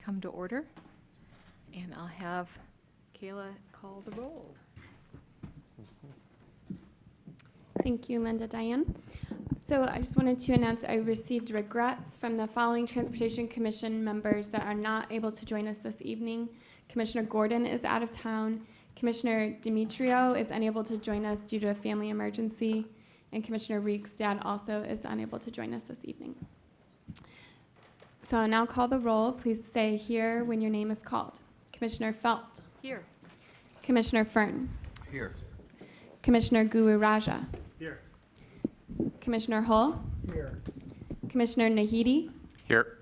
come to order. And I'll have Kayla call the roll. Thank you, Linda Diane. So I just wanted to announce I received regrets from the following Transportation Commission members that are not able to join us this evening. Commissioner Gordon is out of town. Commissioner Demetrio is unable to join us due to a family emergency. And Commissioner Riekstad also is unable to join us this evening. So I'll now call the roll. Please say here when your name is called. Commissioner Felt. Here. Commissioner Fern. Here. Commissioner Guru Raja. Here. Commissioner Hull. Here. Commissioner Nahidi. Here.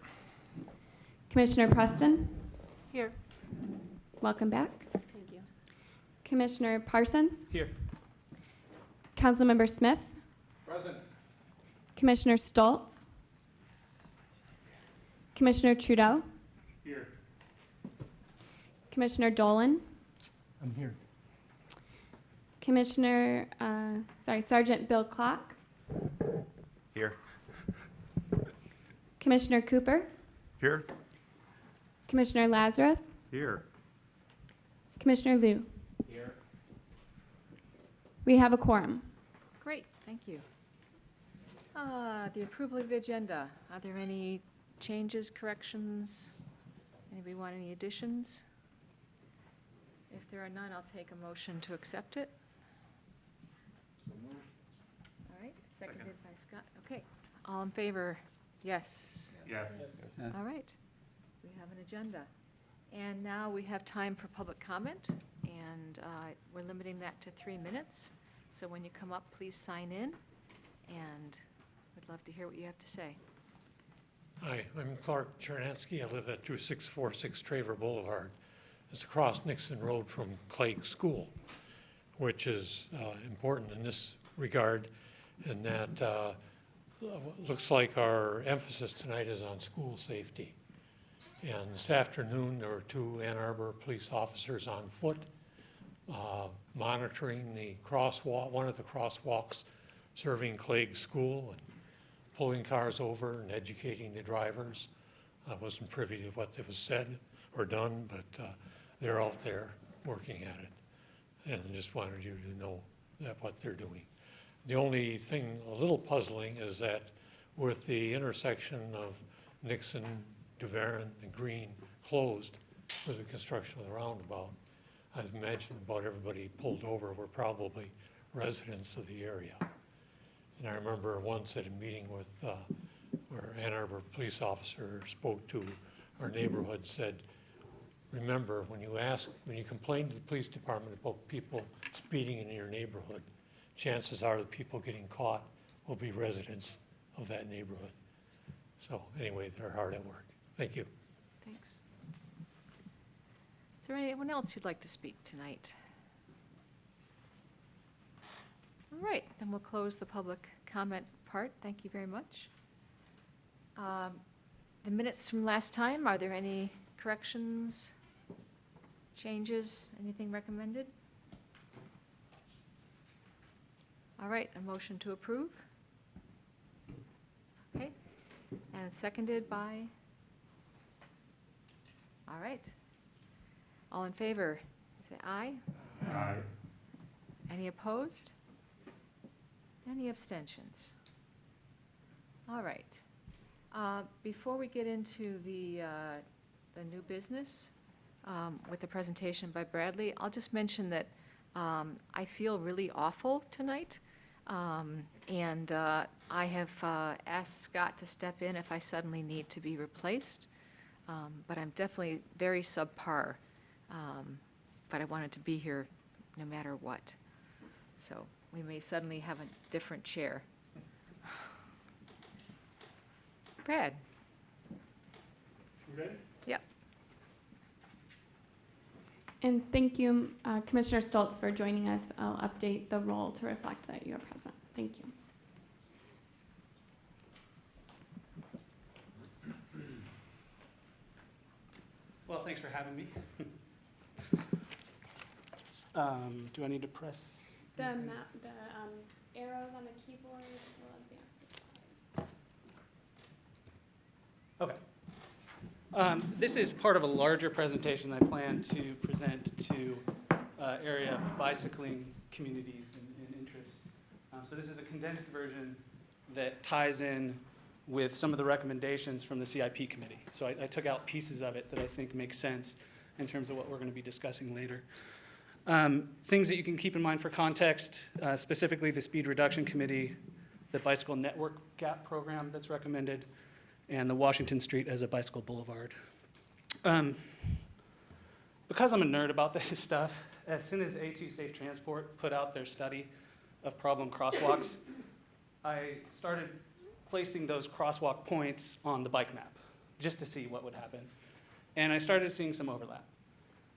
Commissioner Preston. Here. Welcome back. Thank you. Commissioner Parsons. Here. Councilmember Smith. Present. Commissioner Stoltz. Commissioner Trudeau. Here. Commissioner Dolan. I'm here. Commissioner, Sergeant Bill Clock. Here. Commissioner Cooper. Here. Commissioner Lazarus. Here. Commissioner Liu. Here. We have a quorum. Great, thank you. The approval of the agenda. Are there any changes, corrections? Anybody want any additions? If there are none, I'll take a motion to accept it. All right, seconded by Scott. Okay, all in favor? Yes. Yes. All right, we have an agenda. And now we have time for public comment, and we're limiting that to 3 minutes. So when you come up, please sign in, and we'd love to hear what you have to say. Hi, I'm Clark Chernansky. I live at 2646 Traver Boulevard. It's across Nixon Road from Clague School, which is important in this regard, in that looks like our emphasis tonight is on school safety. And this afternoon, there were 2 Ann Arbor police officers on foot monitoring the crosswalk, one of the crosswalks serving Clague School, and pulling cars over and educating the drivers. I wasn't privy to what was said or done, but they're out there working at it. And I just wanted you to know that what they're doing. The only thing a little puzzling is that with the intersection of Nixon, DeVaron, and Green closed for the construction of the roundabout, I imagine about everybody pulled over were probably residents of the area. And I remember once at a meeting with where Ann Arbor police officer spoke to our neighborhood, said, remember, when you complain to the police department about people speeding in your neighborhood, chances are the people getting caught will be residents of that neighborhood. So anyway, they're hard at work. Thank you. Thanks. Is there anyone else who'd like to speak tonight? All right, then we'll close the public comment part. Thank you very much. The minutes from last time, are there any corrections, changes, anything recommended? All right, a motion to approve. Okay, and it's seconded by? All right. All in favor, say aye. Aye. Any opposed? Any abstentions? All right. Before we get into the new business with the presentation by Bradley, I'll just mention that I feel really awful tonight. And I have asked Scott to step in if I suddenly need to be replaced. But I'm definitely very subpar. But I wanted to be here no matter what. So we may suddenly have a different chair. Brad? You ready? Yep. And thank you, Commissioner Stoltz, for joining us. I'll update the roll to reflect that you are present. Thank you. Well, thanks for having me. Do I need to press? The arrows on the keyboard will advance the slide. Okay. This is part of a larger presentation I plan to present to area bicycling communities and interests. So this is a condensed version that ties in with some of the recommendations from the CIP committee. So I took out pieces of it that I think make sense in terms of what we're going to be discussing later. Things that you can keep in mind for context, specifically the speed reduction committee, the bicycle network gap program that's recommended, and the Washington Street as a bicycle boulevard. Because I'm a nerd about this stuff, as soon as A2 Safe Transport put out their study of problem crosswalks, I started placing those crosswalk points on the bike map just to see what would happen. And I started seeing some overlap.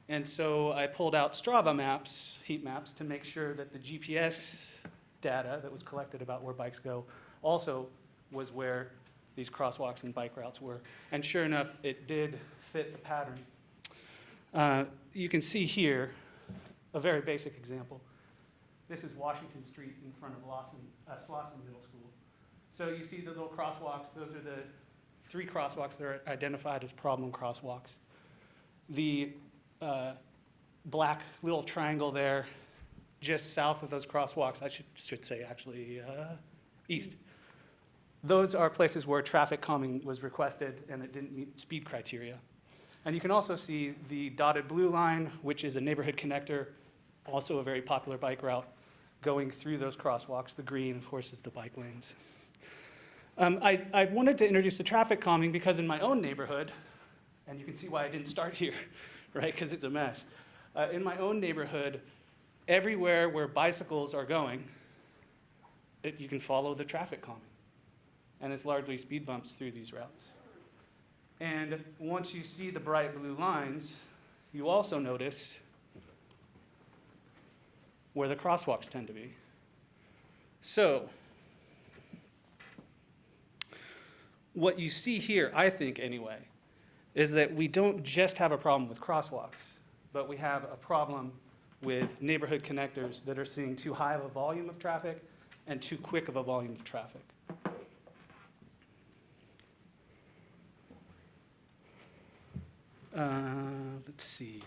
And so I pulled out Strava maps, heat maps, to make sure that the GPS data that was collected about where bikes go also was where these crosswalks and bike routes were. And sure enough, it did fit the pattern. You can see here a very basic example. This is Washington Street in front of Lawton Middle School. So you see the little crosswalks. Those are the 3 crosswalks that are identified as problem crosswalks. The black little triangle there, just south of those crosswalks, I should say actually east. Those are places where traffic calming was requested and it didn't meet speed criteria. And you can also see the dotted blue line, which is a neighborhood connector, also a very popular bike route, going through those crosswalks. The green, of course, is the bike lanes. I wanted to introduce the traffic calming because in my own neighborhood, and you can see why I didn't start here, right, because it's a mess. In my own neighborhood, everywhere where bicycles are going, you can follow the traffic calming. And it's largely speed bumps through these routes. And once you see the bright blue lines, you also notice where the crosswalks tend to be. So, what you see here, I think anyway, is that we don't just have a problem with crosswalks, but we have a problem with neighborhood connectors that are seeing too high of a volume of traffic and too quick of a volume of traffic. Let's see.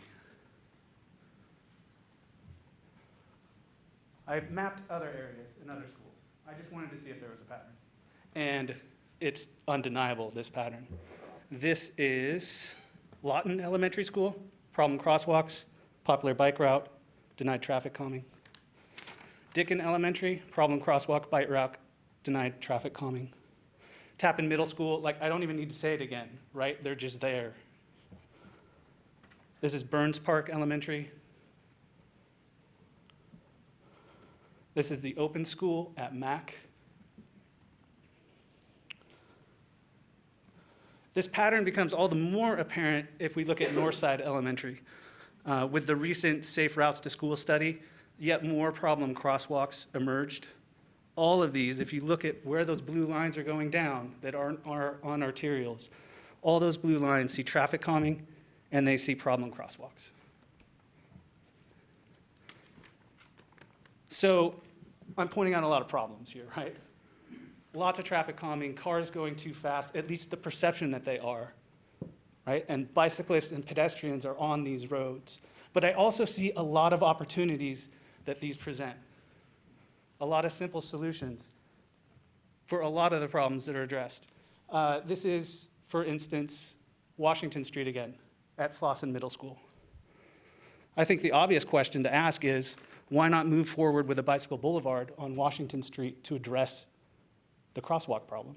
I mapped other areas in other schools. I just wanted to see if there was a pattern. And it's undeniable, this pattern. This is Lawton Elementary School, problem crosswalks, popular bike route, denied traffic calming. Dickin Elementary, problem crosswalk, bike route, denied traffic calming. Tappan Middle School, like I don't even need to say it again, right? They're just there. This is Burns Park Elementary. This is the open school at Mac. This pattern becomes all the more apparent if we look at Northside Elementary. With the recent Safe Routes to School study, yet more problem crosswalks emerged. All of these, if you look at where those blue lines are going down that are on arterials, all those blue lines see traffic calming and they see problem crosswalks. So I'm pointing out a lot of problems here, right? Lots of traffic calming, cars going too fast, at least the perception that they are, right? And bicyclists and pedestrians are on these roads. But I also see a lot of opportunities that these present. A lot of simple solutions for a lot of the problems that are addressed. This is, for instance, Washington Street again at Slauson Middle School. I think the obvious question to ask is, why not move forward with a bicycle boulevard on Washington Street to address the crosswalk problem?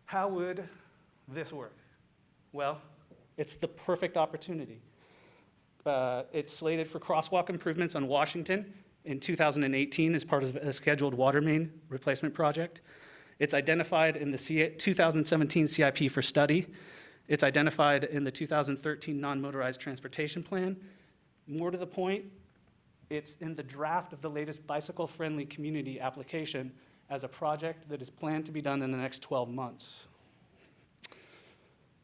How would this work? Well, it's the perfect opportunity. It's slated for crosswalk improvements on Washington in 2018 as part of a scheduled water main replacement project. It's identified in the 2017 CIP for study. It's identified in the 2013 non-motorized transportation plan. More to the point, it's in the draft of the latest bicycle-friendly community application as a project that is planned to be done in the next 12 months.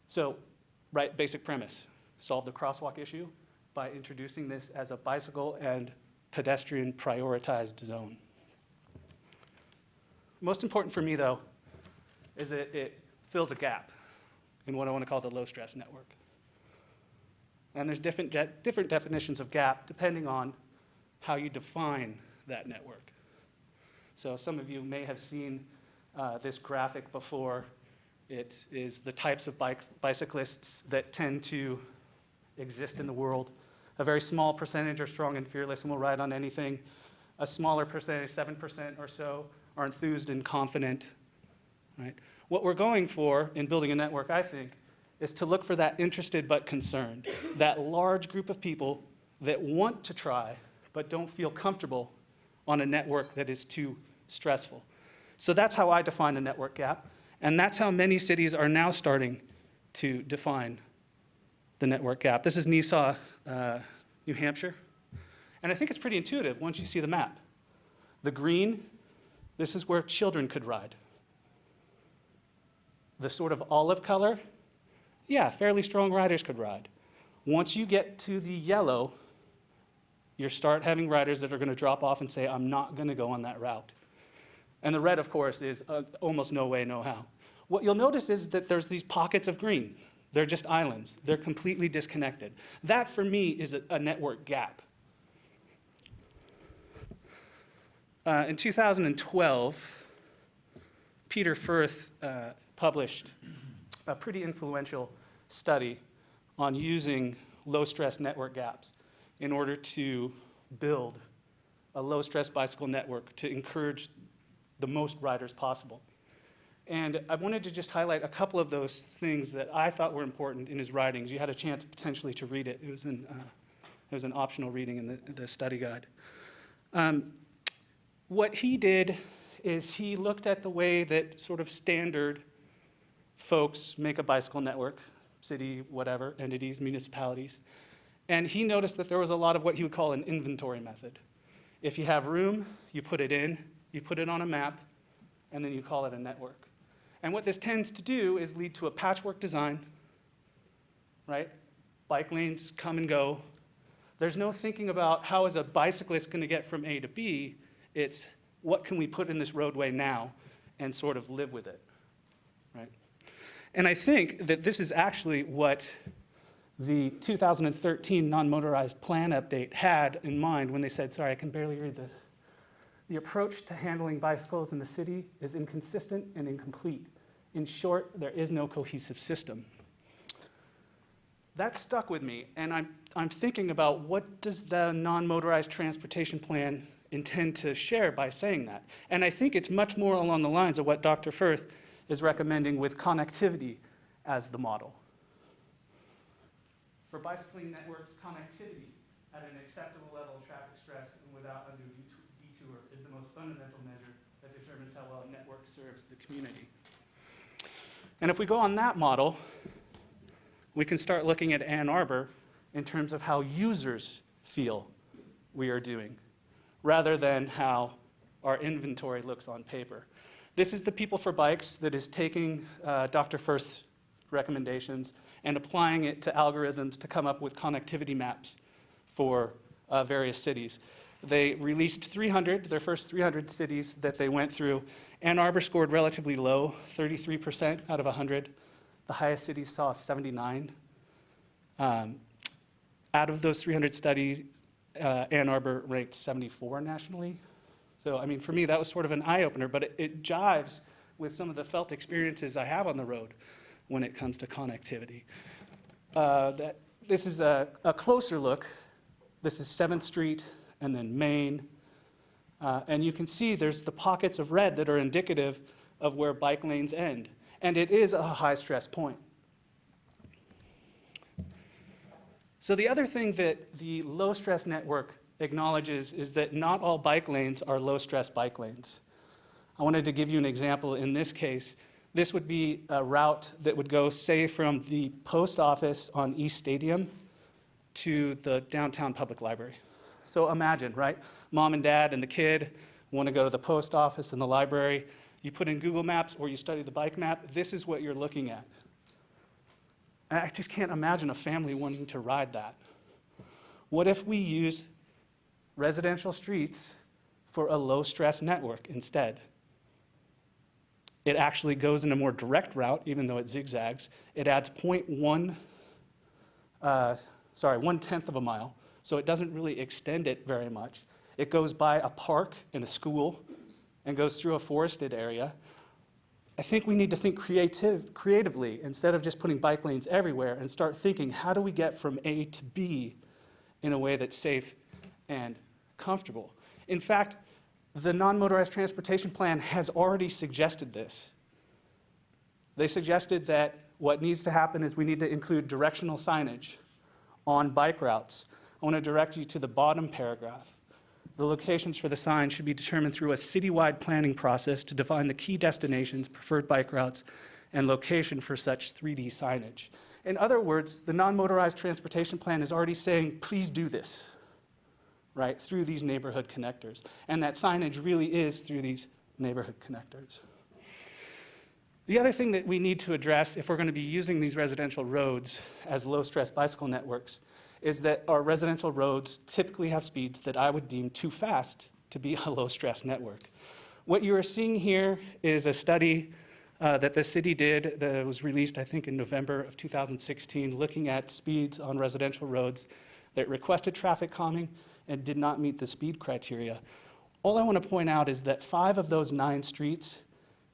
So, right, basic premise, solve the crosswalk issue by introducing this as a bicycle and pedestrian prioritized zone. Most important for me, though, is that it fills a gap in what I want to call the low-stress network. And there's different definitions of gap depending on how you define that network. So some of you may have seen this graphic before. It is the types of bicyclists that tend to exist in the world. A very small percentage are strong and fearless and will ride on anything. A smaller percentage, 7% or so, are enthused and confident. Right? What we're going for in building a network, I think, is to look for that interested but concerned, that large group of people that want to try but don't feel comfortable on a network that is too stressful. So that's how I define the network gap, and that's how many cities are now starting to define the network gap. This is Nassau, New Hampshire, and I think it's pretty intuitive once you see the map. The green, this is where children could ride. The sort of olive color, yeah, fairly strong riders could ride. Once you get to the yellow, you start having riders that are going to drop off and say, I'm not going to go on that route. And the red, of course, is almost no way, no how. What you'll notice is that there's these pockets of green. They're just islands. They're completely disconnected. That, for me, is a network gap. In 2012, Peter Firth published a pretty influential study on using low-stress network gaps in order to build a low-stress bicycle network to encourage the most riders possible. And I wanted to just highlight a couple of those things that I thought were important in his writings. You had a chance potentially to read it. It was an optional reading in the study guide. What he did is he looked at the way that sort of standard folks make a bicycle network, city, whatever, entities, municipalities. And he noticed that there was a lot of what he would call an inventory method. If you have room, you put it in, you put it on a map, and then you call it a network. And what this tends to do is lead to a patchwork design, right? Bike lanes come and go. There's no thinking about how is a bicyclist going to get from A to B. It's what can we put in this roadway now and sort of live with it, right? And I think that this is actually what the 2013 non-motorized plan update had in mind when they said, sorry, I can barely read this. The approach to handling bicycles in the city is inconsistent and incomplete. In short, there is no cohesive system. That stuck with me, and I'm thinking about what does the non-motorized transportation plan intend to share by saying that. And I think it's much more along the lines of what Dr. Firth is recommending with connectivity as the model. For bicycling networks, connectivity at an acceptable level of traffic stress and without undue detour is the most fundamental measure that determines how well a network serves the community. And if we go on that model, we can start looking at Ann Arbor in terms of how users feel we are doing, rather than how our inventory looks on paper. This is the People for Bikes that is taking Dr. Firth's recommendations and applying it to algorithms to come up with connectivity maps for various cities. They released their first 300 cities that they went through. Ann Arbor scored relatively low, 33% out of 100. The highest city saw 79. Out of those 300 studies, Ann Arbor ranked 74 nationally. So, I mean, for me, that was sort of an eye-opener, but it jives with some of the felt experiences I have on the road when it comes to connectivity. This is a closer look. This is 7th Street and then Main. And you can see there's the pockets of red that are indicative of where bike lanes end. And it is a high-stress point. So the other thing that the low-stress network acknowledges is that not all bike lanes are low-stress bike lanes. I wanted to give you an example in this case. This would be a route that would go, say, from the post office on East Stadium to the downtown public library. So imagine, right? Mom and dad and the kid want to go to the post office and the library. You put in Google Maps or you study the bike map, this is what you're looking at. And I just can't imagine a family wanting to ride that. What if we use residential streets for a low-stress network instead? It actually goes in a more direct route, even though it zigzags. It adds 1/10 of a mile, so it doesn't really extend it very much. It goes by a park and a school and goes through a forested area. I think we need to think creatively instead of just putting bike lanes everywhere, and start thinking, how do we get from A to B in a way that's safe and comfortable? In fact, the non-motorized transportation plan has already suggested this. They suggested that what needs to happen is we need to include directional signage on bike routes. I want to direct you to the bottom paragraph. The locations for the sign should be determined through a citywide planning process to define the key destinations, preferred bike routes, and location for such 3D signage. In other words, the non-motorized transportation plan is already saying, please do this, right, through these neighborhood connectors. And that signage really is through these neighborhood connectors. The other thing that we need to address if we're going to be using these residential roads as low-stress bicycle networks is that our residential roads typically have speeds that I would deem too fast to be a low-stress network. What you are seeing here is a study that the city did that was released, I think, in November of 2016, looking at speeds on residential roads that requested traffic calming and did not meet the speed criteria. All I want to point out is that 5 of those 9 streets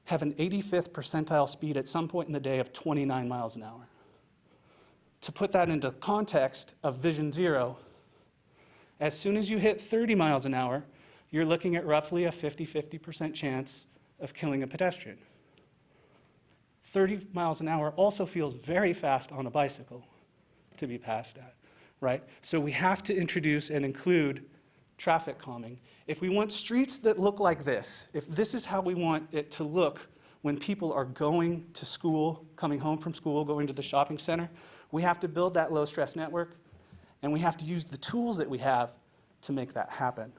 have an 85th percentile speed at some point in the day of 29 miles an hour. To put that into context of Vision Zero, as soon as you hit 30 miles an hour, you're looking at roughly a 50% chance of killing a pedestrian. 30 miles an hour also feels very fast on a bicycle to be passed at, right? So we have to introduce and include traffic calming. If we want streets that look like this, if this is how we want it to look when people are going to school, coming home from school, going to the shopping center, we have to build that low-stress network, and we have to use the tools that we have to make that happen.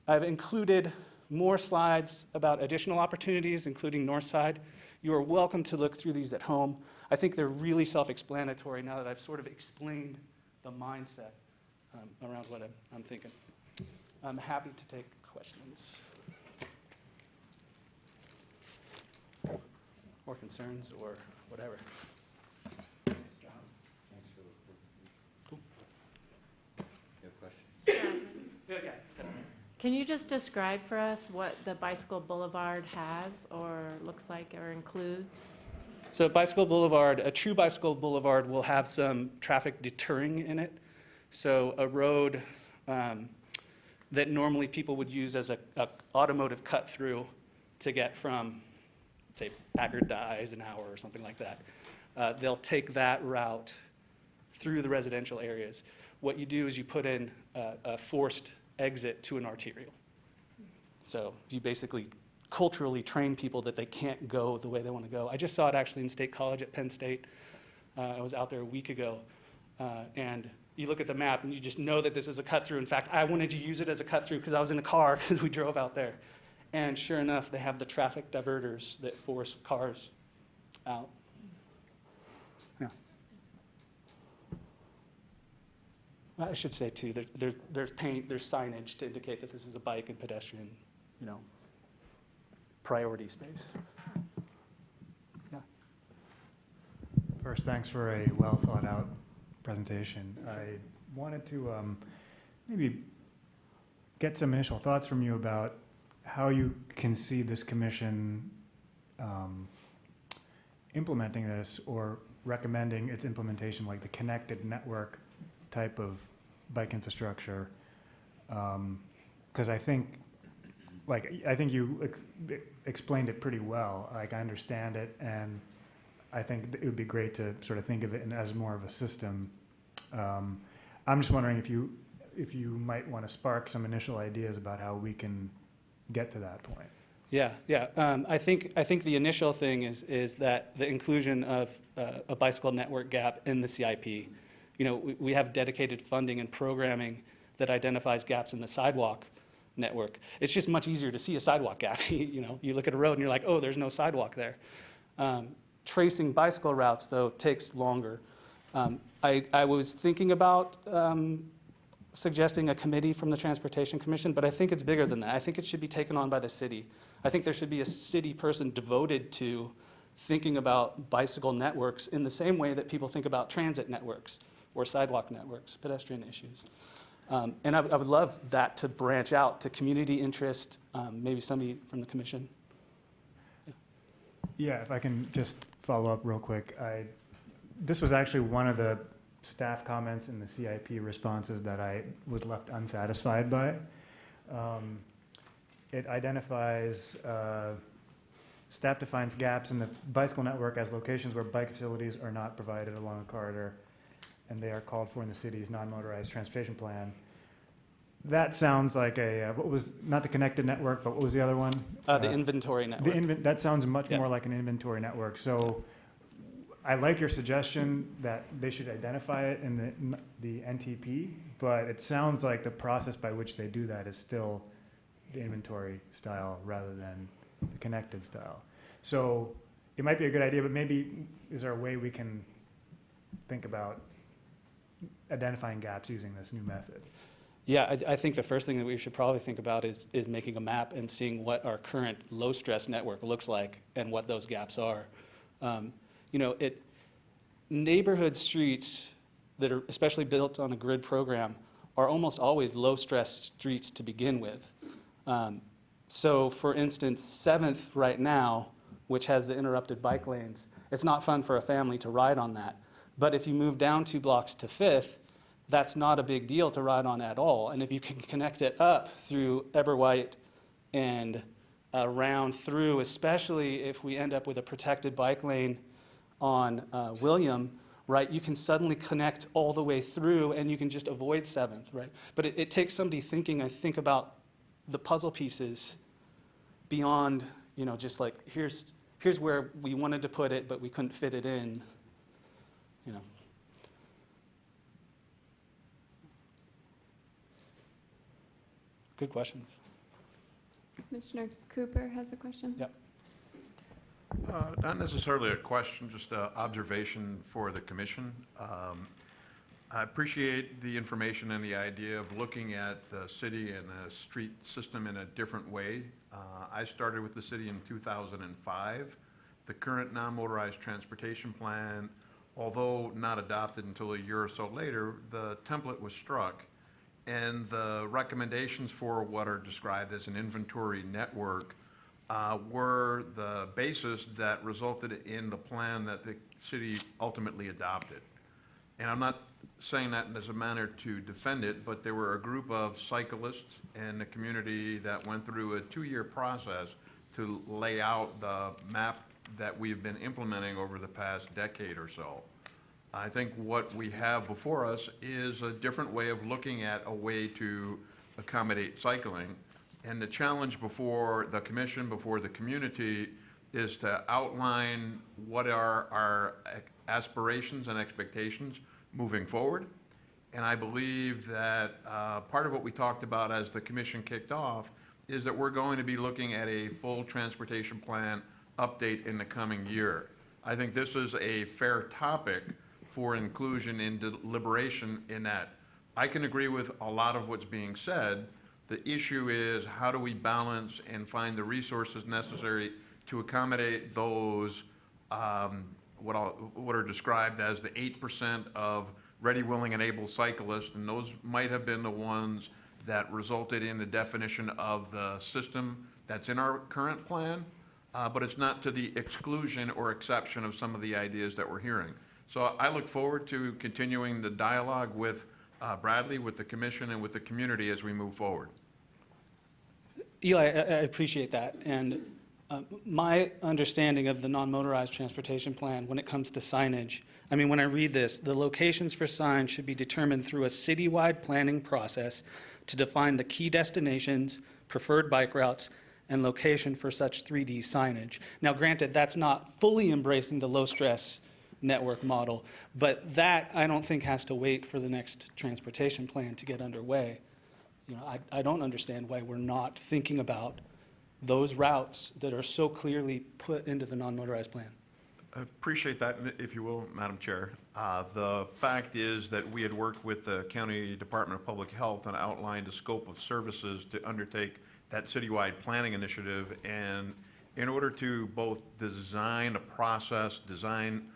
I've included more slides about additional opportunities, including North Side. You are welcome to look through these at home. I think they're really self-explanatory now that I've sort of explained the mindset around what I'm thinking. I'm happy to take questions or concerns or whatever. Yeah. Can you just describe for us what the Bicycle Boulevard has or looks like or includes? So Bicycle Boulevard, a true Bicycle Boulevard will have some traffic deterring in it. So a road that normally people would use as a automotive cut through to get from, say, Packard to Eisenhower or something like that. They'll take that route through the residential areas. What you do is you put in a forced exit to an arterial. So you basically culturally train people that they can't go the way they want to go. I just saw it actually in State College at Penn State. I was out there a week ago. And you look at the map and you just know that this is a cut through. In fact, I wanted to use it as a cut through because I was in a car because we drove out there. And sure enough, they have the traffic diverters that force cars out. Yeah. I should say too, there's paint, there's signage to indicate that this is a bike and pedestrian, priority space. Yeah. First, thanks for a well thought out presentation. Sure. I wanted to maybe get some initial thoughts from you about how you can see this commission implementing this or recommending its implementation, like the connected network type of bike infrastructure, because I think you explained it pretty well. Like, I understand it, and I think it would be great to sort of think of it as more of a system. I'm just wondering if you might want to spark some initial ideas about how we can get to that point. Yeah. I think the initial thing is that the inclusion of a bicycle network gap in the CIP. We have dedicated funding and programming that identifies gaps in the sidewalk network. It's just much easier to see a sidewalk gap. You look at a road and you're like, oh, there's no sidewalk there. Tracing bicycle routes, though, takes longer. I was thinking about suggesting a committee from the Transportation Commission, but I think it's bigger than that. I think it should be taken on by the city. I think there should be a city person devoted to thinking about bicycle networks in the same way that people think about transit networks or sidewalk networks, pedestrian issues. And I would love that to branch out to community interest, maybe somebody from the commission. Yeah, if I can just follow up real quick. This was actually one of the staff comments in the CIP responses that I was left unsatisfied by. It identifies, staff defines gaps in the bicycle network as locations where bike facilities are not provided along a corridor, and they are called for in the city's non-motorized transportation plan. That sounds like not the connected network, but what was the other one? The inventory network. That sounds much Yes. more like an inventory network. So I like your suggestion that they should identify it in the NTP, but it sounds like the process by which they do that is still the inventory style rather than the connected style. So it might be a good idea, but maybe is there a way we can think about identifying gaps using this new method? Yeah, I think the first thing that we should probably think about is making a map and seeing what our current low-stress network looks like and what those gaps are. Neighborhood streets that are especially built on a grid program are almost always low-stress streets to begin with. So for instance, 7th right now, which has the interrupted bike lanes, it's not fun for a family to ride on that. But if you move down 2 blocks to 5th, that's not a big deal to ride on at all. And if you can connect it up through Eberwhite and around through, especially if we end up with a protected bike lane on William, right, you can suddenly connect all the way through and you can just avoid 7th, right? But it takes somebody thinking, I think, about the puzzle pieces beyond, just like, here's where we wanted to put it, but we couldn't fit it in, Good questions. Commissioner Cooper has a question. Yep. Not necessarily a question, just an observation for the commission. I appreciate the information and the idea of looking at the city and the street system in a different way. I started with the city in 2005. The current non-motorized transportation plan, although not adopted until a year or so later, the template was struck. And the recommendations for what are described as an inventory network were the basis that resulted in the plan that the city ultimately adopted. And I'm not saying that as a manner to defend it, but there were a group of cyclists in the community that went through a 2-year process to lay out the map that we've been implementing over the past decade or so. I think what we have before us is a different way of looking at a way to accommodate cycling. And the challenge before the commission, before the community, is to outline what are our aspirations and expectations moving forward. And I believe that part of what we talked about as the commission kicked off is that we're going to be looking at a full transportation plan update in the coming year. I think this is a fair topic for inclusion in deliberation in that I can agree with a lot of what's being said. The issue is how do we balance and find the resources necessary to accommodate those what are described as the 8% of ready, willing, and able cyclists, and those might have been the ones that resulted in the definition of the system that's in our current plan, but it's not to the exclusion or exception of some of the ideas that we're hearing. So I look forward to continuing the dialogue with Bradley, with the commission, and with the community as we move forward. Eli, I appreciate that. And my understanding of the non-motorized transportation plan when it comes to signage, I mean, when I read this, the locations for signs should be determined through a citywide planning process to define the key destinations, preferred bike routes, and location for such 3D signage. Now, granted, that's not fully embracing the low-stress network model, but that I don't think has to wait for the next transportation plan to get underway. I don't understand why we're not thinking about those routes that are so clearly put into the non-motorized plan. Appreciate that, if you will, Madam Chair. The fact is that we had worked with the County Department of Public Health and outlined a scope of services to undertake that citywide planning initiative. And in order to both design a process, design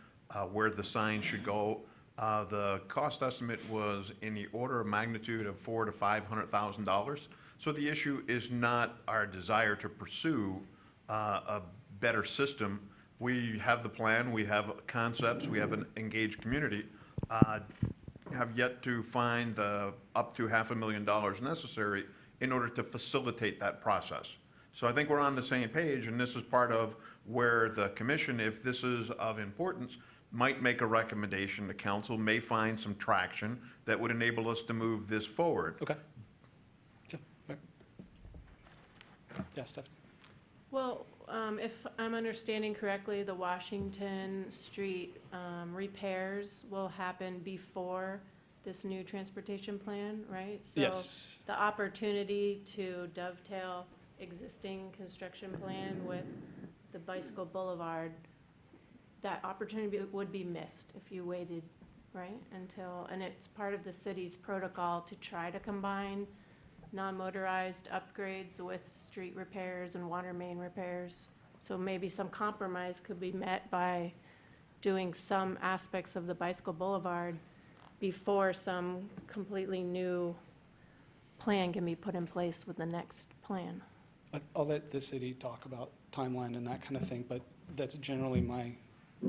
where the sign should go, the cost estimate was in the order of magnitude of $400,000 to $500,000. So the issue is not our desire to pursue a better system. We have the plan, we have concepts, we have an engaged community, have yet to find the up to $500,000 necessary in order to facilitate that process. So I think we're on the same page, and this is part of where the commission, if this is of importance, might make a recommendation. The council may find some traction that would enable us to move this forward. Okay. Yeah, fair. Yeah, Stephanie? Well, if I'm understanding correctly, the Washington Street repairs will happen before this new transportation plan, right? Yes. So the opportunity to dovetail existing construction plan with the Bicycle Boulevard, that opportunity would be missed if you waited, right, until, and it's part of the city's protocol to try to combine non-motorized upgrades with street repairs and water main repairs. So maybe some compromise could be met by doing some aspects of the Bicycle Boulevard before some completely new plan can be put in place with the next plan. I'll let the city talk about timeline and that kind of thing, but that's generally my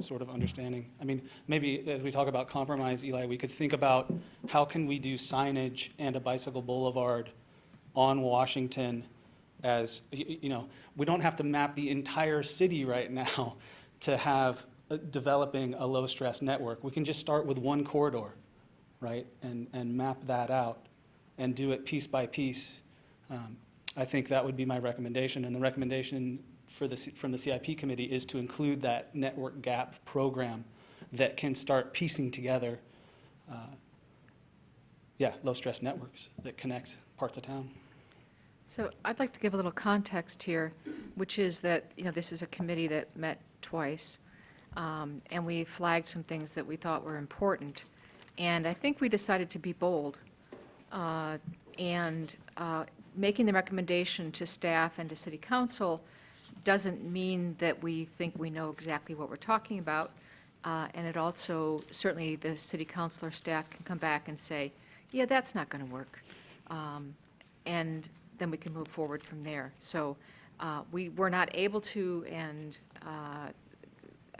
sort of understanding. I mean, maybe as we talk about compromise, Eli, we could think about how can we do signage and a bicycle boulevard on Washington as, you know, we don't have to map the entire city right now to have developing a low-stress network. We can just start with one corridor, right, and map that out and do it piece by piece. I think that would be my recommendation, and the recommendation from the CIP committee is to include that network gap program that can start piecing together, low-stress networks that connect parts of town. So I'd like to give a little context here, which is that, you know, this is a committee that met twice, and we flagged some things that we thought were important. And I think we decided to be bold, and making the recommendation to staff and to city council doesn't mean that we think we know exactly what we're talking about. And it also, certainly the city council or staff can come back and say, yeah, that's not going to work. And then we can move forward from there. So we were not able to, and I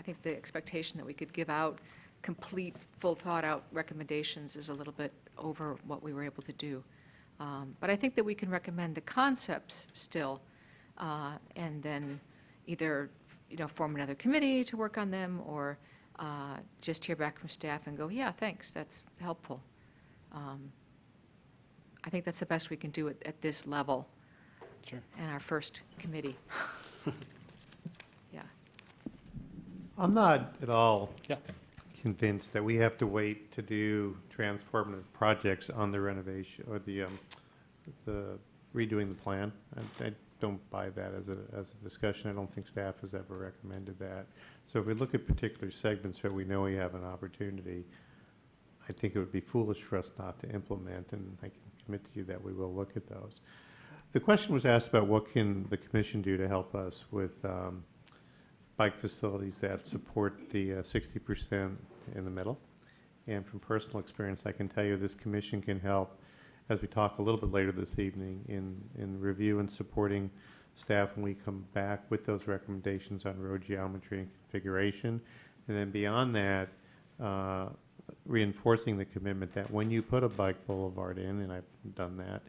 think the expectation that we could give out complete, full thought-out recommendations is a little bit over what we were able to do. But I think that we can recommend the concepts still, and then either, you know, form another committee to work on them, or just hear back from staff and go, yeah, thanks, that's helpful. I think that's the best we can do at this level. Sure. And our first committee. Yeah. I'm not at all Yeah. convinced that we have to wait to do transformative projects on the renovation or the redoing the plan. I don't buy that as a discussion. I don't think staff has ever recommended that. So if we look at particular segments where we know we have an opportunity, I think it would be foolish for us not to implement, and I can commit to you that we will look at those. The question was asked about what can the commission do to help us with bike facilities that support the 60% in the middle. And from personal experience, I can tell you this commission can help, as we talk a little bit later this evening, in review and supporting staff when we come back with those recommendations on road geometry and configuration. And then beyond that, reinforcing the commitment that when you put a bike boulevard in, and I've done that,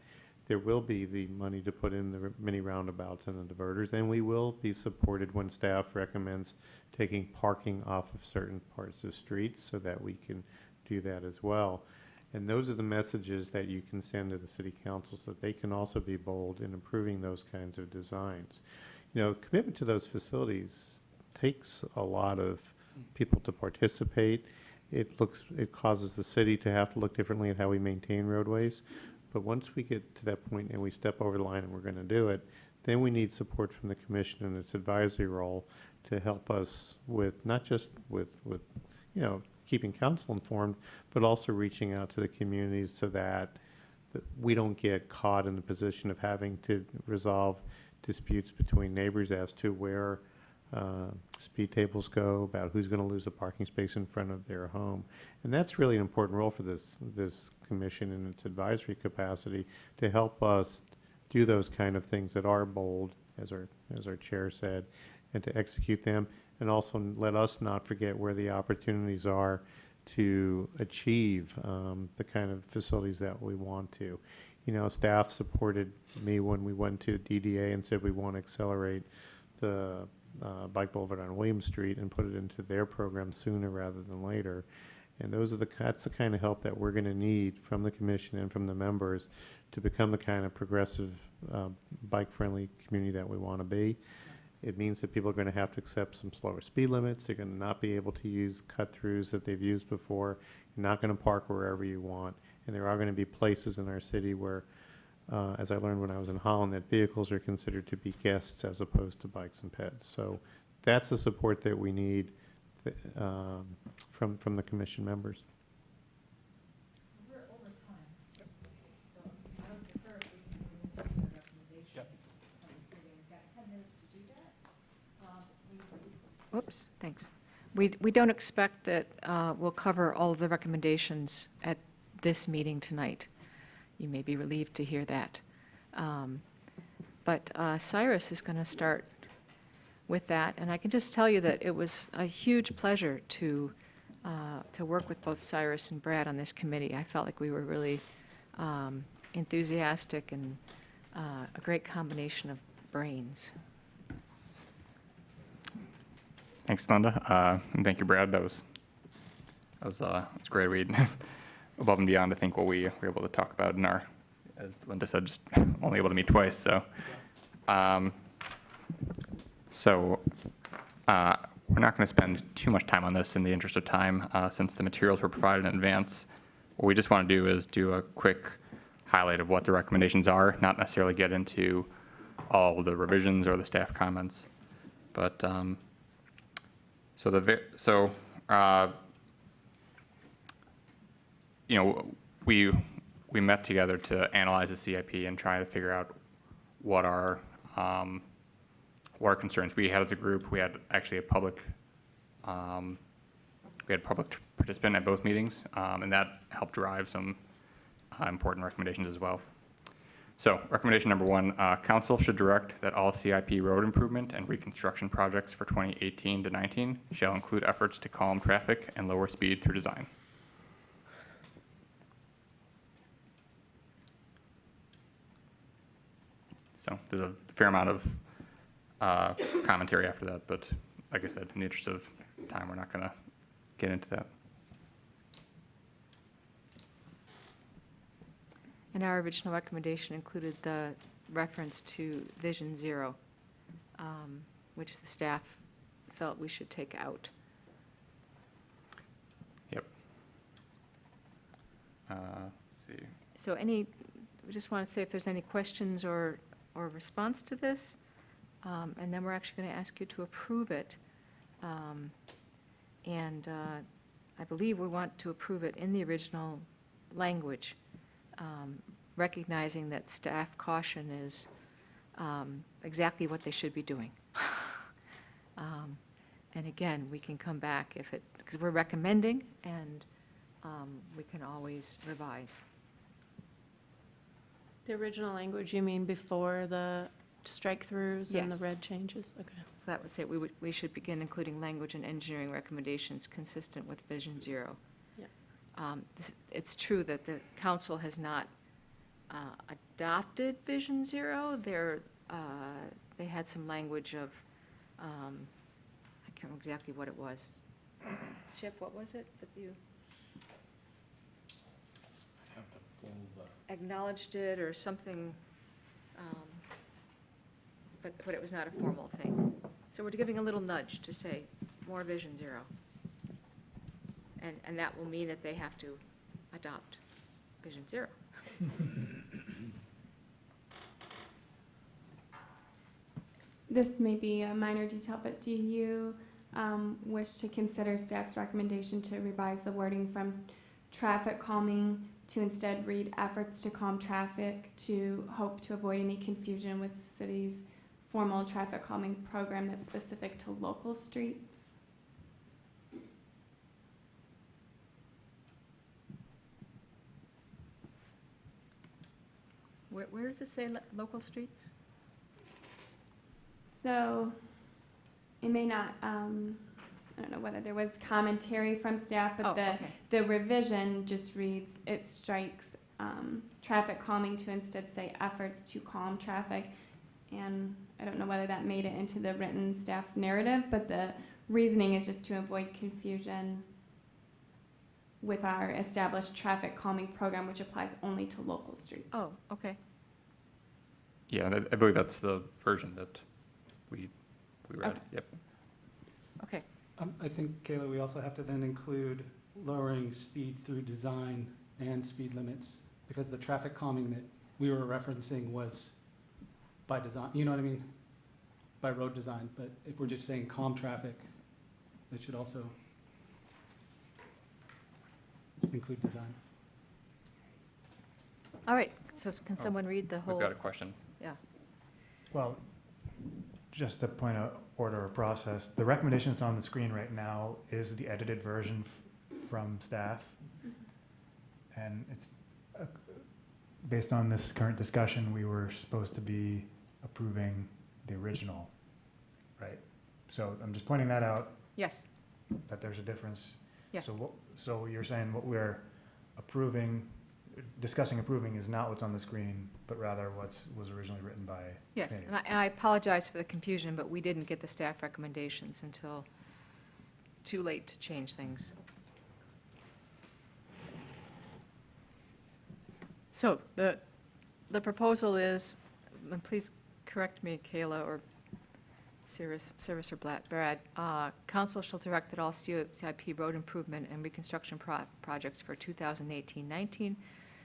there will be the money to put in the mini roundabouts and the diverters, and we will be supported when staff recommends taking parking off of certain parts of streets so that we can do that as well. And those are the messages that you can send to the city council so that they can also be bold in improving those kinds of designs. You know, commitment to those facilities takes a lot of people to participate. It causes the city to have to look differently at how we maintain roadways. But once we get to that point and we step over the line and we're going to do it, then we need support from the commission in its advisory role to help us with, not just with, keeping council informed, but also reaching out to the communities so that we don't get caught in the position of having to resolve disputes between neighbors as to where speed tables go, about who's going to lose a parking space in front of their home. And that's really an important role for this commission in its advisory capacity, to help us do those kind of things that are bold, as our chair said, and to execute them, and also let us not forget where the opportunities are to achieve the kind of facilities that we want to. Staff supported me when we went to DDA and said we want to accelerate the Bike Boulevard on William Street and put it into their program sooner rather than later. And that's the kind of help that we're going to need from the commission and from the members to become the kind of progressive, bike-friendly community that we want to be. It means that people are going to have to accept some slower speed limits. They're going to not be able to use cut-throughs that they've used before. You're not going to park wherever you want. And there are going to be places in our city where, as I learned when I was in Holland, that vehicles are considered to be guests as opposed to bikes and pets. So that's the support that we need from the commission members. We're over time. So I would prefer if we can move into the recommendations. Yep. We've got 10 minutes to do that. Whoops, thanks. We don't expect that we'll cover all of the recommendations at this meeting tonight. You may be relieved to hear that. But Cyrus is going to start with that, and I can just tell you that it was a huge pleasure to work with both Cyrus and Brad on this committee. I felt like we were really enthusiastic and a great combination of brains. Thanks, Linda. And thank you, Brad. That was great. We above and beyond, I think, what we were able to talk about in our, as Linda said, just only able to meet twice. So, we're not going to spend too much time on this in the interest of time, since the materials were provided in advance. What we just want to do is do a quick highlight of what the recommendations are, not necessarily get into all the revisions or the staff comments, but we met together to analyze the CIP and try to figure out what our concerns we had as a group. We had actually a public participant at both meetings, and that helped drive some important recommendations as well. So, recommendation number 1, council should direct that all CIP road improvement and reconstruction projects for 2018 to 19 shall include efforts to calm traffic and lower speed through design. So, there's a fair amount of commentary after that, but like I said, in the interest of time, we're not going to get into that. And our original recommendation included the reference to Vision Zero, which the staff felt we should take out. Yep. Let's see. So we just want to say if there's any questions or response to this, and then we're actually going to ask you to approve it. And I believe we want to approve it in the original language, recognizing that staff caution is exactly what they should be doing. And again, we can come back because we're recommending, and we can always revise. The original language, you mean before the strike-throughs and the Yes. red changes? Okay. So that would say we should begin including language and engineering recommendations consistent with Vision Zero. Yep. It's true that the council has not adopted Vision Zero. They had some language of, I can't remember exactly what it was. Chip, what was it that you? Acknowledged it or something, but it was not a formal thing. So we're giving a little nudge to say more Vision Zero. And that will mean that they have to adopt Vision Zero. this may be a minor detail, but do you wish to consider staff's recommendation to revise the wording from traffic calming to instead read efforts to calm traffic to hope to avoid any confusion with the city's formal traffic calming program that's specific to local streets? Where does it say local streets? So it may not, I don't know whether there was commentary from staff, Oh, but okay. the revision just reads, it strikes traffic calming to instead say efforts to calm traffic. And I don't know whether that made it into the written staff narrative, but the reasoning is just to avoid confusion with our established traffic calming program, which applies only to local streets. Oh, okay. Yeah, and I believe that's the version that we read. Okay. Yep. Okay. I think, Kayla, we also have to then include lowering speed through design and speed limits, because the traffic calming that we were referencing was by design, you know what I mean? By road design, but if we're just saying calm traffic, it should also include design. All right, so can someone read the whole? We've got a question. Well, just a point of order or process, the recommendation that's on the screen right now is the edited version from staff. And it's, based on this current discussion, we were supposed to be approving the original, right? So I'm just pointing that out, Yes, that there's a difference. yes. So you're saying what we're discussing approving is not what's on the screen, but rather was originally written by Yes, Penny. and I apologize for the confusion, but we didn't get the staff recommendations until too late to change things. So the proposal is, and please correct me, Kayla, or Service or Brad, council shall direct that all CIP road improvement and reconstruction projects for 2018-19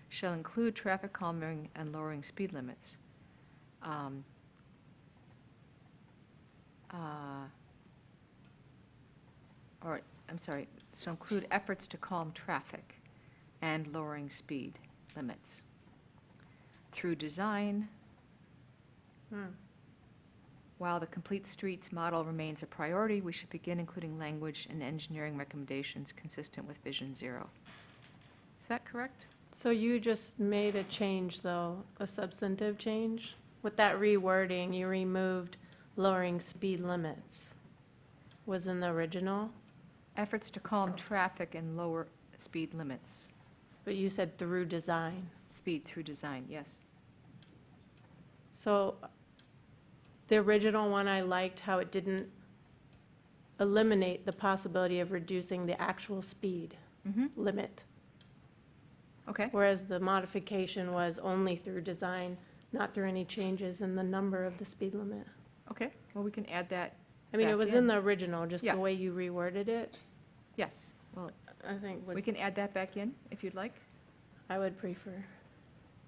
shall include traffic calming and lowering speed limits. Or, I'm sorry, shall include efforts to calm traffic and lowering speed limits through design. While the complete streets model remains a priority, we should begin including language and engineering recommendations consistent with Vision Zero. Is that correct? So you just made a change, though, a substantive change? With that rewording, you removed lowering speed limits. Was in the original, Efforts to calm traffic and lower speed limits. but you said through design. Speed through design, yes. So the original one, I liked how it didn't eliminate the possibility of reducing the actual speed limit, Okay, whereas the modification was only through design, not through any changes in the number of the speed limit. okay, well, we can add that, I mean, it Back was in. in the original, just Yeah. the way you reworded it, yes. Well, I think we would, can add that back in if you'd like. I would prefer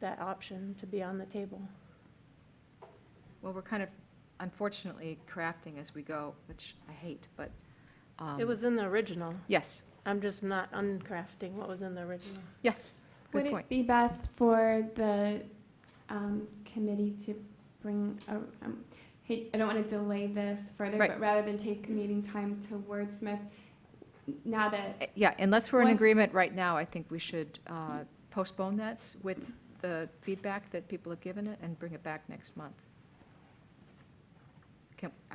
that option to be on the table. Well, we're kind of unfortunately crafting as we go, which I hate, but. It was in the original. Yes, I'm just not uncrafting what was in the original. yes, good Would point. it be best for the committee to bring, I don't want to delay this further, Right. but rather than take meeting time to wordsmith, now that, Yeah, unless we're in What's- agreement right now, I think we should postpone that with the feedback that people have given it and bring it back next month.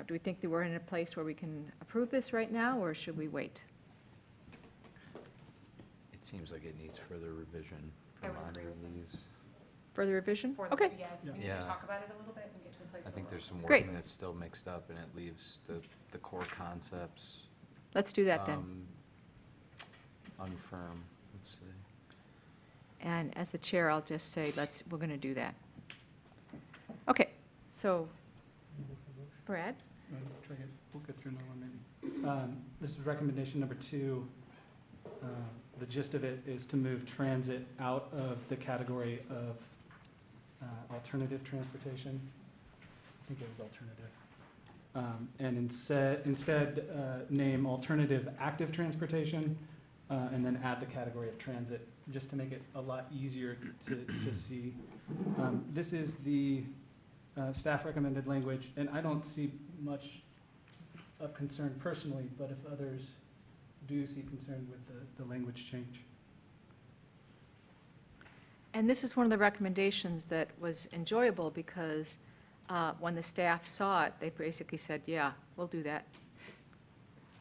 Do we think that we're in a place where we can approve this right now, or should we wait? It seems like it needs further revision I from would agree either with of these. Further revision? for the, Okay, yeah, we need to Yeah. talk about it a little bit and get to a place I where think we're- there's some Great. wording that's still mixed up, and it leaves the core concepts let's do that then. unfirm, let's say. And as the chair, I'll just say, we're going to do that. Okay, so, Brad? We'll get through another one maybe. This is recommendation number 2. The gist of it is to move transit out of the category of alternative transportation. I think it was alternative. and instead name alternative active transportation, and then add the category of transit, just to make it a lot easier to see. This is the staff recommended language, and I don't see much of concern personally, but if others do see concern with the language change. And this is one of the recommendations that was enjoyable because when the staff saw it, they basically said, yeah, we'll do that.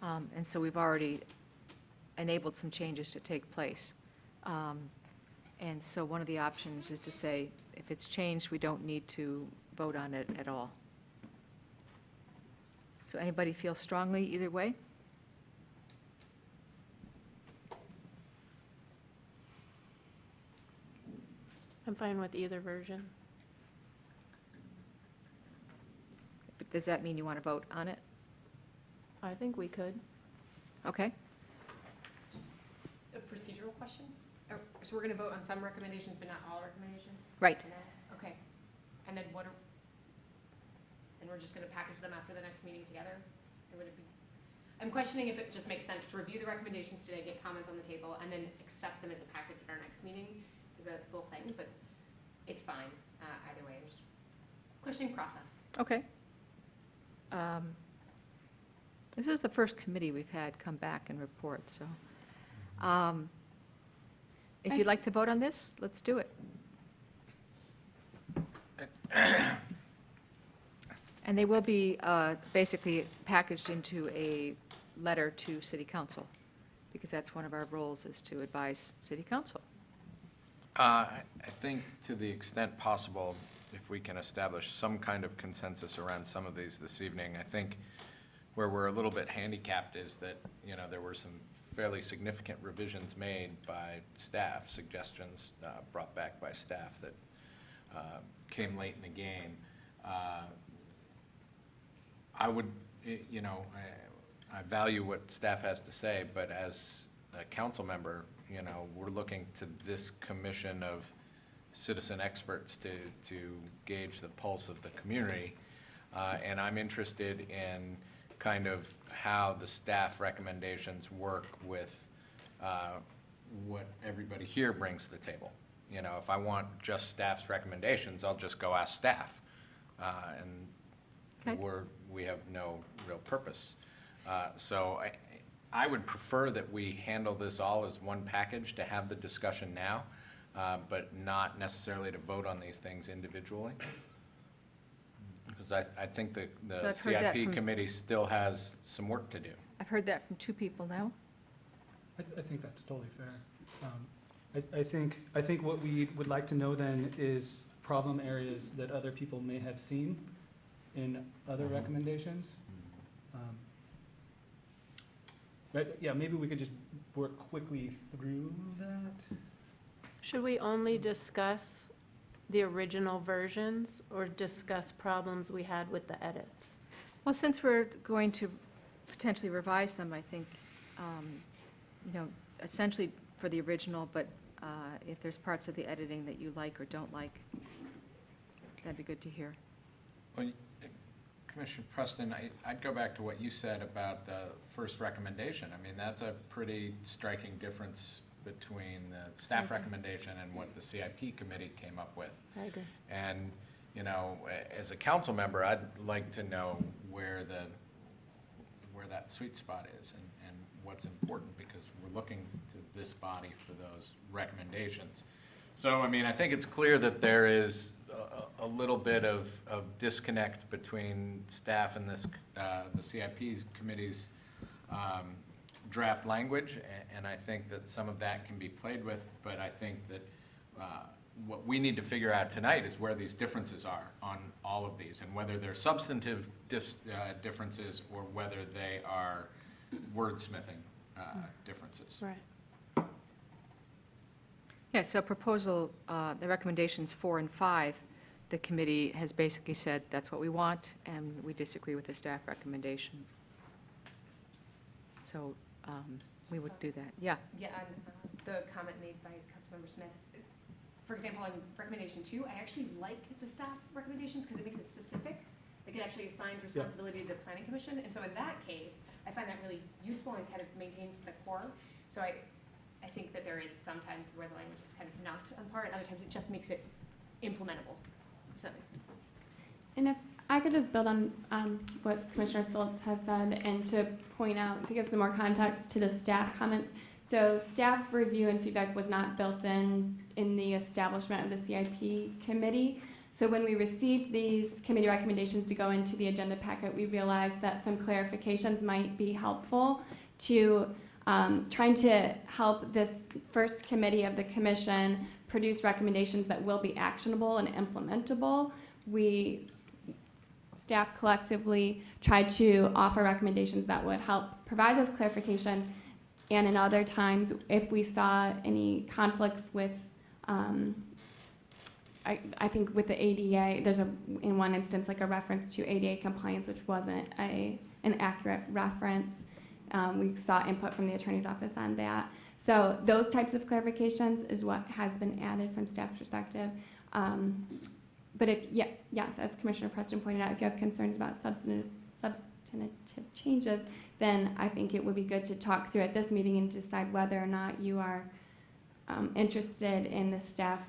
And so we've already enabled some changes to take place. And so one of the options is to say, if it's changed, we don't need to vote on it at all. So anybody feel strongly either way? I'm fine with either version. But does that mean you want to vote on it? I think we could. Okay. A procedural question? So we're going to vote on some recommendations, but not all recommendations? Right. Okay. And then and we're just going to package them after the next meeting together? Or would it be? I'm questioning if it just makes sense to review the recommendations today, get comments on the table, and then accept them as a package at our next meeting as a full thing, but it's fine either way. I'm just questioning process. Okay. This is the first committee we've had come back and report, so. If you'd like to vote on this, let's do it. And they will be basically packaged into a letter to City Council, because that's one of our roles, is to advise City Council. I think to the extent possible, if we can establish some kind of consensus around some of these this evening, I think where we're a little bit handicapped is that, there were some fairly significant revisions made by staff, suggestions brought back by staff that came late in the game. I would, I value what staff has to say, but as a council member, we're looking to this commission of citizen experts to gauge the pulse of the community. And I'm interested in kind of how the staff recommendations work with what everybody here brings to the table. If I want just staff's recommendations, I'll just go ask staff. And Okay. we have no real purpose. So I would prefer that we handle this all as one package, to have the discussion now, but not necessarily to vote on these things individually. Because I think the So I've heard that CIP from- committee still has some work to do. I've heard that from two people now. I think that's totally fair. I think what we would like to know then is problem areas that other people may have seen in other recommendations. But yeah, maybe we could just work quickly through that. Should we only discuss the original versions or discuss problems we had with the edits? Well, since we're going to potentially revise them, I think, essentially for the original, but if there's parts of the editing that you like or don't like, that'd be good to hear. Well, Commissioner Preston, I'd go back to what you said about the first recommendation. I mean, that's a pretty striking difference between the staff recommendation and what the CIP committee came up with. I agree. And, as a council member, I'd like to know where that sweet spot is and what's important, because we're looking to this body for those recommendations. So, I think it's clear that there is a little bit of disconnect between staff and this, the CIP committee's draft language, and I think that some of that can be played with, but I think that what we need to figure out tonight is where these differences are on all of these, and whether they're substantive differences or whether they are wordsmithing differences. Right. Yeah, so proposal, the recommendations 4 and 5, the committee has basically said that's what we want, and we disagree with the staff recommendation. So we would do that. Yeah. Yeah, and the comment made by Councilmember Smith, for example, on recommendation 2, I actually like the staff recommendations because it makes it specific, Like, it actually assigns responsibility to the planning commission, and so in that case, I find that really useful and kind of maintains the core. So I think that there is sometimes where the language is kind of not on par, and other times it just makes it implementable, if that makes sense. And if I could just build on what Commissioner Stoltz has said and to point out, to give some more context to the staff comments. So staff review and feedback was not built in the establishment of the CIP committee. So when we received these committee recommendations to go into the agenda packet, we realized that some clarifications might be helpful to trying to help this first committee of the commission produce recommendations that will be actionable and implementable. Staff collectively tried to offer recommendations that would help provide those clarifications, and in other times, if we saw any conflicts with, I think with the ADA, there's in one instance, like a reference to ADA compliance, which wasn't an accurate reference. We saw input from the attorney's office on that. So those types of clarifications is what has been added from staff's perspective. But yes, as Commissioner Preston pointed out, if you have concerns about substantive changes, then I think it would be good to talk through at this meeting and decide whether or not you are interested in the staff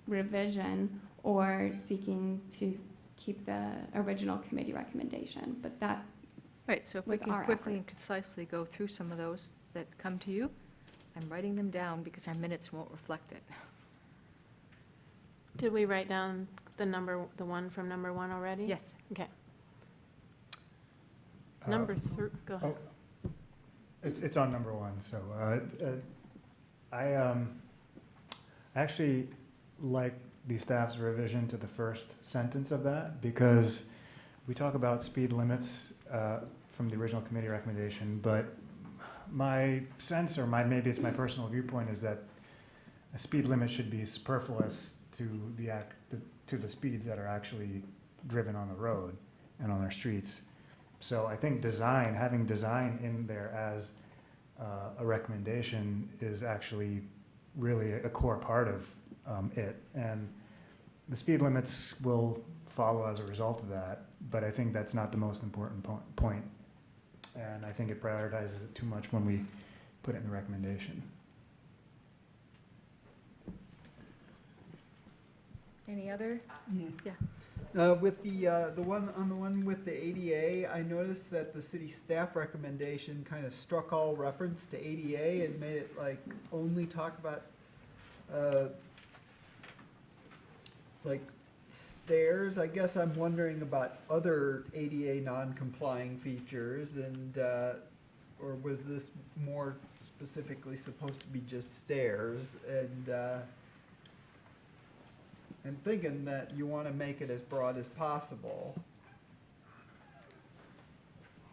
revision or seeking to keep the original committee recommendation. But that Right, so if we was can our quickly effort. and concisely go through some of those that come to you, I'm writing them down because our minutes won't reflect it. Did we write down the one from number 1 already? Yes. Okay. Number 3, go ahead. Oh, it's on number 1, so I actually like the staff's revision to the first sentence of that, because we talk about speed limits from the original committee recommendation, but my sense, or maybe it's my personal viewpoint, is that a speed limit should be superfluous to the speeds that are actually driven on the road and on our streets. So I think having design in there as a recommendation is actually really a core part of it. And the speed limits will follow as a result of that, but I think that's not the most important point. And I think it prioritizes it too much when we put it in the recommendation. Any other? With the one with the ADA, I noticed that the city staff recommendation kind of struck all reference to ADA and made it like only talk about like stairs. I guess I'm wondering about other ADA non-complying features, and or was this more specifically supposed to be just stairs? And I'm thinking that you want to make it as broad as possible.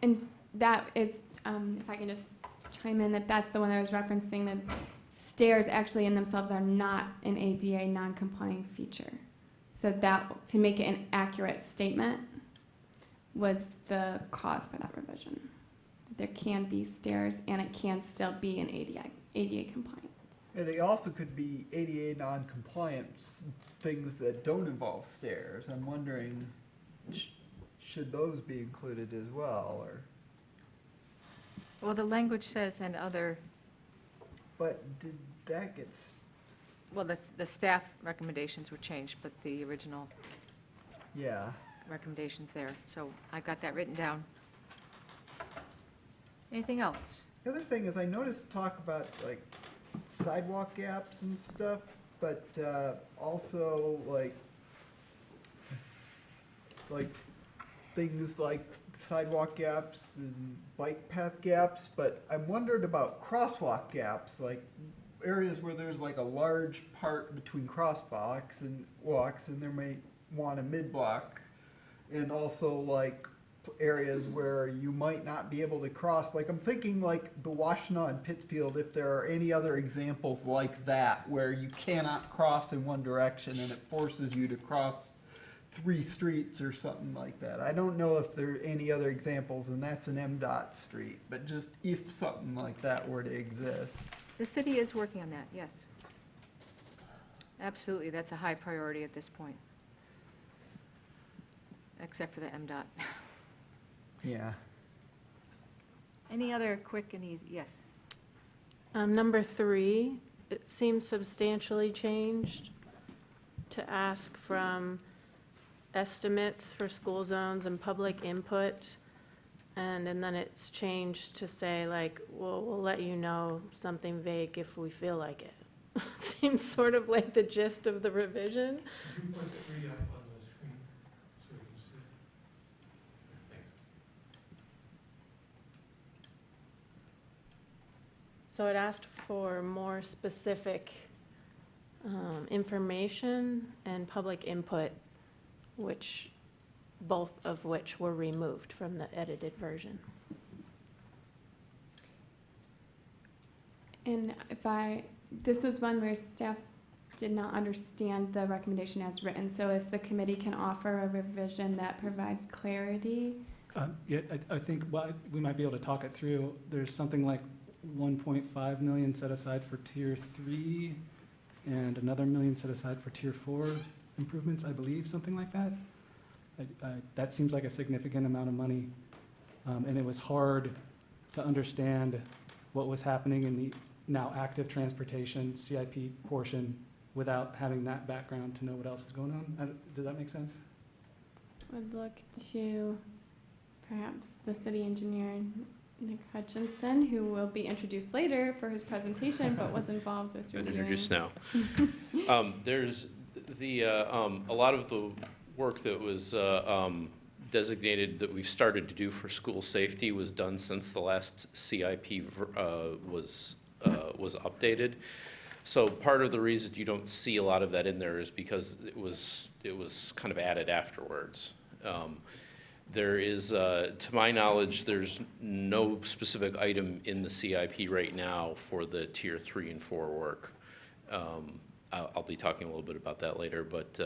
And that is, if I can just chime in, that's the one I was referencing, that stairs actually in themselves are not an ADA non-compliant feature. So that, to make it an accurate statement, was the cause for that revision. There can be stairs and it can still be an ADA compliant. And it also could be ADA non-compliance, things that don't involve stairs. I'm wondering, should those be included as well, or? Well, the language says and other, But did that get, well, the staff recommendations were changed, but the original yeah. recommendations there. So I got that written down. Anything else? The other thing is I noticed talk about like sidewalk gaps and stuff, but also like things like sidewalk gaps and bike path gaps, but I wondered about crosswalk gaps, like areas where there's like a large part between crosswalks and walks, and there may want a mid-block, and also like areas where you might not be able to cross. Like I'm thinking like the Washtenaw and Pittsfield, if there are any other examples like that where you cannot cross in one direction and it forces you to cross 3 streets or something like that. I don't know if there are any other examples, and that's an MDOT street, but just if something like that were to exist. The city is working on that, yes. Absolutely, that's a high priority at this point. except for the MDOT. Yeah. Any other quick and easy, yes? Number 3, it seems substantially changed to ask from estimates for school zones and public input. And then it's changed to say like, well, we'll let you know something vague if we feel like it. Seems sort of like the gist of the revision. Could you put 3 up on the screen so we can see it? Thanks. So it asked for more specific information and public input, both of which were removed from the edited version. And this was one where staff did not understand the recommendation as written, so if the committee can offer a revision that provides clarity. Yeah, I think, well, we might be able to talk it through. There's something like 1.5 million set aside for Tier 3 and another million set aside for Tier 4 improvements, I believe, something like that. That seems like a significant amount of money, and it was hard to understand what was happening in the now active transportation CIP portion without having that background to know what else is going on. Does that make sense? Would look to perhaps the city engineer, Nick Hutchinson, who will be introduced later for his presentation, but was involved with Been reviewing. introduced now. There's a lot of the work that was designated that we've started to do for school safety was done since the last CIP was updated. So part of the reason you don't see a lot of that in there is because it was kind of added afterwards. There is, to my knowledge, there's no specific item in the CIP right now for the Tier 3 and 4 work. I'll be talking a little bit about that later, but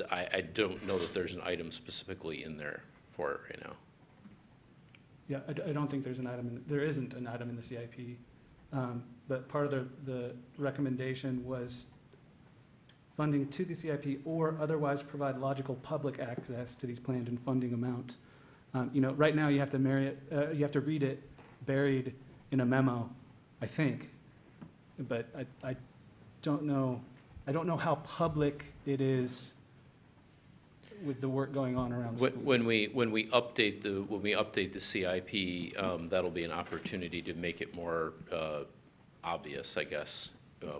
I don't know that there's an item specifically in there for it right now. Yeah, I don't think there's an item, there isn't an item in the CIP. But part of the recommendation was funding to the CIP or otherwise provide logical public access to these planned and funding amounts. Right now you have to you have to read it buried in a memo, I think. But I don't know how public it is with the work going on around school. When we update the CIP, that'll be an opportunity to make it more obvious, I guess,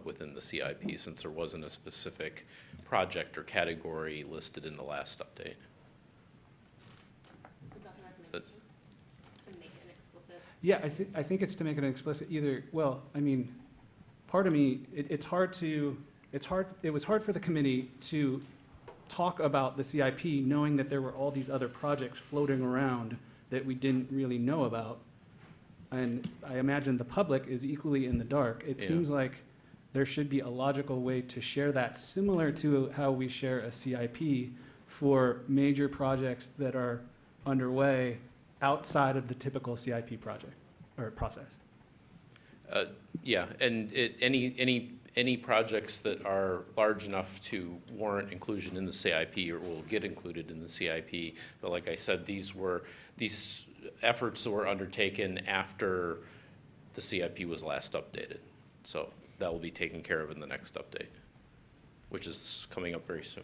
within the CIP, since there wasn't a specific project or category listed in the last update. Is that the recommendation? To make it an explicit? Yeah, I think it's to make it an explicit either, well, I mean, part of me, it was hard for the committee to talk about the CIP knowing that there were all these other projects floating around that we didn't really know about. And I imagine the public is equally in the dark. It Yeah. seems like there should be a logical way to share that, similar to how we share a CIP for major projects that are underway outside of the typical CIP project or process. Yeah, and any projects that are large enough to warrant inclusion in the CIP or will get included in the CIP. But like I said, these efforts were undertaken after the CIP was last updated. So that will be taken care of in the next update, which is coming up very soon.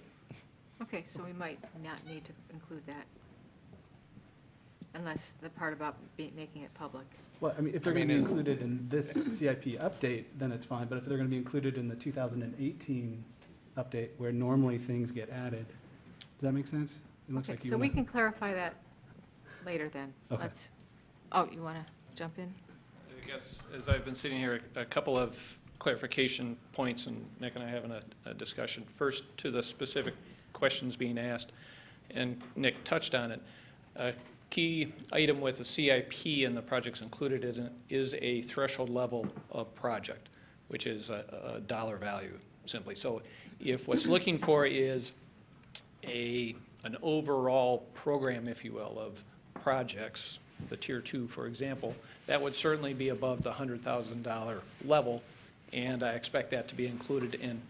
Okay, so we might not need to include that, unless the part about making it public. Well, I mean, if they're going to be included in this CIP update, then it's fine. But if they're going to be included in the 2018 update, where normally things get added, does that make sense? It looks Okay, like you so we wanna- can clarify that later then. Okay. You want to jump in? I guess, as I've been sitting here, a couple of clarification points, and Nick and I having a discussion. First, to the specific questions being asked, and Nick touched on it. A key item with the CIP and the projects included in it is a threshold level of project, which is a dollar value, simply. So if what's looking for is an overall program, if you will, of projects, the Tier 2, for example, that would certainly be above the $100,000 level, and I expect that to be included in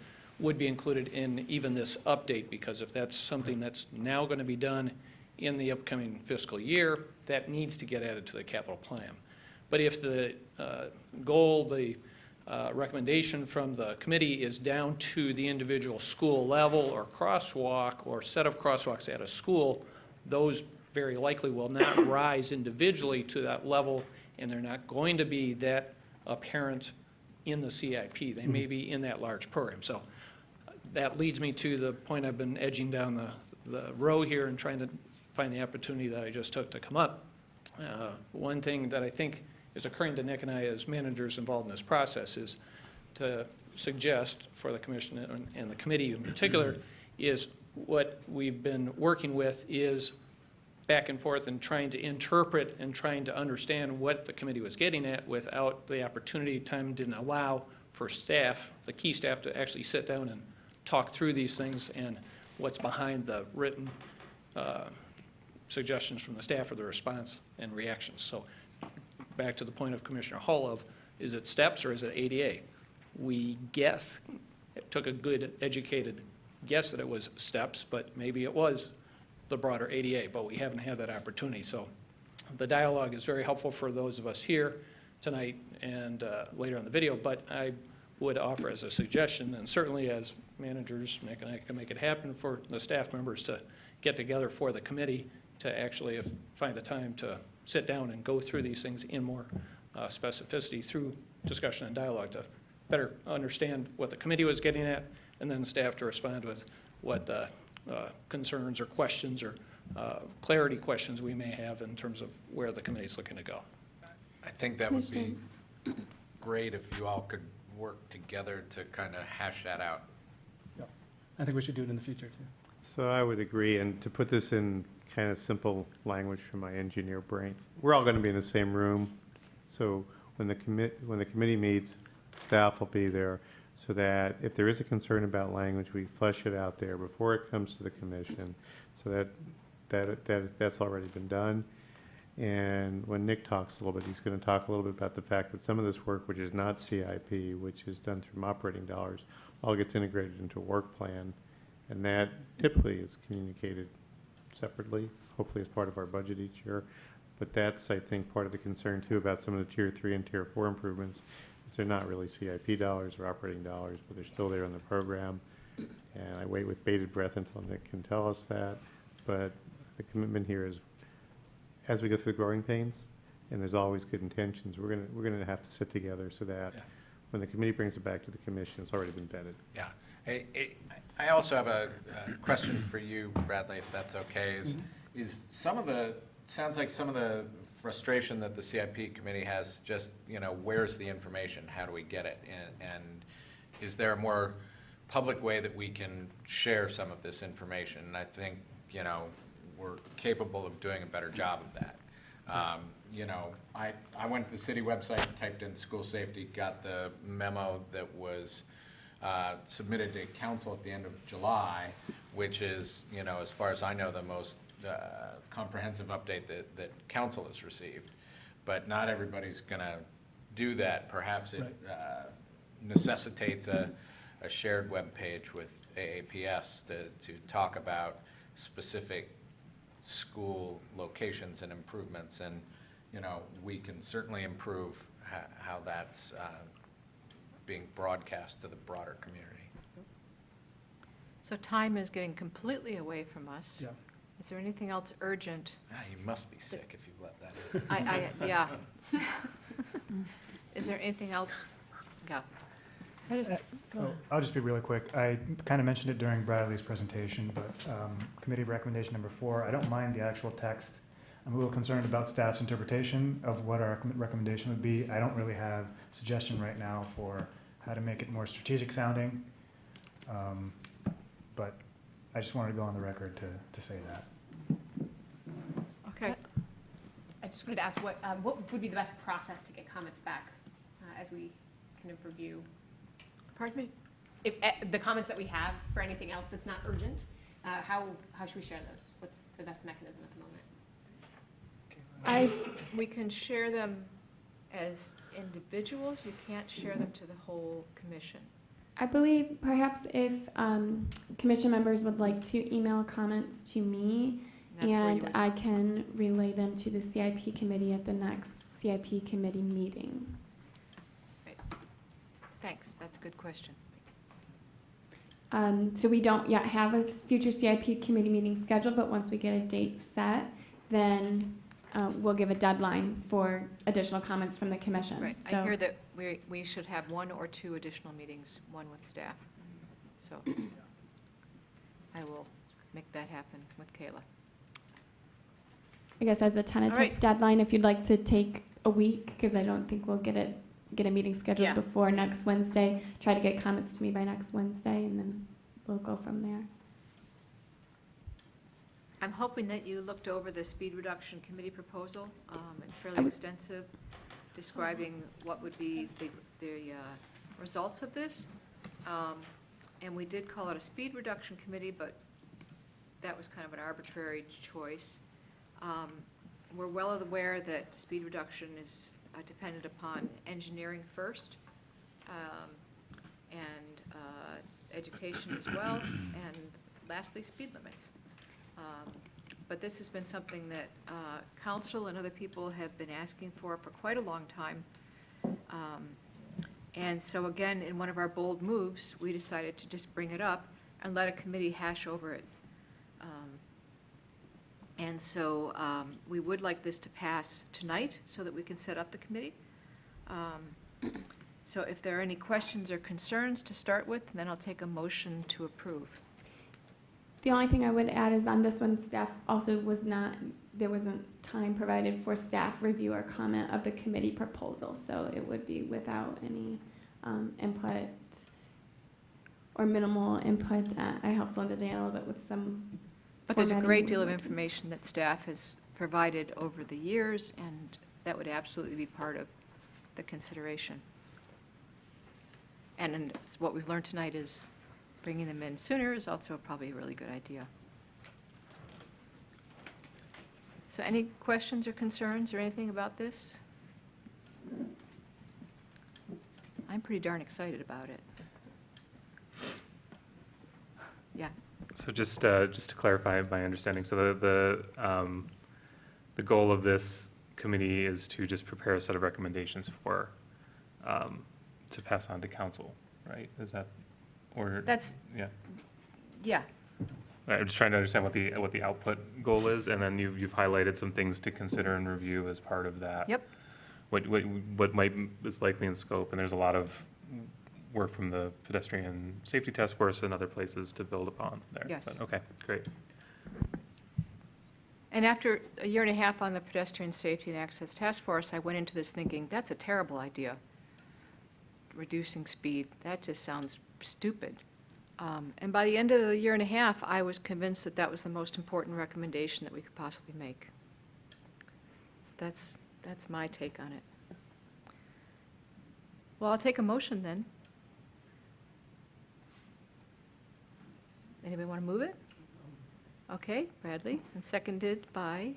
would be included in even this update, because if that's something that's now going to be done in the upcoming fiscal year, that needs to get added to the capital plan. But if the goal, the recommendation from the committee is down to the individual school level or crosswalk or set of crosswalks at a school, those very likely will not rise individually to that level, and they're not going to be that apparent in the CIP. They may be in that large program. So that leads me to the point I've been edging down the row here and trying to find the opportunity that I just took to come up. One thing that I think is occurring to Nick and I as managers involved in this process is to suggest for the commission and the committee in particular is what we've been working with is back and forth and trying to interpret and trying to understand what the committee was getting at without the opportunity. Time didn't allow for staff, the key staff, to actually sit down and talk through these things and what's behind the written suggestions from the staff or the response and reactions. So back to the point of Commissioner Hull of, is it steps or is it ADA? We guess, it took a good educated guess that it was steps, but maybe it was the broader ADA, but we haven't had that opportunity. So the dialogue is very helpful for those of us here tonight and later on the video, but I would offer as a suggestion, and certainly as managers, Nick and I can make it happen, for the staff members to get together for the committee to actually find a time to sit down and go through these things in more specificity through discussion and dialogue to better understand what the committee was getting at, and then staff to respond with what concerns or questions or clarity questions we may have in terms of where the committee's looking to go. I think that would be great if you all could work together to kind of hash that out. Yeah. I think we should do it in the future, too. So I would agree, and to put this in kind of simple language from my engineer brain, we're all going to be in the same room. So when the committee meets, staff will be there, so that if there is a concern about language, we flesh it out there before it comes to the commission, so that's already been done. And when Nick talks a little bit, he's going to talk a little bit about the fact that some of this work, which is not CIP, which is done through operating dollars, all gets integrated into a work plan, and that typically is communicated separately, hopefully as part of our budget each year. But that's, I think, part of the concern too about some of the Tier 3 and Tier 4 improvements, is they're not really CIP dollars or operating dollars, but they're still there in the program. And I wait with bated breath until Nick can tell us that. But the commitment here is, as we go through the growing pains, and there's always good intentions, we're gonna have to sit together so that when the committee brings it back to the commission, it's already been vetted. Yeah. I also have a question for you, Bradley, if that's okay. Is some of the, sounds like some of the frustration that the CIP committee has just, where's the information? How do we get it? And is there a more public way that we can share some of this information? And I think, we're capable of doing a better job of that. I went to the city website, typed in school safety, got the memo that was submitted to council at the end of July, which is, as far as I know, the most comprehensive update that council has received. But not everybody's going to do that. Perhaps it necessitates a shared web page with AAPS to talk about specific school locations and improvements. And, we can certainly improve how that's being broadcast to the broader community. So time is getting completely away from us. Yeah. Is there anything else urgent? You must be sick if you've let that in. Yeah. Is there anything else? Yeah. I'll just be really quick. I kind of mentioned it during Bradley's presentation, but committee recommendation number 4, I don't mind the actual text. I'm a little concerned about staff's interpretation of what our recommendation would be. I don't really have a suggestion right now for how to make it more strategic sounding, but I just wanted to go on the record to say that. Okay. I just wanted to ask what would be the best process to get comments back as we kind of review? Pardon me? If, the comments that we have for anything else that's not urgent, how should we share those? What's the best mechanism at the moment? We can share them as individuals. You can't share them to the whole commission. I believe perhaps if commission members would like to email comments to me, That's where you and would- I can relay them to the CIP committee at the next CIP committee meeting. Thanks, that's a good question. So we don't yet have a future CIP committee meeting scheduled, but once we get a date set, then we'll give a deadline for additional comments from the commission. Right, I So- hear that we should have 1 or 2 additional meetings, one with staff. So I will make that happen with Kayla. I guess as a right. tentative deadline, if you'd like to take a week, because I don't think we'll get a meeting scheduled Yeah. before next Wednesday, try to get comments to me by next Wednesday, and then we'll go from there. I'm hoping that you looked over the speed reduction committee proposal. It's fairly I would- extensive, describing what would be the results of this. And we did call it a speed reduction committee, but that was kind of an arbitrary choice. We're well aware that speed reduction is dependent upon engineering first, and education as well, and lastly, speed limits. But this has been something that council and other people have been asking for quite a long time. And so again, in one of our bold moves, we decided to just bring it up and let a committee hash over it. And so we would like this to pass tonight so that we can set up the committee. So if there are any questions or concerns to start with, then I'll take a motion to approve. The only thing I would add is on this one, staff also there wasn't time provided for staff review or comment of the committee proposal, so it would be without any input or minimal input. I helped Linda Dan a little bit with some. But there's a formatting great deal of we would- information that staff has provided over the years, and that would absolutely be part of the consideration. And what we've learned tonight is bringing them in sooner is also probably a really good idea. So any questions or concerns or anything about this? I'm pretty darn excited about it. Yeah. So just to clarify my understanding, so the goal of this committee is to just prepare a set of recommendations for, to pass on to council, right? Is that, or? That's, Yeah. yeah, Right, I'm just trying to understand what the output goal is, and then you've highlighted some things to consider and review as part of that. Yep. What might, is likely in scope, and there's a lot of work from the pedestrian safety task force and other places to build upon there. Yes. But, okay, great. And after a year and a half on the Pedestrian Safety and Access Task Force, I went into this thinking, that's a terrible idea. Reducing speed, that just sounds stupid. And by the end of the year and a half, I was convinced that that was the most important recommendation that we could possibly make. So that's my take on it. Well, I'll take a motion then. Anybody want to move it? Okay, Bradley, and seconded by,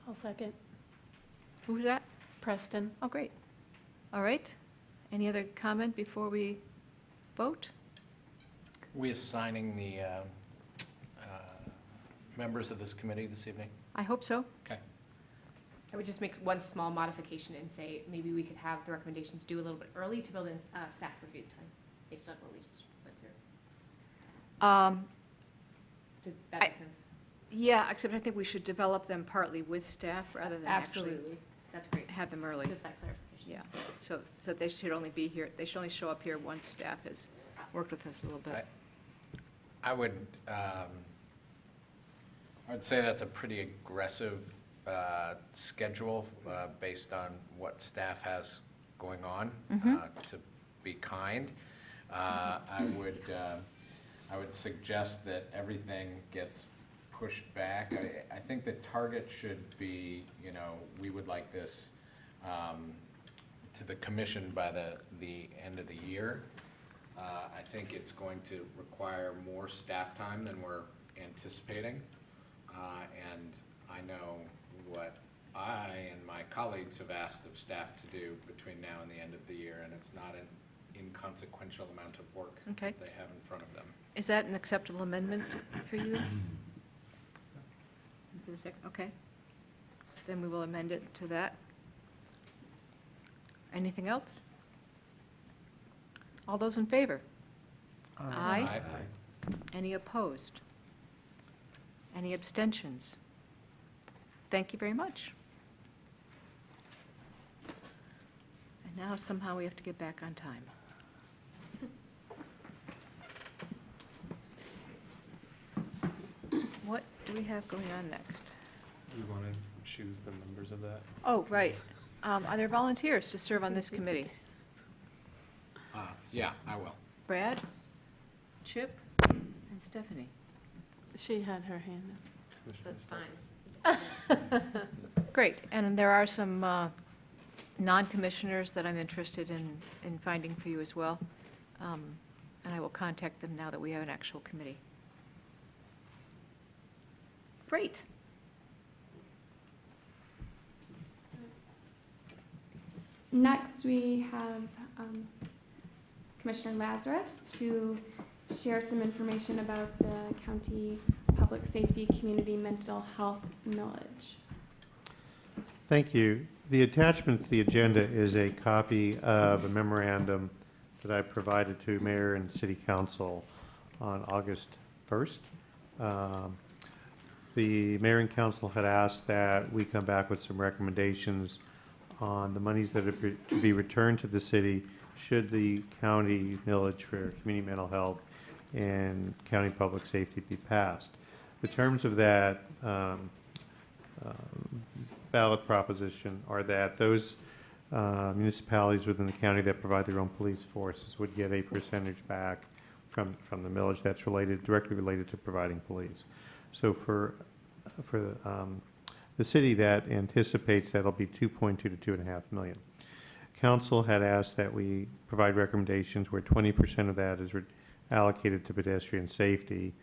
I'll second. who was that? Preston. Oh, great. All right. Any other comment before we vote? We assigning the members of this committee this evening? I hope so. Okay. I would just make one small modification and say maybe we could have the recommendations due a little bit early to build in staff review time based on what we just went through. Does that make sense? Yeah, except I think we should develop them partly with staff rather than actually Absolutely. That's great. have them early. Just that clarification. Yeah, so they should only be here, they should only show up here once staff has worked with us a little bit. I would say that's a pretty aggressive schedule based on what staff has going on, to be kind. I would suggest that everything gets pushed back. I think the target should be, we would like this to the commission by the end of the year. I think it's going to require more staff time than we're anticipating. And I know what I and my colleagues have asked of staff to do between now and the end of the year, and it's not inconsequential amount of work Okay. that they have in front of them. Is that an acceptable amendment for you? Okay. Then we will amend it to that. Anything else? All those in favor? Aye. Any opposed? Any abstentions? Thank you very much. And now somehow we have to get back on time. What do we have going on next? You want to choose the members of that? Oh, right. Are there volunteers to serve on this committee? Yeah, I will. Brad, Chip, and Stephanie. She had her hand up. That's fine. Great, and there are some non-commissioners that I'm interested in finding for you as well. And I will contact them now that we have an actual committee. Great. Next, we have Commissioner Lazarus to share some information about the county public safety community mental health millage. Thank you. The attachment to the agenda is a copy of a memorandum that I provided to Mayor and City Council on August 1st. The Mayor and Council had asked that we come back with some recommendations on the monies that are to be returned to the city should the county millage for community mental health and county public safety be passed. The terms of that ballot proposition are that those municipalities within the county that provide their own police forces would get a percentage back from the millage that's directly related to providing police. So for the city, that anticipates that'll be 2.2 to 2.5 million. Council had asked that we provide recommendations where 20% of that is allocated to pedestrian safety,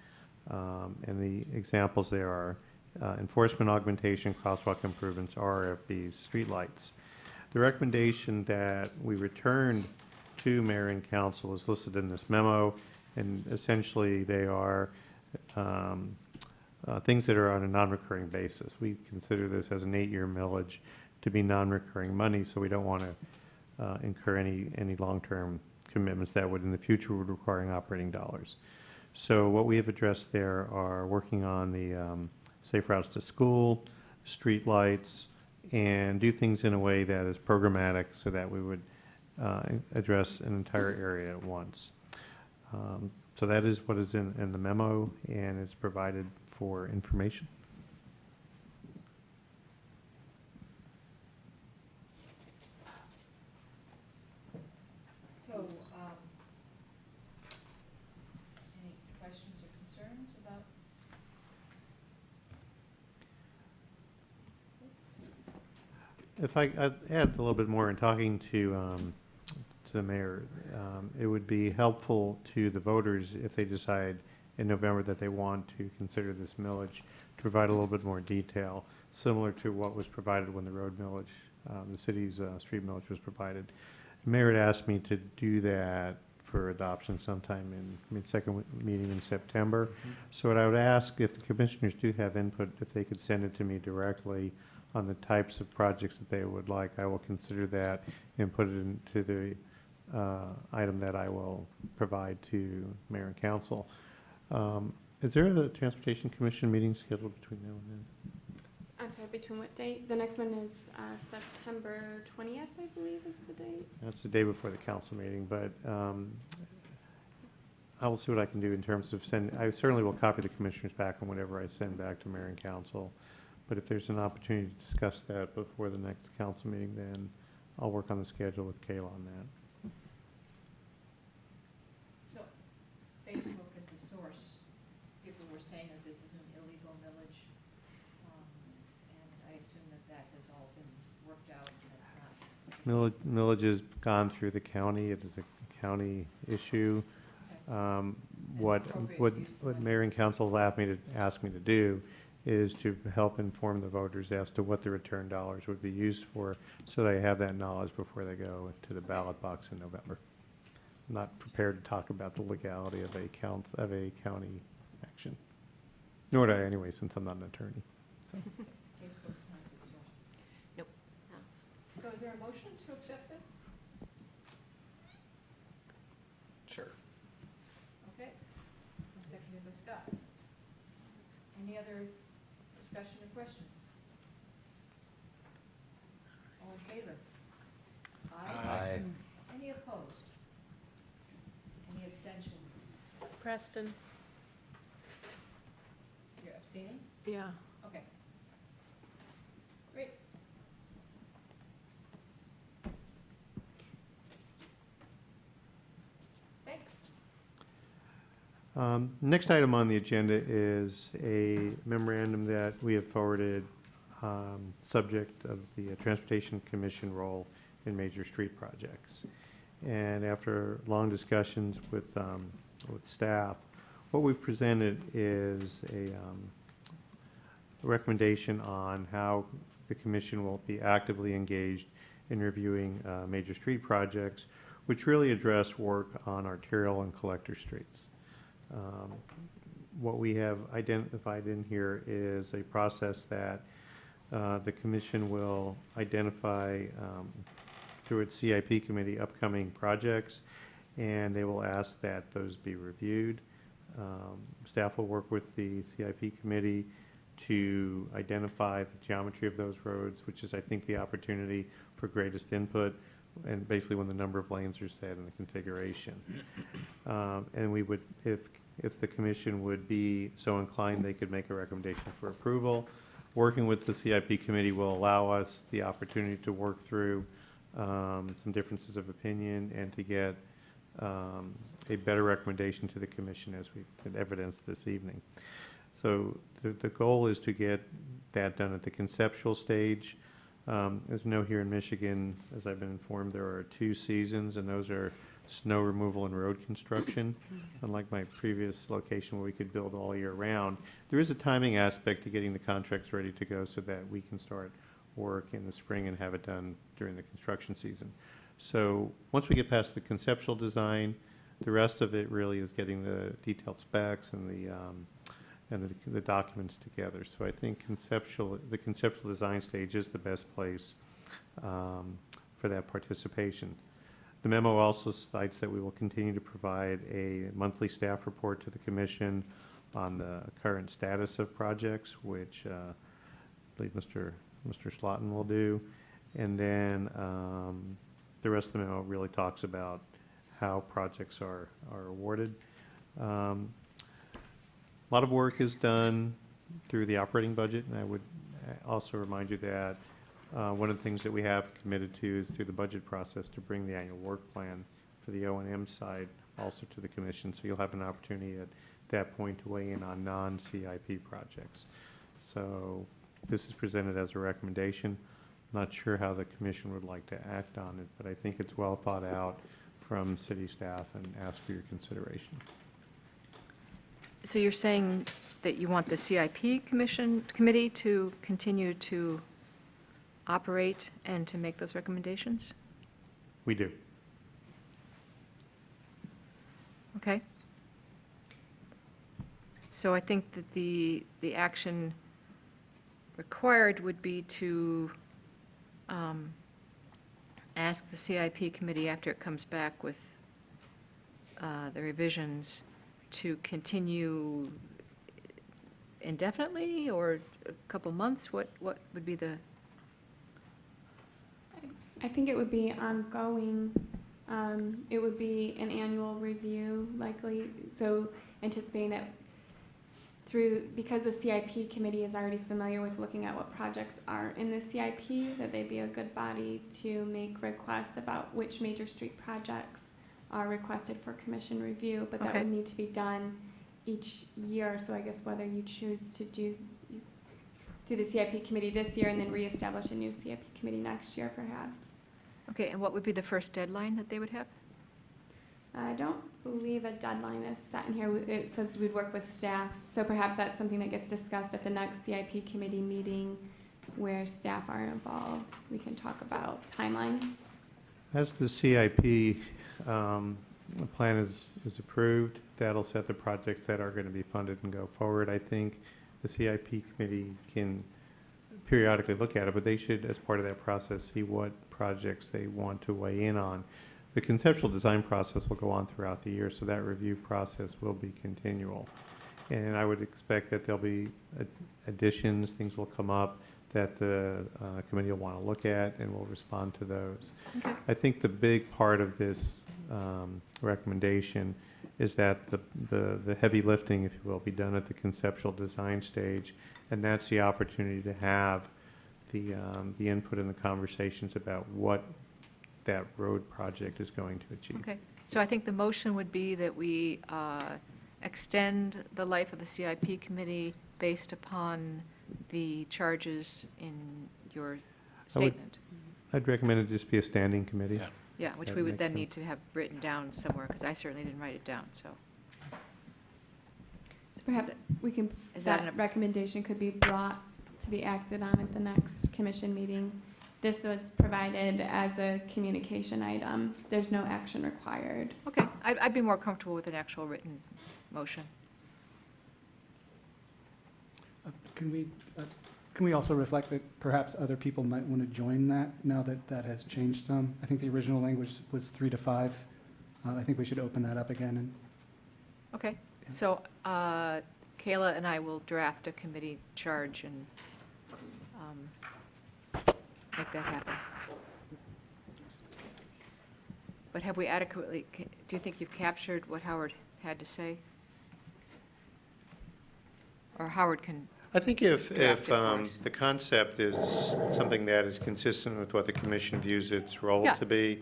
and the examples there are enforcement augmentation, crosswalk improvements, RFBs, streetlights. The recommendation that we returned to Mayor and Council is listed in this memo, and essentially they are things that are on a non-recurring basis. We consider this as an 8-year millage to be non-recurring money, so we don't want to incur any long-term commitments that would in the future would require operating dollars. So what we have addressed there are working on the safe routes to school, street lights, and do things in a way that is programmatic so that we would address an entire area at once. So that is what is in the memo, and it's provided for information. So, any questions or concerns about this? If I'd add a little bit more in talking to the mayor, it would be helpful to the voters if they decide in November that they want to consider this millage to provide a little bit more detail, similar to what was provided when the road millage, the city's street millage was provided. The mayor had asked me to do that for adoption sometime in second meeting in September. So what I would ask, if the commissioners do have input, if they could send it to me directly on the types of projects that they would like, I will consider that and put it into the item that I will provide to Mayor and Council. Is there a Transportation Commission meeting scheduled between now and then? I'm sorry, between what date? The next one is September 20th, I believe is the date. That's the day before the council meeting, but I will see what I can do in terms of I certainly will copy the commissioners back on whatever I send back to Mayor and Council. But if there's an opportunity to discuss that before the next council meeting, then I'll work on the schedule with Kayla on that. So, Facebook is the source. People were saying that this is an illegal millage, and I assume that has all been worked out, and it's not. Millage has gone through the county. It is a county issue. What Mayor and Council asked me to do is to help inform the voters as to what the return dollars would be used for, so they have that knowledge before they go to the ballot box in November. not prepared to talk about the legality of a county action. Nor do I anyway, since I'm not an attorney. So. Facebook is not good source. Nope. So is there a motion to accept this? Sure. Okay. And seconded by Scott. Any other discussion or questions? All in favor? Aye. Any opposed? Any abstentions? Preston? You're abstaining? Yeah. Okay. Great. Thanks. Next item on the agenda is a memorandum that we have forwarded, subject of the Transportation Commission role in major street projects. And after long discussions with staff, what we've presented is a recommendation on how the commission will be actively engaged in reviewing major street projects, which really address work on arterial and collector streets. What we have identified in here is a process that the commission will identify through its CIP committee upcoming projects, and they will ask that those be reviewed. Staff will work with the CIP committee to identify the geometry of those roads, which is, I think, the opportunity for greatest input, and basically when the number of lanes are set and the configuration. And we would, if the commission would be so inclined, they could make a recommendation for approval. Working with the CIP committee will allow us the opportunity to work through some differences of opinion and to get a better recommendation to the commission, as we had evidenced this evening. So the goal is to get that done at the conceptual stage. As you know, here in Michigan, as I've been informed, there are 2 seasons, and those are snow removal and road construction. Unlike my previous location where we could build all year round, there is a timing aspect to getting the contracts ready to go so that we can start work in the spring and have it done during the construction season. So once we get past the conceptual design, the rest of it really is getting the detailed specs and the documents together. So I think the conceptual design stage is the best place for that participation. The memo also cites that we will continue to provide a monthly staff report to the commission on the current status of projects, which I believe Mr. Lawton will do. And then the rest of the memo really talks about how projects are awarded. A lot of work is done through the operating budget, and I would also remind you that one of the things that we have committed to is through the budget process to bring the annual work plan for the O&M side also to the commission, so you'll have an opportunity at that point to weigh in on non-CIP projects. So this is presented as a recommendation. Not sure how the commission would like to act on it, but I think it's well thought out from city staff and ask for your consideration. So you're saying that you want the CIP committee to continue to operate and to make those recommendations? We do. Okay. So I think that the action required would be to ask the CIP committee, after it comes back with the revisions, to continue indefinitely or a couple months? What would be the? I think it would be ongoing. It would be an annual review likely, so anticipating that because the CIP committee is already familiar with looking at what projects are in the CIP, that they'd be a good body to make requests about which major street projects are requested for commission review, but that Okay. would need to be done each year. So I guess whether you choose to do through the CIP committee this year and then reestablish a new CIP committee next year, perhaps. Okay, and what would be the first deadline that they would have? I don't believe a deadline is set in here. It says we'd work with staff, so perhaps that's something that gets discussed at the next CIP committee meeting where staff are involved. We can talk about timeline. As the CIP the plan is approved, that'll set the projects that are going to be funded and go forward. I think the CIP committee can periodically look at it, but they should, as part of that process, see what projects they want to weigh in on. The conceptual design process will go on throughout the year, so that review process will be continual. And I would expect that there'll be additions, things will come up that the committee will want to look at, and we'll respond to those. Okay. I think the big part of this recommendation is that the heavy lifting, if you will, be done at the conceptual design stage, and that's the opportunity to have the input and the conversations about what that road project is going to achieve. Okay, so I think the motion would be that we extend the life of the CIP committee based upon the charges in your statement. I'd recommend it just be a standing committee. Yeah. Yeah, which That we would makes then sense. need to have written down somewhere, because I certainly didn't write it down, so. So perhaps we can, is that that an- recommendation could be brought to be acted on at the next commission meeting. This was provided as a communication item. There's no action required. Okay, I'd be more comfortable with an actual written motion. Can we also reflect that perhaps other people might want to join that now that that has changed some? I think the original language was 3 to 5. I think we should open that up again. And Okay, so Kayla and I will draft a committee charge and make that happen. But have we adequately, do you think you've captured what Howard had to say? Or Howard can, I think if Draft it for us. the concept is something that is consistent with what the commission views its role Yeah. to be,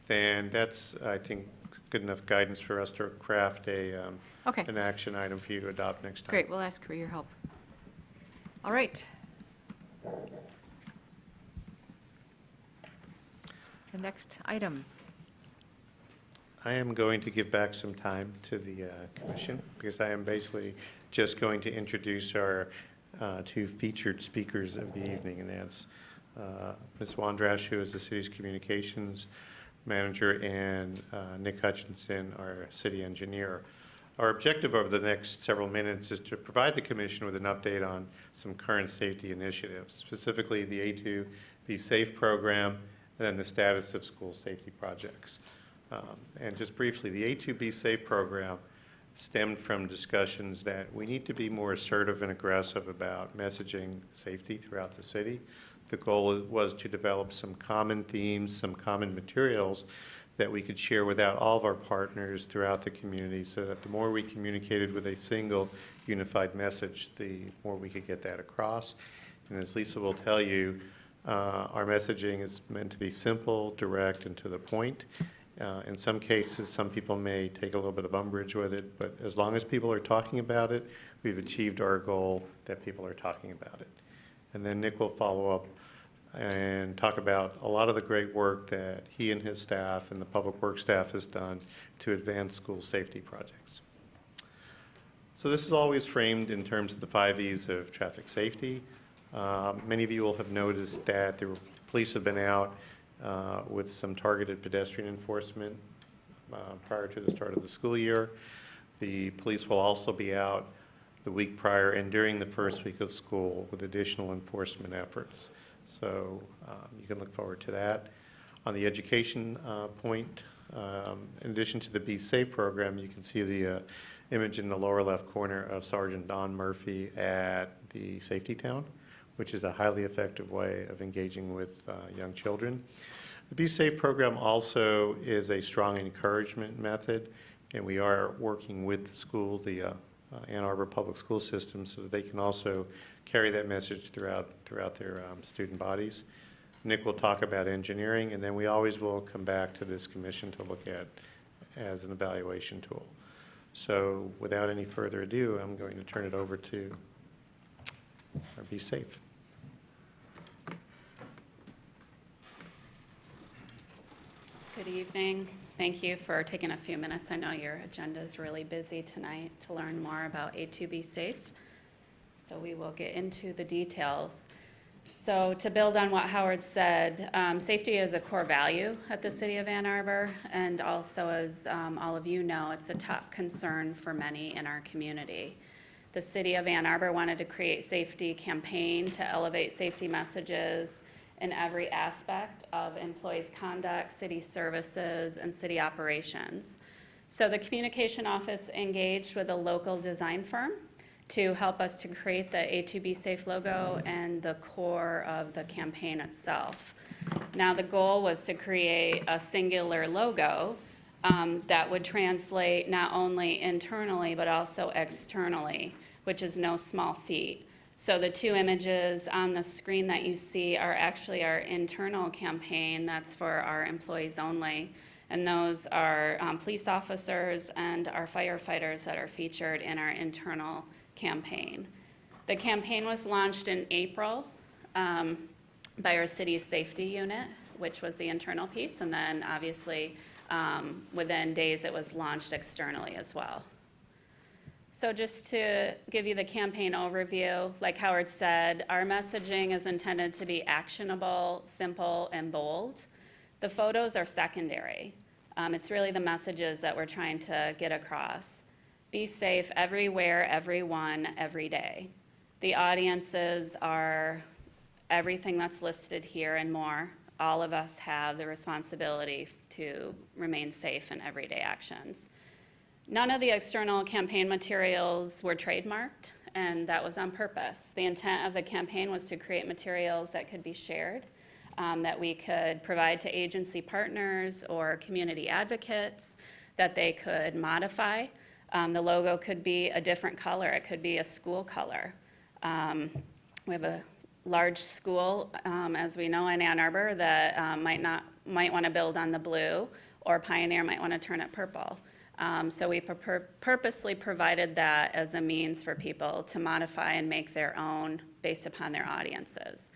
then that's, I think, good enough guidance for us to craft okay, an action item for you to adopt next time. great, we'll ask for your help. All right. The next item. I am going to give back some time to the commission, because I am basically just going to introduce our two featured speakers of the evening, and that's Ms. Wandrash, who is the city's communications manager, and Nick Hutchinson, our city engineer. Our objective over the next several minutes is to provide the commission with an update on some current safety initiatives, specifically the A2 Be Safe program, and then the status of school safety projects. And just briefly, the A2 Be Safe program stemmed from discussions that we need to be more assertive and aggressive about messaging safety throughout the city. The goal was to develop some common themes, some common materials that we could share with all of our partners throughout the community, so that the more we communicated with a single unified message, the more we could get that across. And as Lisa will tell you, our messaging is meant to be simple, direct, and to the point. In some cases, some people may take a little bit of umbrage with it, but as long as people are talking about it, we've achieved our goal that people are talking about it. And then Nick will follow up and talk about a lot of the great work that he and his staff and the public works staff has done to advance school safety projects. So this is always framed in terms of the 5 E's of traffic safety. Many of you will have noticed that the police have been out with some targeted pedestrian enforcement prior to the start of the school year. The police will also be out the week prior and during the first week of school with additional enforcement efforts. So you can look forward to that. On the education point, in addition to the Be Safe program, you can see the image in the lower left corner of Sergeant Don Murphy at the Safety Town, which is a highly effective way of engaging with young children. The Be Safe program also is a strong encouragement method, and we are working with the school, the Ann Arbor Public School System, so that they can also carry that message throughout their student bodies. Nick will talk about engineering, and then we always will come back to this commission to look at as an evaluation tool. So without any further ado, I'm going to turn it over to our Be Safe. Good evening. Thank you for taking a few minutes. I know your agenda is really busy tonight to learn more about A2 Be Safe. So we will get into the details. So to build on what Howard said, safety is a core value at the City of Ann Arbor, and also, as all of you know, it's a top concern for many in our community. The City of Ann Arbor wanted to create safety campaign to elevate safety messages in every aspect of employees' conduct, city services, and city operations. So the communication office engaged with a local design firm to help us to create the A2B Safe logo and the core of the campaign itself. Now, the goal was to create a singular logo that would translate not only internally but also externally, which is no small feat. So the two images on the screen that you see are actually our internal campaign. That's for our employees only. And those are police officers and our firefighters that are featured in our internal campaign. The campaign was launched in April by our city's safety unit, which was the internal piece, and then obviously within days it was launched externally as well. So just to give you the campaign overview, like Howard said, our messaging is intended to be actionable, simple, and bold. The photos are secondary. It's really the messages that we're trying to get across. Be safe everywhere, everyone, every day. The audiences are everything that's listed here and more. All of us have the responsibility to remain safe in everyday actions. None of the external campaign materials were trademarked, and that was on purpose. The intent of the campaign was to create materials that could be shared, that we could provide to agency partners or community advocates, that they could modify. The logo could be a different color. It could be a school color. We have a large school, as we know, in Ann Arbor that might want to build on the blue, or Pioneer might want to turn it purple. So we purposely provided that as a means for people to modify and make their own based upon their audiences.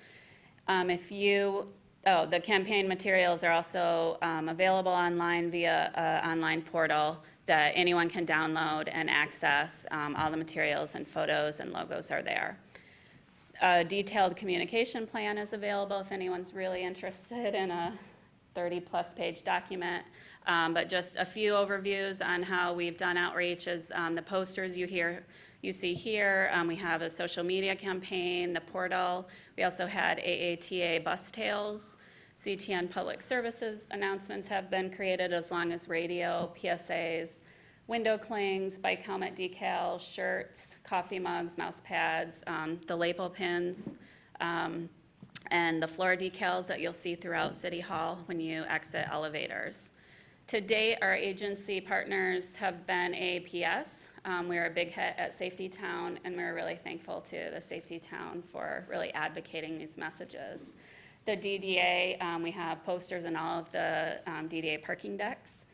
The campaign materials are also available online via an online portal that anyone can download and access. All the materials and photos and logos are there. A detailed communication plan is available if anyone's really interested in a 30-plus page document. But just a few overviews on how we've done outreach is the posters you see here. We have a social media campaign, the portal. We also had AATA bus tails. CTN Public Services announcements have been created, as long as radio, PSAs, window clings, bike helmet decals, shirts, coffee mugs, mouse pads, the lapel pins, and the floor decals that you'll see throughout City Hall when you exit elevators. To date, our agency partners have been AAPS. We're a big hit at Safety Town, and we're really thankful to the Safety Town for really advocating these messages. The DDA, we have posters in all of the DDA parking decks.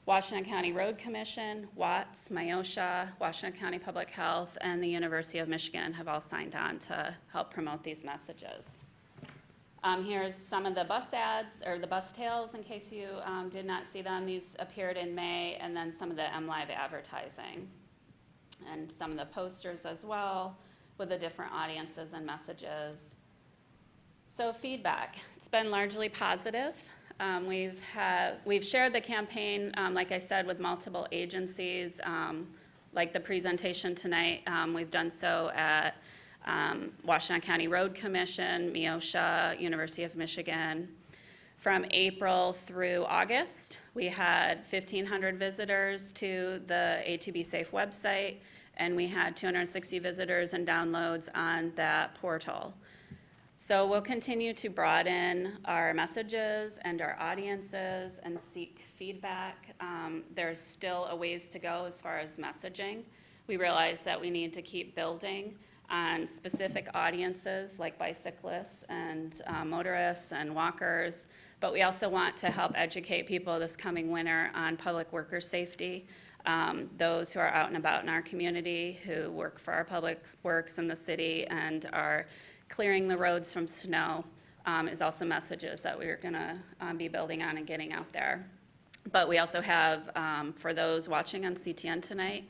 Washington County Road Commission, Watts, Myosha, Washington County Public Health, and the University of Michigan have all signed on to help promote these messages. Here's some of the bus ads, or the bus tails, in case you did not see them. These appeared in May, and then some of the MLive advertising. And some of the posters as well, with the different audiences and messages. So feedback, it's been largely positive. We've shared the campaign, like I said, with multiple agencies, like the presentation tonight. We've done so at Washington County Road Commission, Myosha, University of Michigan. From April through August, we had 1,500 visitors to the A2B Safe website, and we had 260 visitors and downloads on that portal. So we'll continue to broaden our messages and our audiences and seek feedback. There's still a ways to go as far as messaging. We realize that we need to keep building on specific audiences like bicyclists and motorists and walkers, but we also want to help educate people this coming winter on public worker safety. Those who are out and about in our community, who work for our public works in the city and are clearing the roads from snow, is also messages that we're gonna be building on and getting out there. But we also have, for those watching on CTN tonight,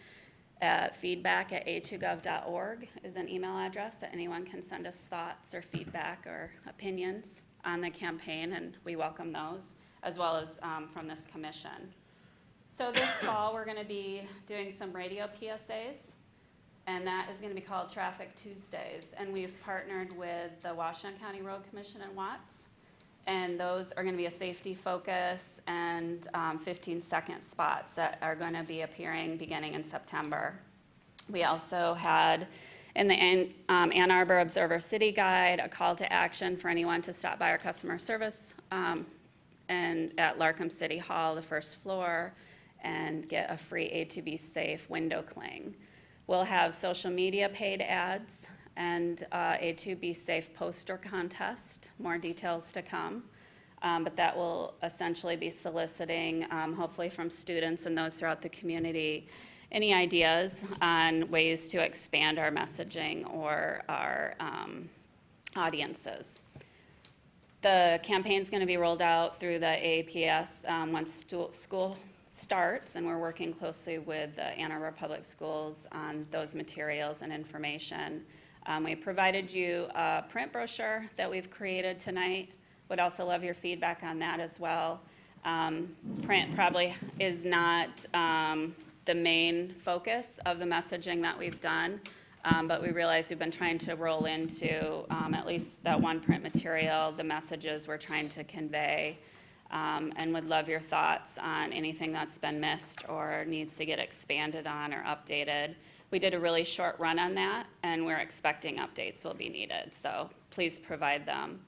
Feedback@a2gov.org is an email address that anyone can send us thoughts or feedback or opinions on the campaign, and we welcome those, as well as from this commission. So this fall, we're going to be doing some radio PSAs, and that is going to be called Traffic Tuesdays. And we've partnered with the Washington County Road Commission in Watts, and those are going to be a safety focus and 15-second spots that are going to be appearing beginning in September. We also had in the Ann Arbor Observer City Guide a call to action for anyone to stop by our customer service and at Larkham City Hall, the first floor, and get a free A2B Safe window cling. We'll have social media paid ads and A2B Safe poster contest, more details to come. But that will essentially be soliciting, hopefully from students and those throughout the community, any ideas on ways to expand our messaging or our audiences. The campaign's going to be rolled out through the AAPS once school starts, and we're working closely with the Ann Arbor Public Schools on those materials and information. We provided you a print brochure that we've created tonight. Would also love your feedback on that as well. Print probably is not the main focus of the messaging that we've done, but we realize we've been trying to roll into at least that one print material, the messages we're trying to convey, and would love your thoughts on anything that's been missed or needs to get expanded on or updated. We did a really short run on that, and we're expecting updates will be needed, so please provide them.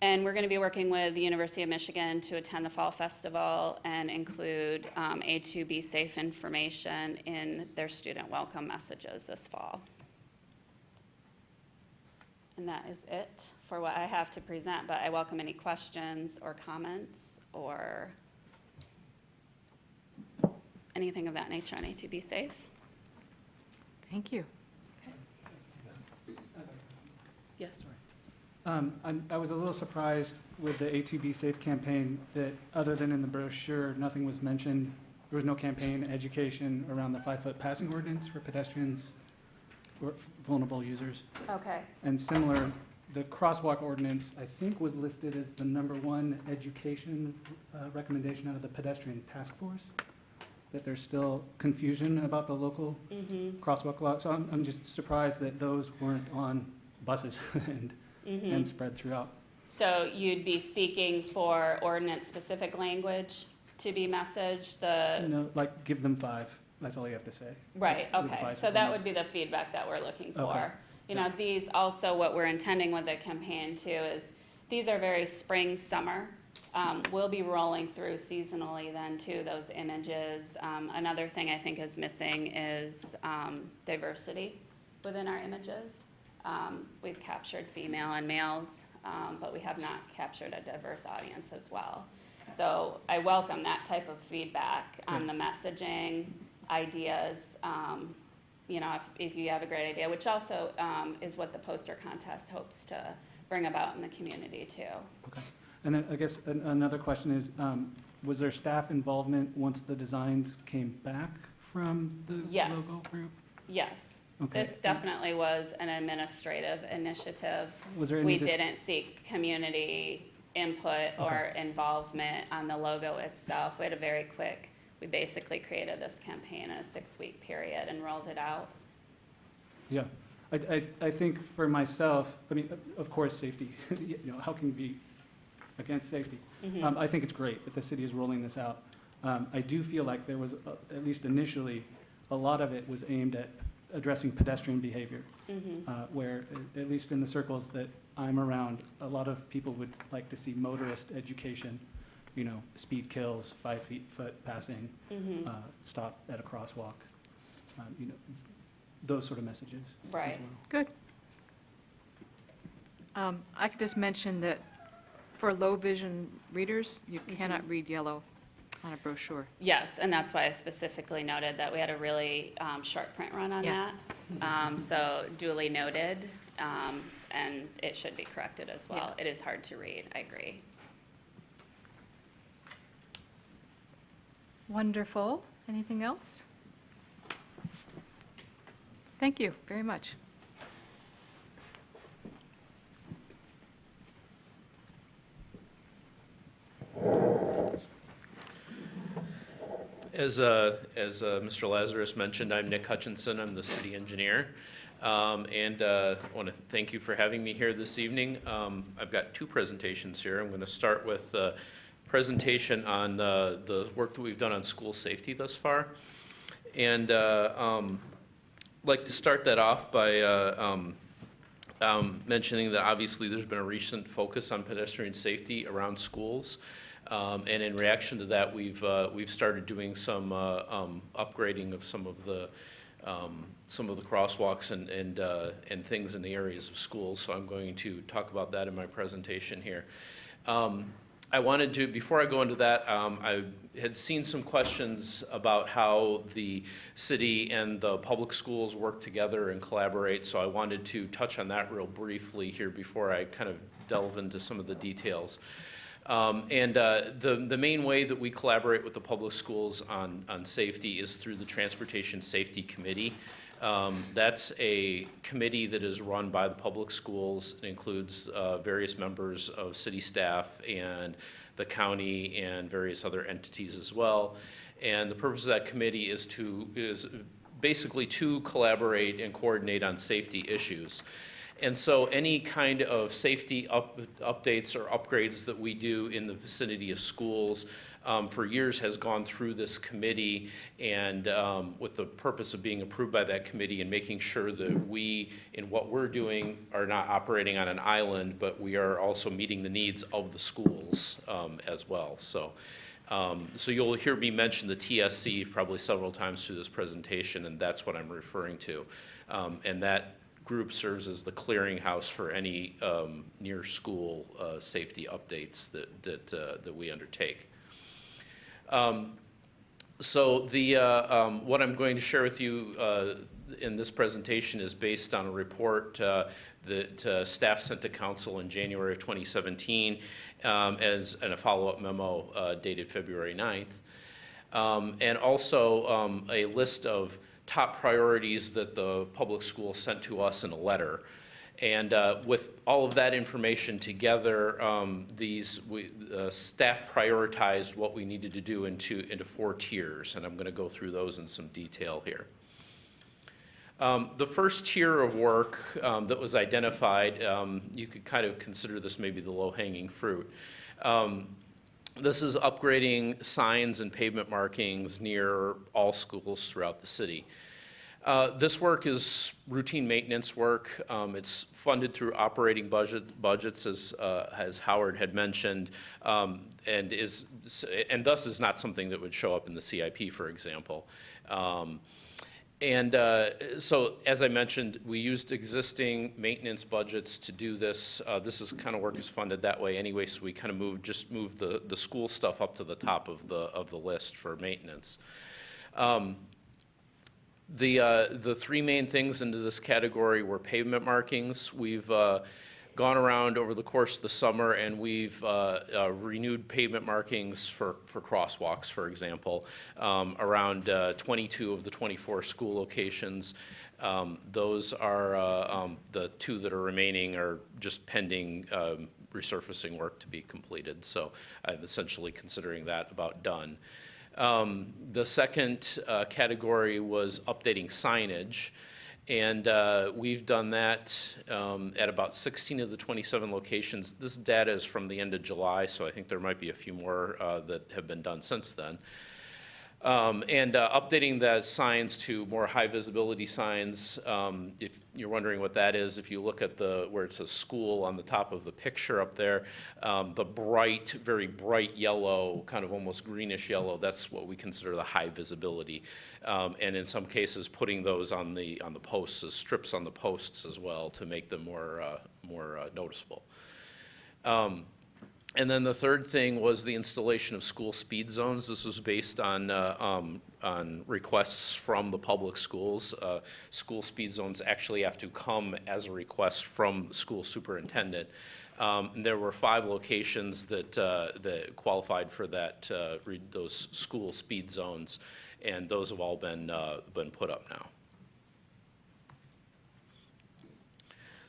And we're going to be working with the University of Michigan to attend the Fall Festival and include A2B Safe information in their student welcome messages this fall. And that is it for what I have to present, but I welcome any questions or comments or anything of that nature on A2B Safe. Thank you. Yes. I was a little surprised with the A2B Safe campaign that other than in the brochure, nothing was mentioned. There was no campaign education around the 5-foot passing ordinance for pedestrians or vulnerable users. Okay. And similar, the crosswalk ordinance, I think, was listed as the #1 education recommendation out of the pedestrian task force, that there's still confusion about the local crosswalk law. So I'm just surprised that those weren't on buses and spread throughout. So you'd be seeking for ordinance-specific language to be messaged, No, like, give them 5, that's all you have to say. Right, With okay, so bicycle that ones. would be the feedback that we're looking Okay. for. You know, these also, what we're intending with the campaign too is, these are very spring, summer. We'll be rolling through seasonally then too, those images. Another thing I think is missing is diversity within our images. We've captured female and males, but we have not captured a diverse audience as well. So I welcome that type of feedback on the messaging, ideas, you know, if you have a great idea, which also is what the poster contest hopes to bring about in the community too. Okay. And then I guess another question is, was there staff involvement once the designs came back from the Yes. logo group? Yes. Okay. This definitely was an administrative initiative. Was there any We didn't seek community input or involvement on the logo itself. We had a very quick, we basically created this campaign in a 6-week period and rolled it out. Yeah, I think for myself, I mean, of course, safety, you know, how can you be against safety? I think it's great that the city is rolling this out. I do feel like there was, at least initially, a lot of it was aimed at addressing pedestrian behavior, where, at least in the circles that I'm around, a lot of people would like to see motorist education, you know, speed kills, 5-foot passing, stop at a crosswalk, you know, those sort of messages as Right. well. Good. I could just mention that for low vision readers, you cannot read yellow on a brochure. Yes, and that's why I specifically noted that we had a really short print run on Yeah. that. So duly noted, and it should be corrected as well. It is hard to read, I agree. Wonderful. Anything else? Thank you very much. As Mr. Lazarus mentioned, I'm Nick Hutchinson. I'm the city engineer. And I want to thank you for having me here this evening. I've got two presentations here. I'm going to start with a presentation on the work that we've done on school safety thus far. And I'd like to start that off by mentioning that obviously there's been a recent focus on pedestrian safety around schools. And in reaction to that, we've started doing some upgrading of some of the crosswalks and things in the areas of schools. So I'm going to talk about that in my presentation here. I wanted to, before I go into that, I had seen some questions about how the city and the public schools work together and collaborate. So I wanted to touch on that real briefly here before I kind of delve into some of the details. The main way that we collaborate with the public schools on safety is through the Transportation Safety Committee. That's a committee that is run by the public schools. It includes various members of city staff and the county and various other entities as well. And the purpose of that committee is basically to collaborate and coordinate on safety issues. And so any kind of safety updates or upgrades that we do in the vicinity of schools for years has gone through this committee, and with the purpose of being approved by that committee and making sure that we, in what we're doing, are not operating on an island, but we are also meeting the needs of the schools as well. So you'll hear me mention the TSC probably several times through this presentation, and that's what I'm referring to. And that group serves as the clearinghouse for any near school safety updates that we undertake. What I'm going to share with you in this presentation is based on a report that staff sent to council in January of 2017 and a follow-up memo dated February 9th. And also a list of top priorities that the public school sent to us in a letter. And with all of that information together, staff prioritized what we needed to do into 4 tiers, and I'm going to go through those in some detail here. The first tier of work that was identified, you could kind of consider this maybe the low-hanging fruit. This is upgrading signs and pavement markings near all schools throughout the city. This work is routine maintenance work. It's funded through operating budgets, as Howard had mentioned, and thus is not something that would show up in the CIP, for example. So, as I mentioned, we used existing maintenance budgets to do this. This is kind of work is funded that way anyway, so we kind of moved the school stuff up to the top of the list for maintenance. The 3 main things into this category were pavement markings. We've gone around over the course of the summer and we've renewed pavement markings for crosswalks, for example, around 22 of the 24 school locations. Those are the 2 that are remaining are just pending resurfacing work to be completed. So I'm essentially considering that about done. The second category was updating signage. And we've done that at about 16 of the 27 locations. This data is from the end of July, so I think there might be a few more that have been done since then. Updating the signs to more high visibility signs. If you're wondering what that is, if you look at where it says school on the top of the picture up there, the bright, very bright yellow, kind of almost greenish yellow, that's what we consider the high visibility. And in some cases, putting those on the posts as strips on the posts as well to make them more noticeable. And then the third thing was the installation of school speed zones. This was based on requests from the public schools. School speed zones actually have to come as a request from the school superintendent. And there were 5 locations that qualified for those school speed zones, and those have all been put up now.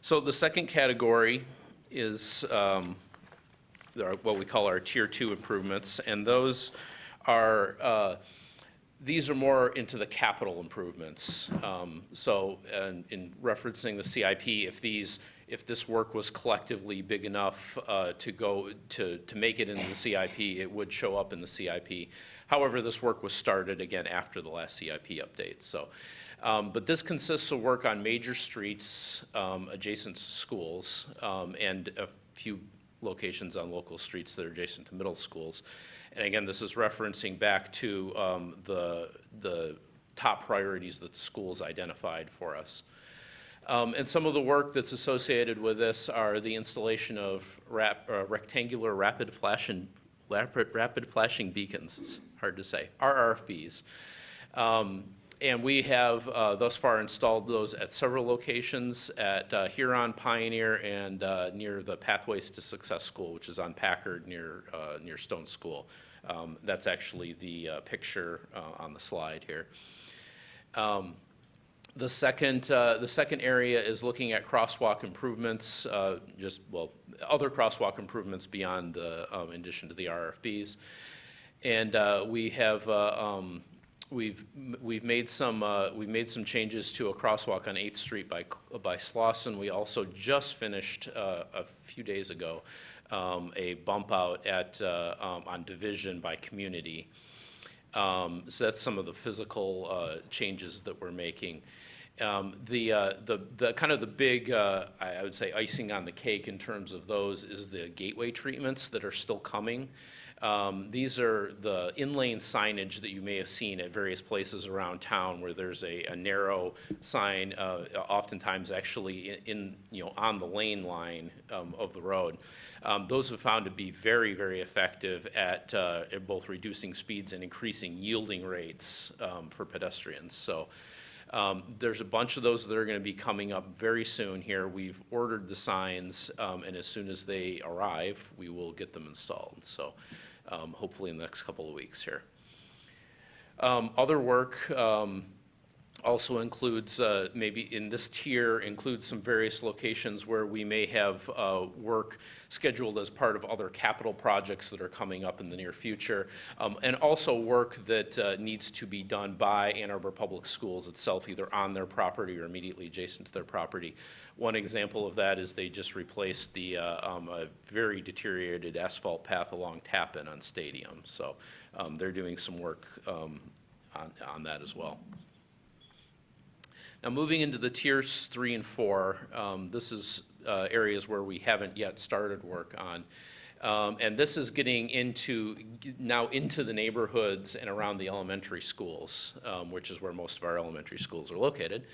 So the second category is what we call our Tier 2 improvements, and those are, these are more into the capital improvements. So in referencing the CIP, if this work was collectively big enough to make it into the CIP, it would show up in the CIP. However, this work was started again after the last CIP update. So, but this consists of work on major streets adjacent to schools and a few locations on local streets that are adjacent to middle schools. And again, this is referencing back to the top priorities that the schools identified for us. And some of the work that's associated with this are the installation of rectangular rapid flashing beacons. It's hard to say, RRFBs. And we have thus far installed those at several locations at Huron, Pioneer, and near the Pathways to Success School, which is on Packard near Stone School. That's actually the picture on the slide here. The second area is looking at crosswalk improvements, other crosswalk improvements beyond in addition to the RFBs. And we have we've made some changes to a crosswalk on 8th Street by Slauson. We also just finished a few days ago a bump out at on Division by Community. So that's some of the physical changes that we're making. The kind of the big, I would say, icing on the cake in terms of those is the gateway treatments that are still coming. These are the in-lane signage that you may have seen at various places around town where there's a narrow sign, oftentimes actually on the lane line of the road. Those have found to be very, very effective at both reducing speeds and increasing yielding rates for pedestrians. So there's a bunch of those that are going to be coming up very soon here. We've ordered the signs, and as soon as they arrive, we will get them installed. So hopefully in the next couple of weeks here. Other work also includes, maybe in this tier, includes some various locations where we may have work scheduled as part of other capital projects that are coming up in the near future, and also work that needs to be done by Ann Arbor Public Schools itself, either on their property or immediately adjacent to their property. One example of that is they just replaced the very deteriorated asphalt path along Tappan on Stadium. So they're doing some work on that as well. Now, moving into the tiers 3 and 4, this is areas where we haven't yet started work on. And this is getting now into the neighborhoods and around the elementary schools, which is where most of our elementary schools are located.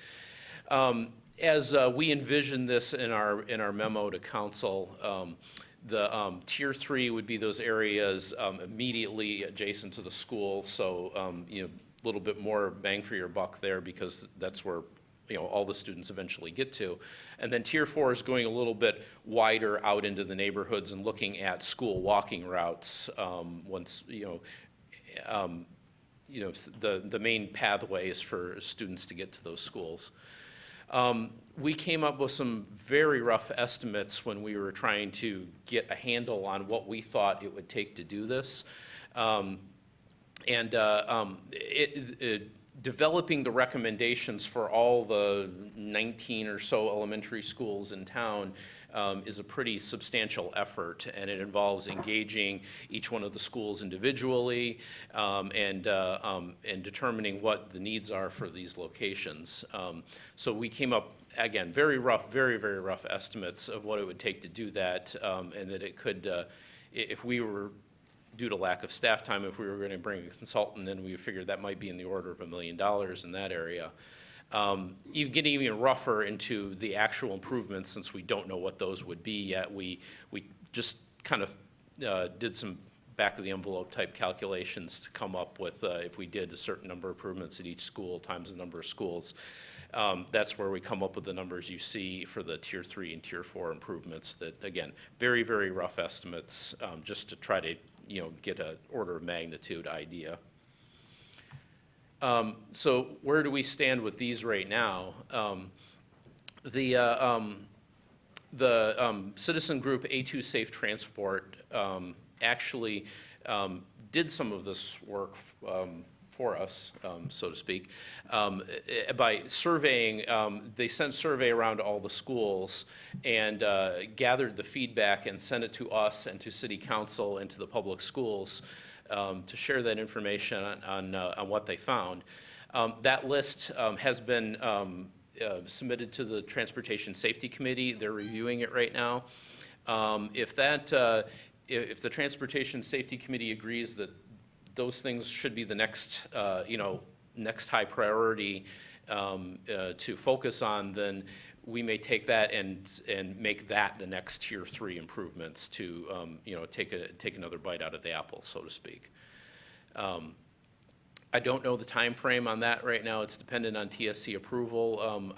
As we envision this in our memo to council, the tier 3 would be those areas immediately adjacent to the school. So, a little bit more bang for your buck there because that's where all the students eventually get to. And then tier 4 is going a little bit wider out into the neighborhoods and looking at school walking routes once, the main pathways for students to get to those schools. We came up with some very rough estimates when we were trying to get a handle on what we thought it would take to do this. Developing the recommendations for all the 19 or so elementary schools in town is a pretty substantial effort, and it involves engaging each one of the schools individually and determining what the needs are for these locations. So we came up, again, very rough, very, very rough estimates of what it would take to do that, and that it could, if we were, due to lack of staff time, if we were going to bring a consultant, then we figured that might be in the order of $1 million in that area. Getting even rougher into the actual improvements, since we don't know what those would be yet, we just kind of did some back-of-the-envelope type calculations to come up with if we did a certain number of improvements at each school times the number of schools. That's where we come up with the numbers you see for the tier 3 and tier 4 improvements that, again, very, very rough estimates just to try to get an order of magnitude idea. So where do we stand with these right now? The citizen group A2 Safe Transport actually did some of this work for us, so to speak, by surveying. They sent survey around to all the schools and gathered the feedback and sent it to us and to city council and to the public schools to share that information on what they found. That list has been submitted to the Transportation Safety Committee. They're reviewing it right now. If the Transportation Safety Committee agrees that those things should be the next, next high priority to focus on, then we may take that and make that the next tier 3 improvements to, take another bite out of the apple, so to speak. I don't know the time frame on that right now. It's dependent on TSC approval.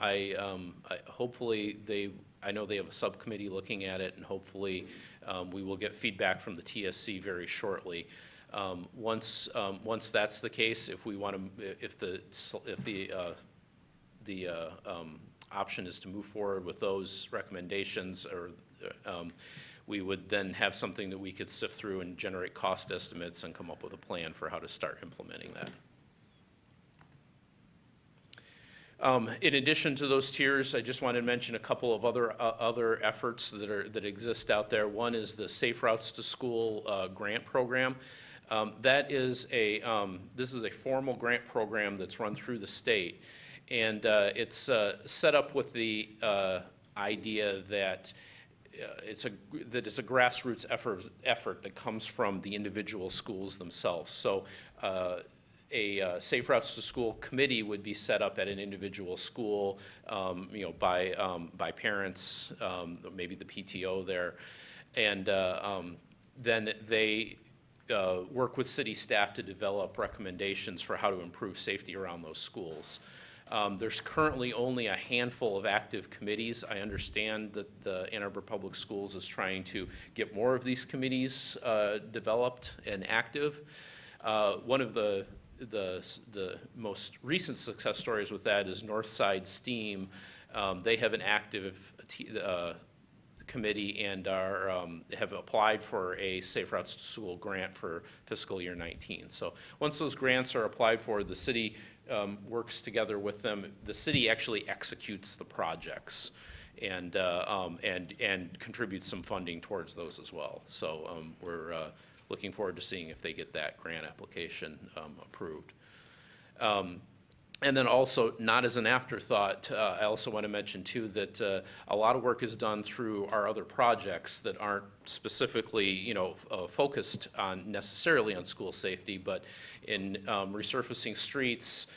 Hopefully I know they have a subcommittee looking at it, and hopefully we will get feedback from the TSC very shortly. Once that's the case, if we want to, if the option is to move forward with those recommendations, or we would then have something that we could sift through and generate cost estimates and come up with a plan for how to start implementing that. In addition to those tiers, I just wanted to mention a couple of other efforts that exist out there. One is the Safe Routes to School grant program. This is a formal grant program that's run through the state, and it's set up with the idea that it's a grassroots effort that comes from the individual schools themselves. So a Safe Routes to School committee would be set up at an individual school, by parents, maybe the PTO there, and then they work with city staff to develop recommendations for how to improve safety around those schools. There's currently only a handful of active committees. I understand that the Ann Arbor Public Schools is trying to get more of these committees developed and active. One of the most recent success stories with that is Northside STEAM. They have an active committee and have applied for a Safe Routes to School grant for fiscal year 19. So once those grants are applied for, the city works together with them. The city actually executes the projects and contributes some funding towards those as well. So we're looking forward to seeing if they get that grant application approved. And then also, not as an afterthought, I also want to mention too that a lot of work is done through our other projects that aren't specifically, focused on necessarily on school safety, but in resurfacing streets.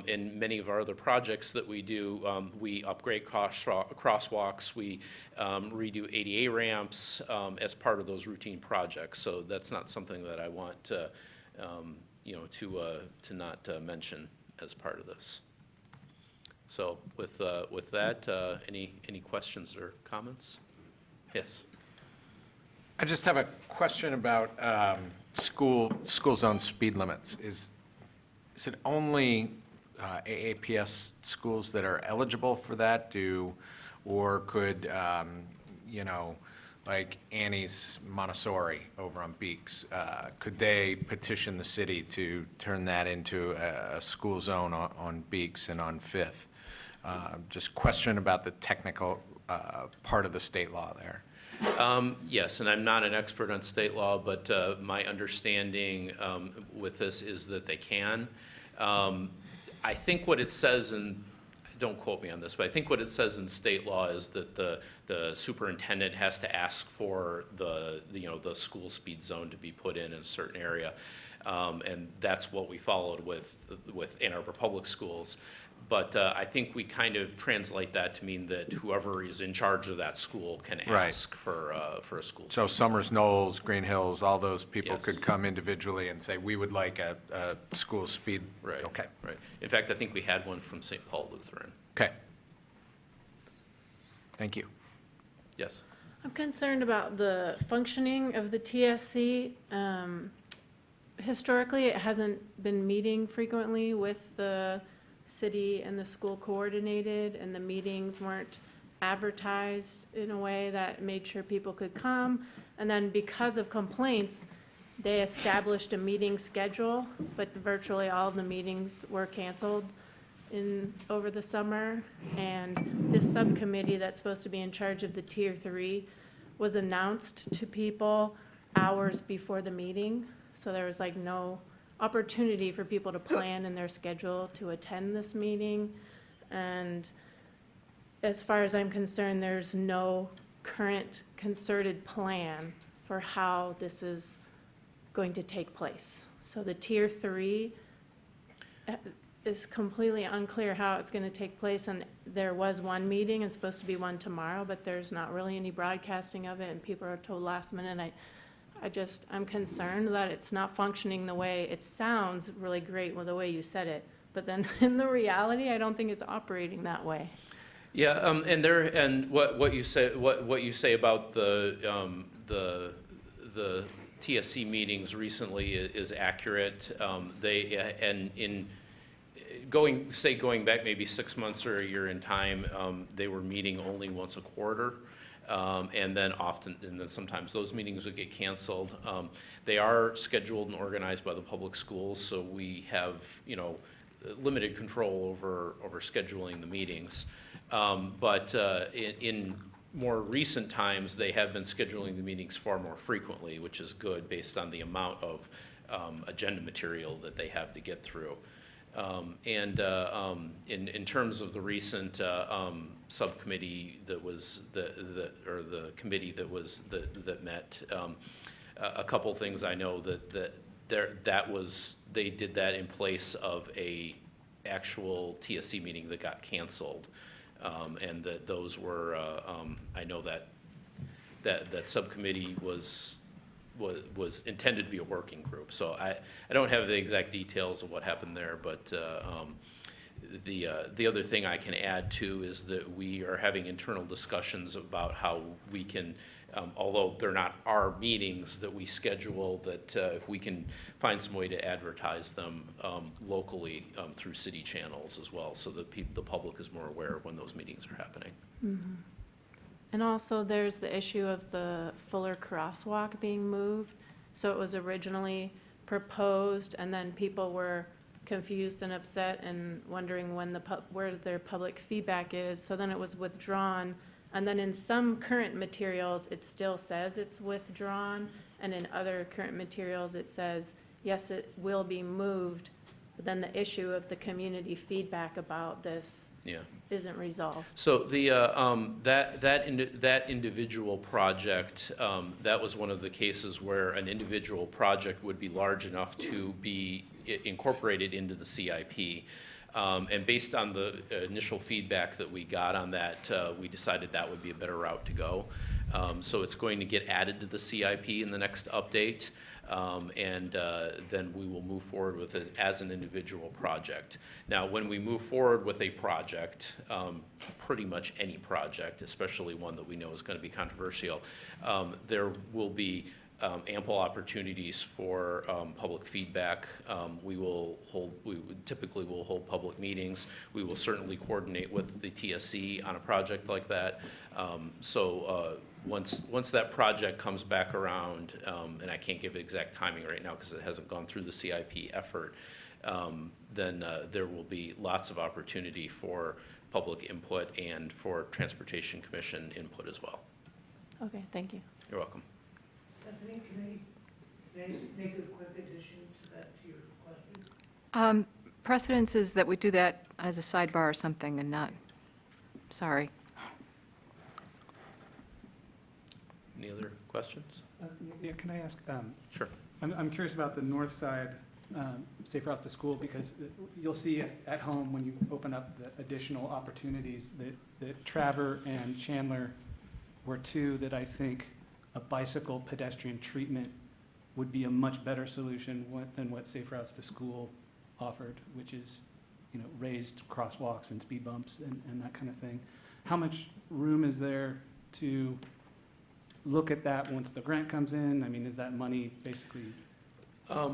In many of our other projects that we do, we upgrade crosswalks, we redo ADA ramps as part of those routine projects. So that's not something that I want to, to not mention as part of this. So with that, any questions or comments? Yes. I just have a question about school zone speed limits. Is it only AAPS schools that are eligible for that? Or could, like Annie's Montessori over on Beeks, could they petition the city to turn that into a school zone on Beeks and on Fifth? Just question about the technical part of the state law there. Yes, and I'm not an expert on state law, but my understanding with this is that they can. I think what it says, and don't quote me on this, but I think what it says in state law is that the superintendent has to ask for the school speed zone to be put in a certain area, and that's what we followed with Ann Arbor Public Schools. But I think we kind of translate that to mean that whoever is in charge of that school can ask for a school. So Summers Knolls, Green Hills, all those people Yes. could come individually and say, we would like a school speed. Right. Okay. Right. In fact, I think we had one from St. Paul Lutheran. Okay. Thank you. Yes. I'm concerned about the functioning of the TSC. Historically, it hasn't been meeting frequently with the city and the school coordinated, and the meetings weren't advertised in a way that made sure people could come. And then because of complaints, they established a meeting schedule, but virtually all of the meetings were canceled over the summer. And this subcommittee that's supposed to be in charge of the Tier 3 was announced to people hours before the meeting. So there was like no opportunity for people to plan in their schedule to attend this meeting. And as far as I'm concerned, there's no current concerted plan for how this is going to take place. So the Tier 3 is completely unclear how it's going to take place, and there was one meeting, and supposed to be one tomorrow, but there's not really any broadcasting of it, and people are told last minute. I'm concerned that it's not functioning the way, it sounds really great with the way you said it, but then in the reality, I don't think it's operating that way. Yeah, and what you say about the TSC meetings recently is accurate. Going back maybe 6 months or a year in time, they were meeting only once a quarter. And then sometimes those meetings would get canceled. They are scheduled and organized by the public schools, so we have, limited control over scheduling the meetings. But in more recent times, they have been scheduling the meetings far more frequently, which is good based on the amount of agenda material that they have to get through. In terms of the recent subcommittee that was the committee that met, a couple things I know they did that in place of a actual TSC meeting that got canceled, and that those were I know that subcommittee was intended to be a working group. So I don't have the exact details of what happened there, but the other thing I can add too is that we are having internal discussions about how we can, although they're not our meetings that we schedule, that if we can find some way to advertise them locally through city channels as well, so that the public is more aware of when those meetings are happening. Mm-hmm. And also, there's the issue of the Fuller Crosswalk being moved. So it was originally proposed, and then people were confused and upset and wondering where their public feedback is. So then it was withdrawn. And then in some current materials, it still says it's withdrawn. And in other current materials, it says, yes, it will be moved. But then the issue of the community feedback about this isn't resolved. So the that individual project, that was one of the cases where an individual project would be large enough to be incorporated into the CIP. And based on the initial feedback that we got on that, we decided that would be a better route to go. So it's going to get added to the CIP in the next update. And then we will move forward with it as an individual project. Now, when we move forward with a project, pretty much any project, especially one that we know is going to be controversial, there will be ample opportunities for public feedback. We typically will hold public meetings. We will certainly coordinate with the TSC on a project like that. Once that project comes back around, and I can't give exact timing right now because it hasn't gone through the CIP effort, then there will be lots of opportunity for public input and for Transportation Commission input as well. Okay, thank you. You're welcome. Stephanie, can I make a quick addition to your question? Precedence is that we do that as a sidebar or something and not, sorry. Any other questions? Yeah, can I ask? Sure. I'm curious about the north side, safe routes to school, because you'll see at home when you open up the additional opportunities that Traver and Chandler were two that I think a bicycle pedestrian treatment would be a much better solution than what Safe Routes to School offered, which is, raised crosswalks and speed bumps and that kind of thing. How much room is there to look at that once the grant comes in? I mean, is that money basically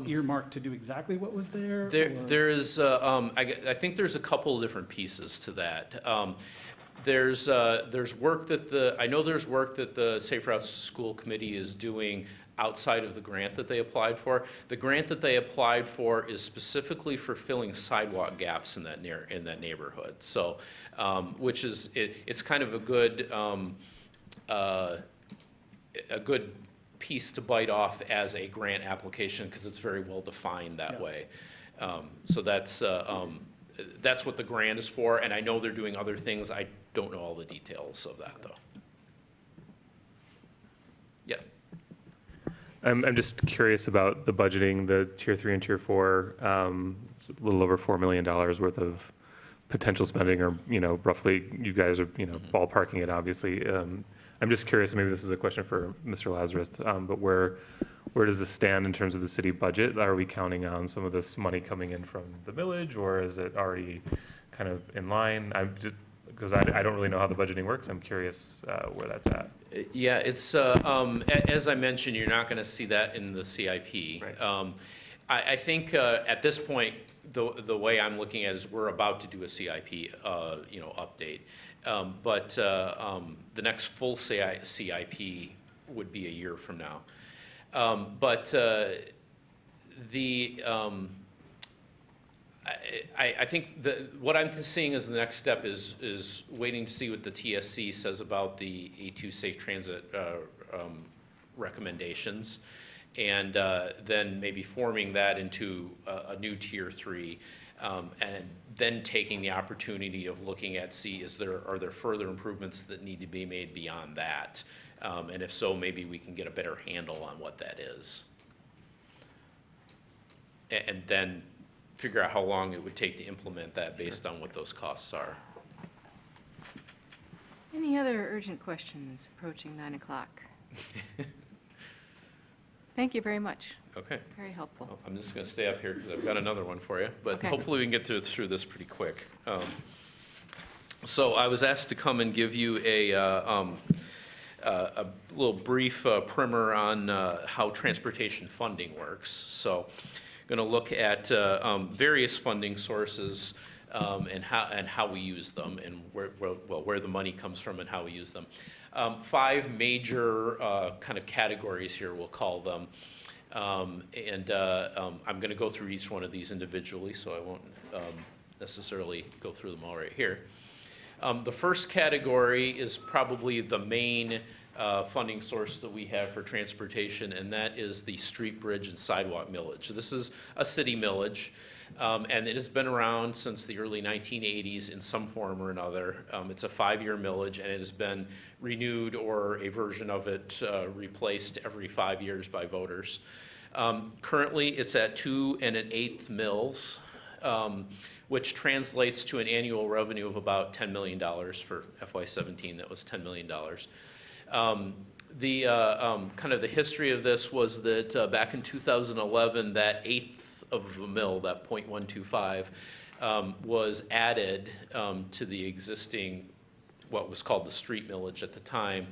earmarked to do exactly what was there? There is, I think there's a couple of different pieces to that. There's work that I know there's work that the Safe Routes to School Committee is doing outside of the grant that they applied for. The grant that they applied for is specifically for filling sidewalk gaps in that neighborhood. So, which is, it's kind of a good piece to bite off as a grant application because it's very well defined that way. So that's what the grant is for, and I know they're doing other things. I don't know all the details of that, though. Yeah. I'm just curious about the budgeting, the Tier 3 and Tier 4, it's a little over $4 million worth of potential spending, or, roughly, you guys are, ballparking it, obviously. I'm just curious, maybe this is a question for Mr. Lazarus, but where does this stand in terms of the city budget? Are we counting on some of this money coming in from the millage, or is it already kind of in line? Because I don't really know how the budgeting works. I'm curious where that's at. Yeah, it's, as I mentioned, you're not going to see that in the CIP. Right. I think at this point, the way I'm looking at it is we're about to do a CIP, update. But the next full CIP would be a year from now. I think what I'm seeing as the next step is waiting to see what the TSC says about the A2 Safe Transit recommendations, and then maybe forming that into a new Tier 3, and then taking the opportunity of looking at, are there further improvements that need to be made beyond that? And if so, maybe we can get a better handle on what that is. And then figure out how long it would take to implement that based on what those costs are. Any other urgent questions approaching 9 o'clock? Thank you very much. Okay. Very helpful. Well, I'm just going to stay up here because I've got another one for you, but Okay. hopefully we can get through this pretty quick. So I was asked to come and give you a little brief primer on how transportation funding works. So going to look at various funding sources and how we use them, and where the money comes from and how we use them. 5 major kind of categories here, we'll call them. I'm going to go through each one of these individually, so I won't necessarily go through them all right here. The first category is probably the main funding source that we have for transportation, and that is the street, bridge, and sidewalk millage. This is a city millage, and it has been around since the early 1980s in some form or another. It's a 5-year millage, and it has been renewed, or a version of it replaced every 5 years by voters. Currently, it's at 2 1/8 mils, which translates to an annual revenue of about $10 million for FY17. That was $10 million. Kind of the history of this was that back in 2011, that 1/8 of a mil, that 0.125, was added to the existing, what was called the street millage at the time,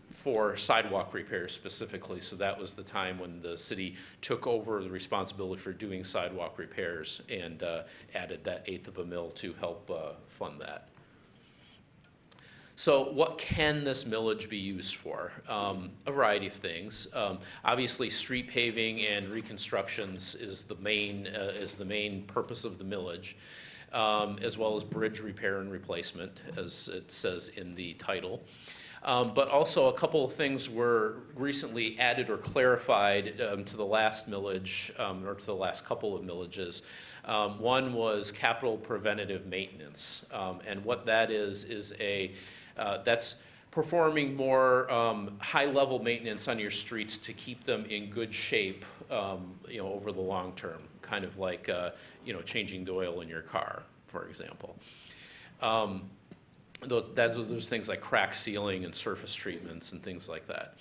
for sidewalk repairs specifically. So that was the time when the city took over the responsibility for doing sidewalk repairs and added that 1/8 of a mil to help fund that. So what can this millage be used for? A variety of things. Obviously, street paving and reconstructions is the main purpose of the millage, as well as bridge repair and replacement, as it says in the title. But also a couple of things were recently added or clarified to the last millage, or to the last couple of millages. One was capital preventative maintenance, and what that is that's performing more high-level maintenance on your streets to keep them in good shape, over the long term, kind of like changing the oil in your car, for example. Those things like crack sealing and surface treatments and things like that.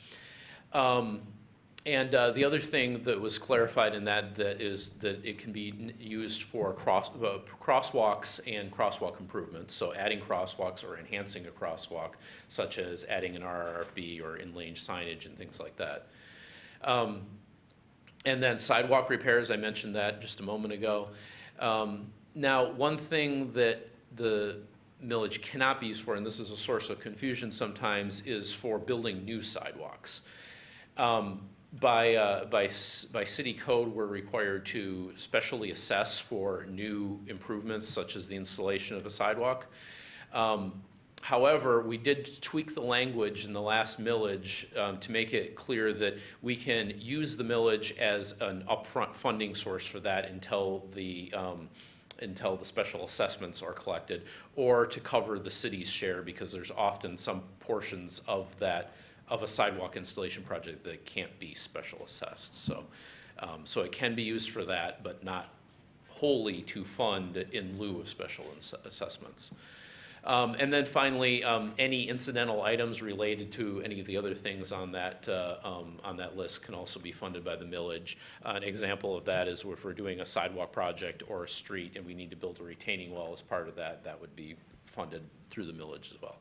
And the other thing that was clarified in that is that it can be used for crosswalks and crosswalk improvements, so adding crosswalks or enhancing a crosswalk, such as adding an RRFB or in-lane signage and things like that. And then sidewalk repairs, I mentioned that just a moment ago. Now, one thing that millage cannot be used for, and this is a source of confusion sometimes, is for building new sidewalks. By city code, we're required to specially assess for new improvements such as the installation of a sidewalk. However, we did tweak the language in the last millage to make it clear that we can use the millage as an upfront funding source for that until the special assessments are collected, or to cover the city's share, because there's often some portions of a sidewalk installation project that can't be special assessed. So it can be used for that, but not wholly to fund in lieu of special assessments. And then finally, any incidental items related to any of the other things on that list can also be funded by the millage. An example of that is if we're doing a sidewalk project or a street and we need to build a retaining wall as part of that, that would be funded through the millage as well.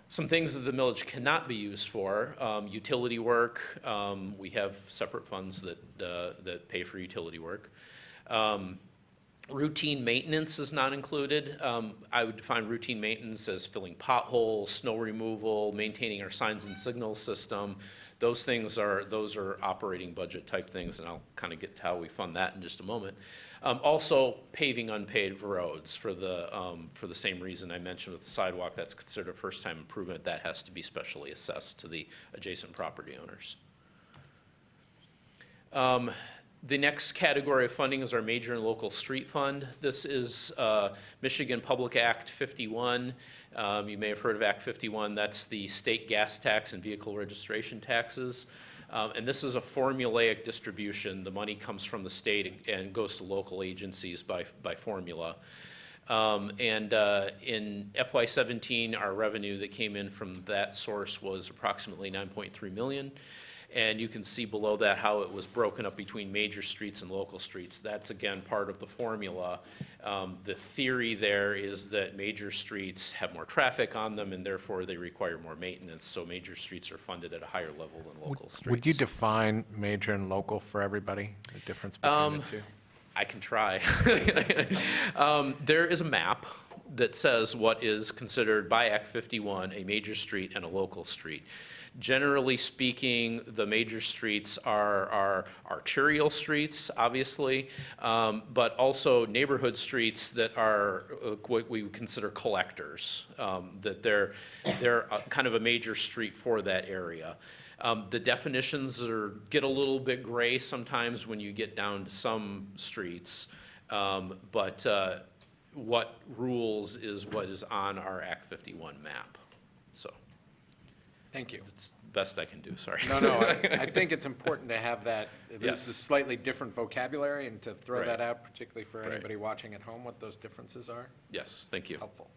Some things that the millage cannot be used for: utility work. We have separate funds that pay for utility work. Routine maintenance is not included. I would define routine maintenance as filling potholes, snow removal, maintaining our signs and signal system. Those are operating budget type things, and I'll kind of get to how we fund that in just a moment. Also, paving unpaved roads for the same reason I mentioned with the sidewalk. That's considered a first-time improvement. That has to be specially assessed to the adjacent property owners. The next category of funding is our major and local street fund. This is Michigan Public Act 51. You may have heard of Act 51. That's the state gas tax and vehicle registration taxes. And this is a formulaic distribution. The money comes from the state and goes to local agencies by formula. In FY17, our revenue that came in from that source was approximately $9.3 million. And you can see below that how it was broken up between major streets and local streets. That's, again, part of the formula. The theory there is that major streets have more traffic on them, and therefore they require more maintenance, so major streets are funded at a higher level than local streets. Would you define major and local for everybody, the difference between the two? I can try. There is a map that says what is considered by Act 51 a major street and a local street. Generally speaking, the major streets are arterial streets, obviously, but also neighborhood streets that are what we would consider collectors, that they're kind of a major street for that area. The definitions get a little bit gray sometimes when you get down to some streets, but what rules is what is on our Act 51 map. So. Thank you. It's the best I can do, sorry. No, I think it's important to have that, at Yes. least a slightly different vocabulary, and to throw Right. that out, particularly for Right. anybody watching at home, what those differences are. Yes, thank you. Helpful.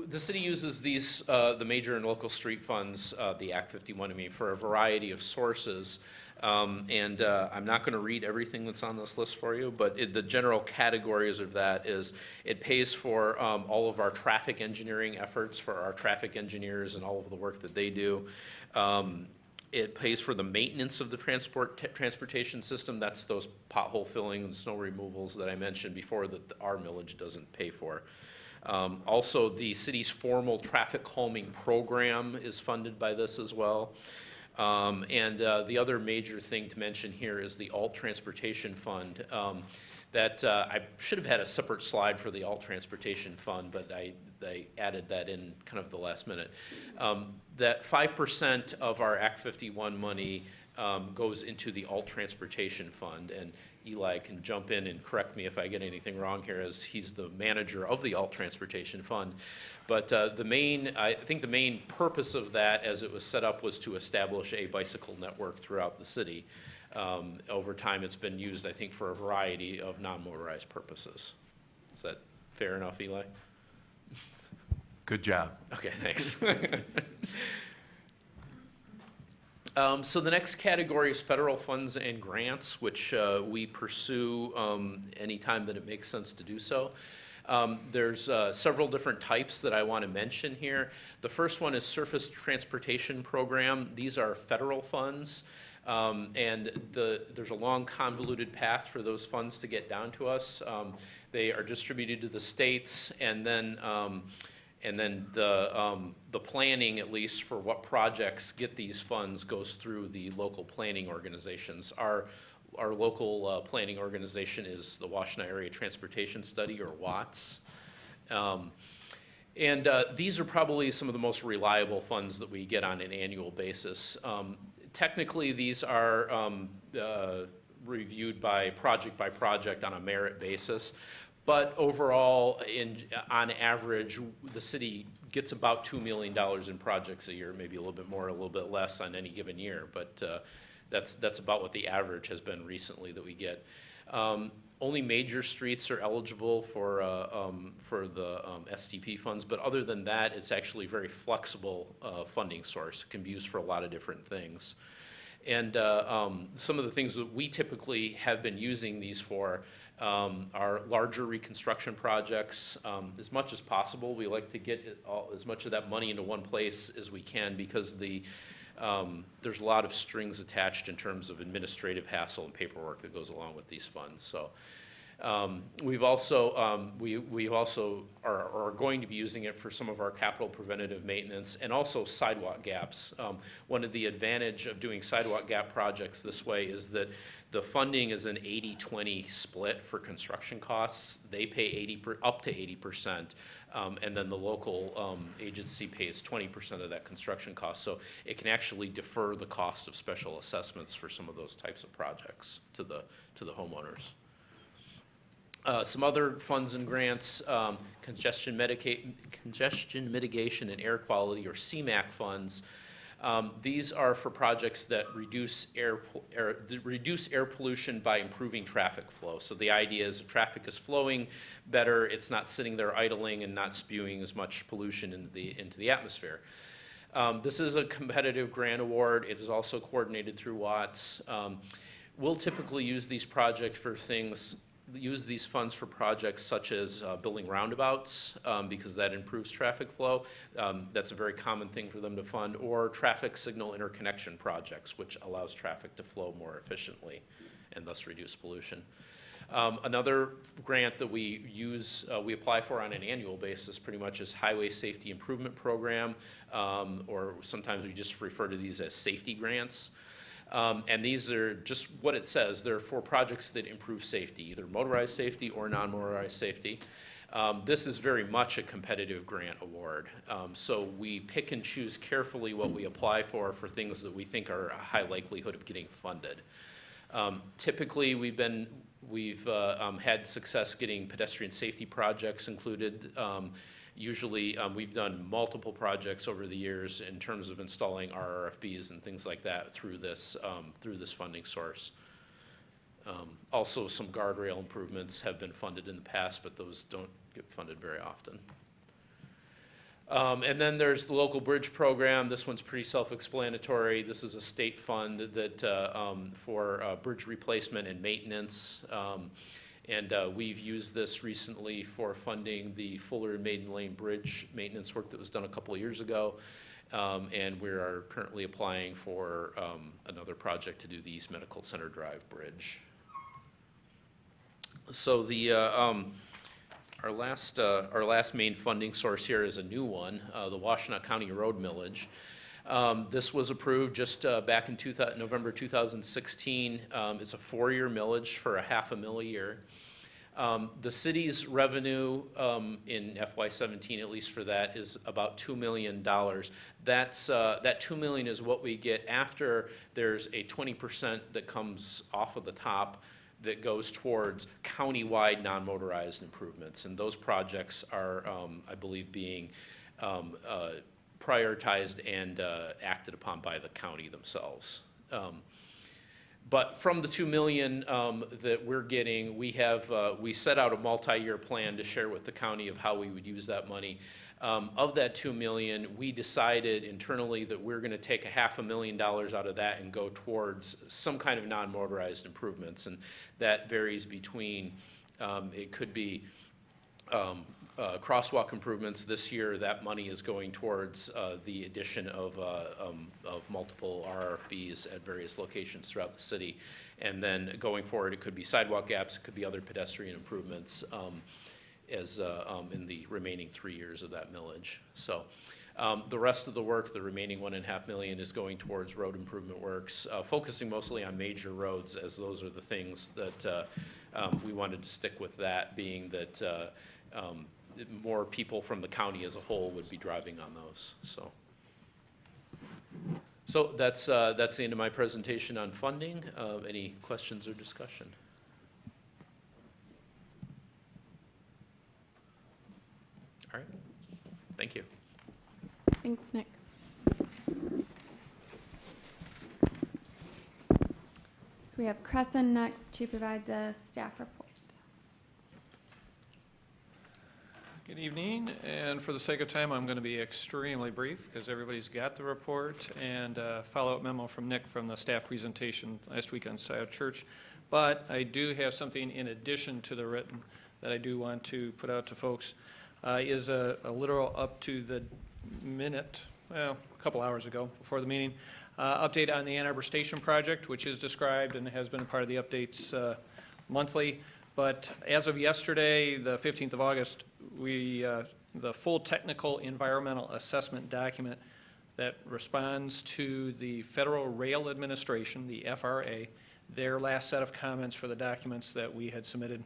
The city uses these, the major and local street funds, the Act 51, for a variety of sources. I'm not going to read everything that's on this list for you, but the general categories of that is it pays for all of our traffic engineering efforts for our traffic engineers and all of the work that they do. It pays for the maintenance of the transportation system. That's those pothole filling and snow removals that I mentioned before that our millage doesn't pay for. Also, the city's formal traffic calming program is funded by this as well. The other major thing to mention here is the Alt Transportation Fund. I should have had a separate slide for the Alt Transportation Fund, but I added that in kind of the last minute. That 5% of our Act 51 money goes into the Alt Transportation Fund, and Eli can jump in and correct me if I get anything wrong here, as he's the manager of the Alt Transportation Fund. But I think the main purpose of that, as it was set up, was to establish a bicycle network throughout the city. Over time, it's been used, I think, for a variety of non-motorized purposes. Is that fair enough, Eli? Good job. Okay, thanks. So the next category is federal funds and grants, which we pursue anytime that it makes sense to do so. There's several different types that I want to mention here. The first one is Surface Transportation Program. These are federal funds. And there's a long convoluted path for those funds to get down to us. They are distributed to the states, and then the planning, at least for what projects get these funds, goes through the local planning organizations. Our local planning organization is the Washtenaw Area Transportation Study, or WATS. These are probably some of the most reliable funds that we get on an annual basis. Technically, these are reviewed by project on a merit basis. But overall, on average, the city gets about $2 million in projects a year, maybe a little bit more, a little bit less on any given year. But that's about what the average has been recently that we get. Only major streets are eligible for the STP funds, but other than that, it's actually a very flexible funding source. It can be used for a lot of different things. And some of the things that we typically have been using these for are larger reconstruction projects. As much as possible, we like to get as much of that money into one place as we can, because there's a lot of strings attached in terms of administrative hassle and paperwork that goes along with these funds. So we've also we also are going to be using it for some of our capital preventative maintenance and also sidewalk gaps. One of the advantage of doing sidewalk gap projects this way is that the funding is an 80-20 split for construction costs. They pay up to 80%, and then the local agency pays 20% of that construction cost. So it can actually defer the cost of special assessments for some of those types of projects to the homeowners. Some other funds and grants, congestion mitigation and air quality, or CMAQ funds. These are for projects that reduce air pollution by improving traffic flow. So the idea is the traffic is flowing better, it's not sitting there idling and not spewing as much pollution into the atmosphere. This is a competitive grant award. It is also coordinated through WATS. We'll typically use these funds for projects such as building roundabouts, because that improves traffic flow. That's a very common thing for them to fund, or traffic signal interconnection projects, which allows traffic to flow more efficiently and thus reduce pollution. Another grant that we apply for on an annual basis pretty much is Highway Safety Improvement Program, or sometimes we just refer to these as safety grants. And these are just what it says. They're for projects that improve safety, either motorized safety or non-motorized safety. This is very much a competitive grant award. So we pick and choose carefully what we apply for things that we think are a high likelihood of getting funded. Typically, we've had success getting pedestrian safety projects included. Usually, we've done multiple projects over the years in terms of installing RRFBs and things like that through this funding source. Also, some guardrail improvements have been funded in the past, but those don't get funded very often. And then there's the local bridge program. This one's pretty self-explanatory. This is a state fund that for bridge replacement and maintenance. And we've used this recently for funding the Fuller and Maiden Lane bridge maintenance work that was done a couple of years ago. And we are currently applying for another project to do the East Medical Center Drive bridge. So our last main funding source here is a new one, the Washtenaw County Road Millage. This was approved just back in November 2016. It's a 4-year millage for $500,000 a year. The city's revenue in FY17, at least for that, is about $2 million. That $2 million is what we get after there's a 20% that comes off of the top that goes towards county-wide non-motorized improvements. And those projects are, I believe, being prioritized and acted upon by the county themselves. But from the $2 million that we're getting, we set out a multi-year plan to share with the county of how we would use that money. Of that $2 million, we decided internally that we're going to take $500,000 out of that and go towards some kind of non-motorized improvements, and that varies between it could be crosswalk improvements. This year, that money is going towards the addition of multiple RRFBs at various locations throughout the city. And then going forward, it could be sidewalk gaps, it could be other pedestrian improvements in the remaining 3 years of that millage. So the rest of the work, the remaining $1.5 million, is going towards road improvement works, focusing mostly on major roads, as those are the things that we wanted to stick with, that being that more people from the county as a whole would be driving on those. So that's the end of my presentation on funding. Any questions or discussion? All right. Thank you. Thanks, Nick. So we have Crescent next to provide the staff report. Good evening, and for the sake of time, I'm going to be extremely brief because everybody's got the report and follow-up memo from Nick from the staff presentation last week on Scioto Church. But I do have something in addition to the written that I do want to put out to folks. Is a literal up to the minute, well, a couple hours ago before the meeting, update on the Ann Arbor Station project, which is described and has been a part of the updates monthly. But as of yesterday, the 15th of August, the full technical environmental assessment document that responds to the Federal Rail Administration, the FRA, their last set of comments for the documents that we had submitted.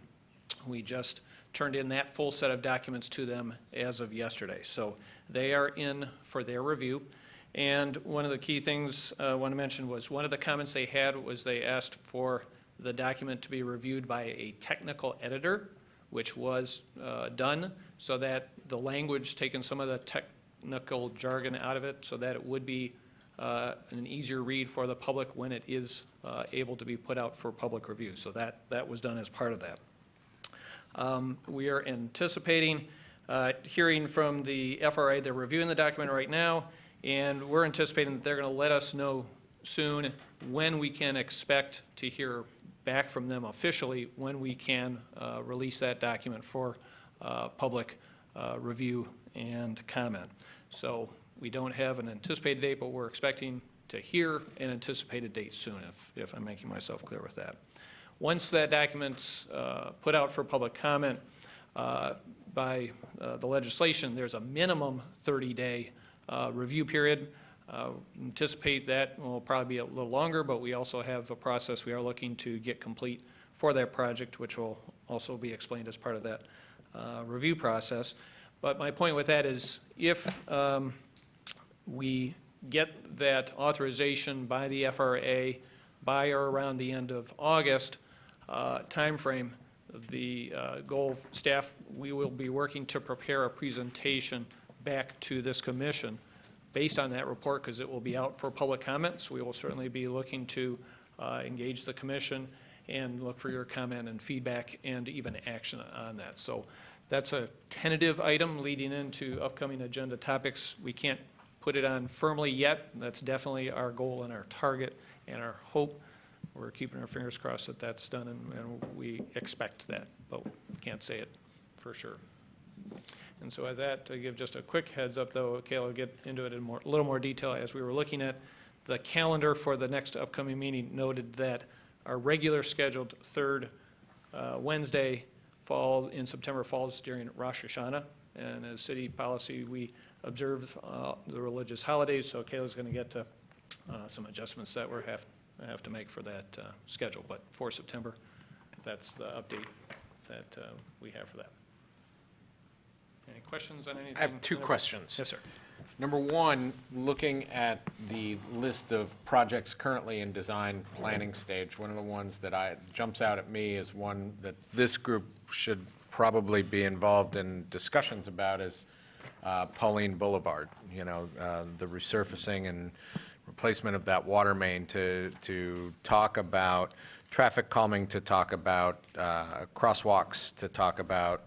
We just turned in that full set of documents to them as of yesterday. So they are in for their review. And one of the key things I want to mention was one of the comments they had was they asked for the document to be reviewed by a technical editor, which was done, so that the language, taken some of the technical jargon out of it, so that it would be an easier read for the public when it is able to be put out for public review. So that was done as part of that. We are anticipating hearing from the FRA. They're reviewing the document right now, and we're anticipating that they're going to let us know soon when we can expect to hear back from them officially, when we can release that document for public review and comment. So we don't have an anticipated date, but we're expecting to hear an anticipated date soon, if I'm making myself clear with that. Once that document's put out for public comment by the legislation, there's a minimum 30-day review period. Anticipate that will probably be a little longer, but we also have a process we are looking to get complete for that project, which will also be explained as part of that review process. But my point with that is if we get that authorization by the FRA by or around the end of August timeframe, the goal staff, we will be working to prepare a presentation back to this commission based on that report, because it will be out for public comments. We will certainly be looking to engage the commission and look for your comment and feedback and even action on that. So that's a tentative item leading into upcoming agenda topics. We can't put it on firmly yet. That's definitely our goal and our target and our hope. We're keeping our fingers crossed that that's done, and we expect that, but we can't say it for sure. And so with that, to give just a quick heads up, though, Kayla will get into it in a little more detail. As we were looking at the calendar for the next upcoming meeting, noted that our regular scheduled third Wednesday in September falls during Rosh Hashanah. And as city policy, we observe the religious holidays, so Kayla's going to get to some adjustments that we have to make for that schedule. But for September, that's the update that we have for that. Any questions on anything? I have two questions. Yes, sir. Number one, looking at the list of projects currently in design planning stage, one of the ones that jumps out at me is one that this group should probably be involved in discussions about is Pauline Boulevard. You know, the resurfacing and replacement of that water main to talk about traffic calming, to talk about crosswalks, to talk about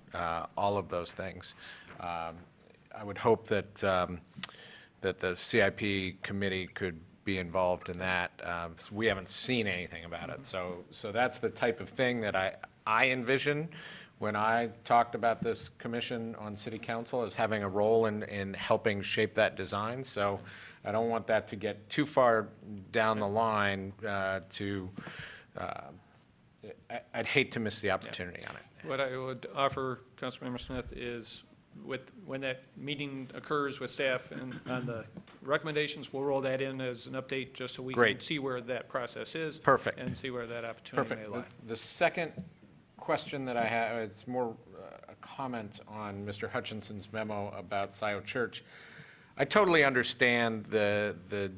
all of those things. I would hope that that the CIP committee could be involved in that. So we haven't seen anything about it. So that's the type of thing that I envision when I talked about this commission on city council as having a role in helping shape that design. So I don't want that to get too far down the line I'd hate to miss the opportunity on it. What I would offer, Councilmember Smith, is when that meeting occurs with staff and on the recommendations, we'll roll that in as an update just so we can Great. see where that process is. Perfect. And see where that opportunity may Perfect. lie. The second question that I have, it's more a comment on Mr. Hutchinson's memo about Scioto Church. I totally understand the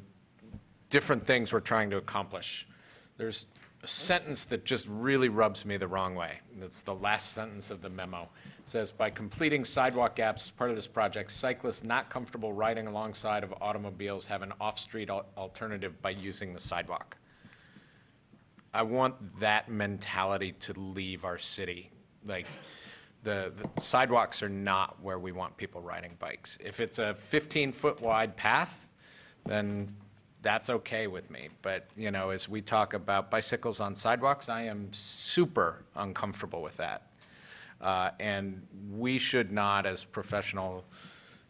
different things we're trying to accomplish. There's a sentence that just really rubs me the wrong way. That's the last sentence of the memo. It says, by completing sidewalk gaps as part of this project, cyclists not comfortable riding alongside of automobiles have an off-street alternative by using the sidewalk. I want that mentality to leave our city. Like, the sidewalks are not where we want people riding bikes. If it's a 15-foot wide path, then that's okay with me. But, you know, as we talk about bicycles on sidewalks, I am super uncomfortable with that. And we should not, as professional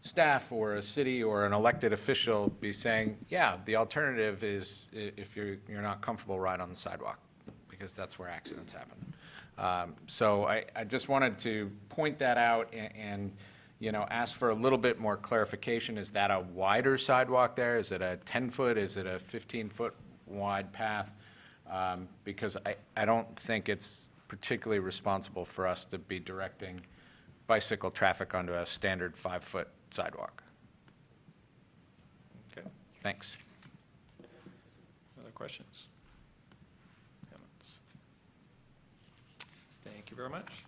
staff or a city or an elected official, be saying, yeah, the alternative is if you're not comfortable, ride on the sidewalk, because that's where accidents happen. So I just wanted to point that out and you know, ask for a little bit more clarification. Is that a wider sidewalk there? Is it a 10-foot? Is it a 15-foot wide path? Because I don't think it's particularly responsible for us to be directing bicycle traffic onto a standard 5-foot sidewalk. Okay. Thanks. Other questions? Comments? Thank you very much.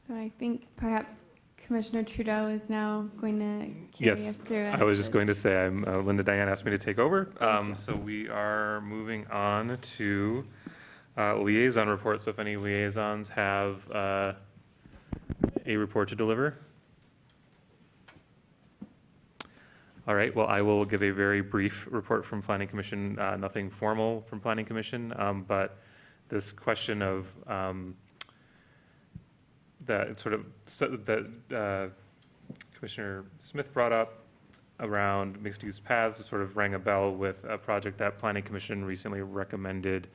So I think perhaps Commissioner Trudeau is now going to carry us Yes, through. I was just going to say, Linda Diane asked me to take over. So we are moving on to liaison reports. So if any liaisons have a report to deliver. All right, well, I will give a very brief report from Planning Commission, nothing formal from Planning Commission, but this question of that Commissioner Smith brought up around mixed-use paths sort of rang a bell with a project that Planning Commission recently recommended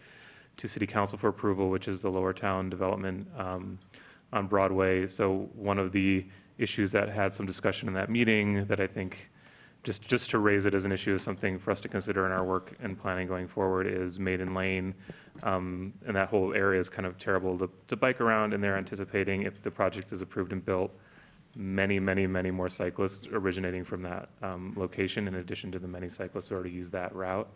to City Council for approval, which is the Lower Town development on Broadway. So one of the issues that had some discussion in that meeting that I think just to raise it as an issue is something for us to consider in our work and planning going forward is Maiden Lane. And that whole area is kind of terrible to bike around, and they're anticipating, if the project is approved and built, many more cyclists originating from that location, in addition to the many cyclists who already use that route.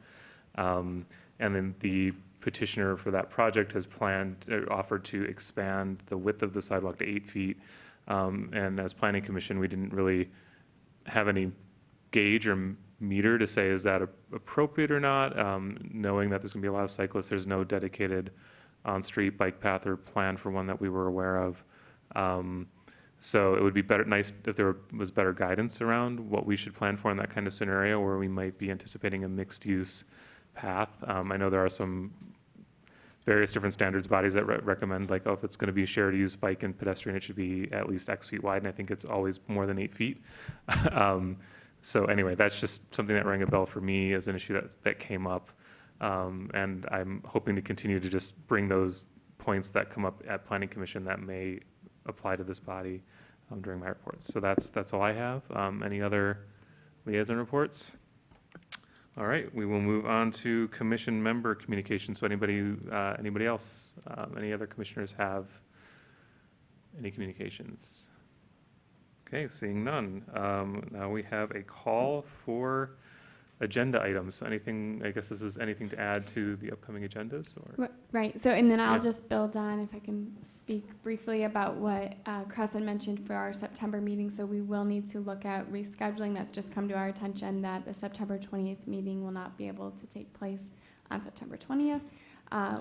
And then the petitioner for that project has offered to expand the width of the sidewalk to 8 feet. And as Planning Commission, we didn't really have any gauge or meter to say, is that appropriate or not? Knowing that there's going to be a lot of cyclists, there's no dedicated on-street bike path or plan for one that we were aware of. So it would be nice if there was better guidance around what we should plan for in that kind of scenario where we might be anticipating a mixed-use path. I know there are some various different standards bodies that recommend, like, oh, if it's going to be shared use bike and pedestrian, it should be at least X feet wide, and I think it's always more than 8 feet. So anyway, that's just something that rang a bell for me as an issue that came up. And I'm hoping to continue to just bring those points that come up at Planning Commission that may apply to this body during my reports. So that's all I have. Any other liaison reports? All right, we will move on to commission member communications. So anybody else, any other commissioners have any communications? Okay, seeing none. Now we have a call for agenda items. So anything, I guess this is anything to add to the upcoming agendas, or? Right, so, and then I'll Yeah. just build on, if I can speak briefly about what Cross had mentioned for our September meeting. So we will need to look at rescheduling. That's just come to our attention that the September 20th meeting will not be able to take place on September 20th.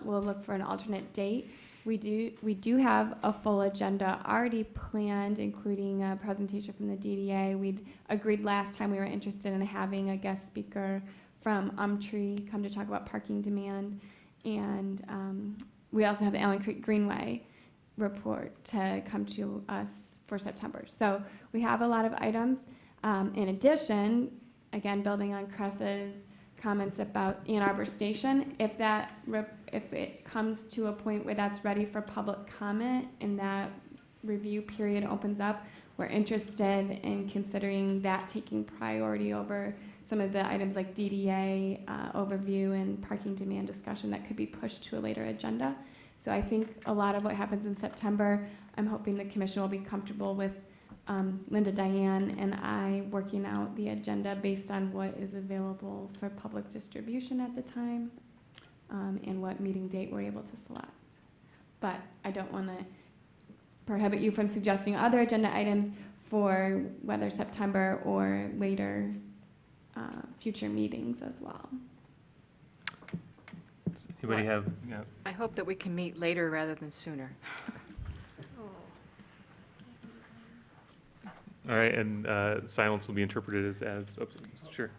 We'll look for an alternate date. We do have a full agenda already planned, including a presentation from the DDA. We'd agreed last time we were interested in having a guest speaker from Umtree come to talk about parking demand. And we also have the Allen Creek Greenway report to come to us for September. So we have a lot of items. In addition, again, building on Cress's comments about Ann Arbor Station, if it comes to a point where that's ready for public comment and that review period opens up, we're interested in considering that taking priority over some of the items like DDA overview and parking demand discussion that could be pushed to a later agenda. So I think a lot of what happens in September, I'm hoping the commission will be comfortable with Linda, Diane, and I working out the agenda based on what is available for public distribution at the time and what meeting date we're able to select. But I don't want to prohibit you from suggesting other agenda items for whether September or later future meetings as well. Does anybody have, I hope that we can meet later rather than sooner. all right, and silence will be interpreted as sure.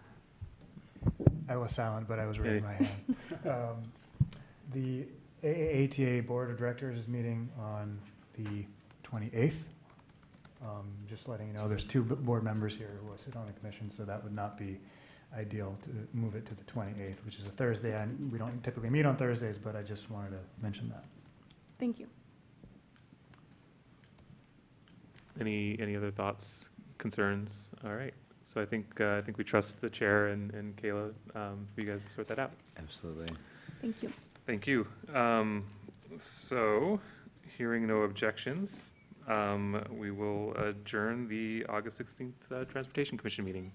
I was silent, but I was raising my hand. The AATA Board of Directors is meeting on the 28th. Just letting you know, there's two board members here who will sit on the commission, so that would not be ideal to move it to the 28th, which is a Thursday. And we don't typically meet on Thursdays, but I just wanted to mention that. Thank you. Any other thoughts, concerns? All right. So I think we trust the chair and Kayla for you guys to sort that out. Absolutely. Thank you. Thank you. So, hearing no objections, we will adjourn the August 16th Transportation Commission meeting.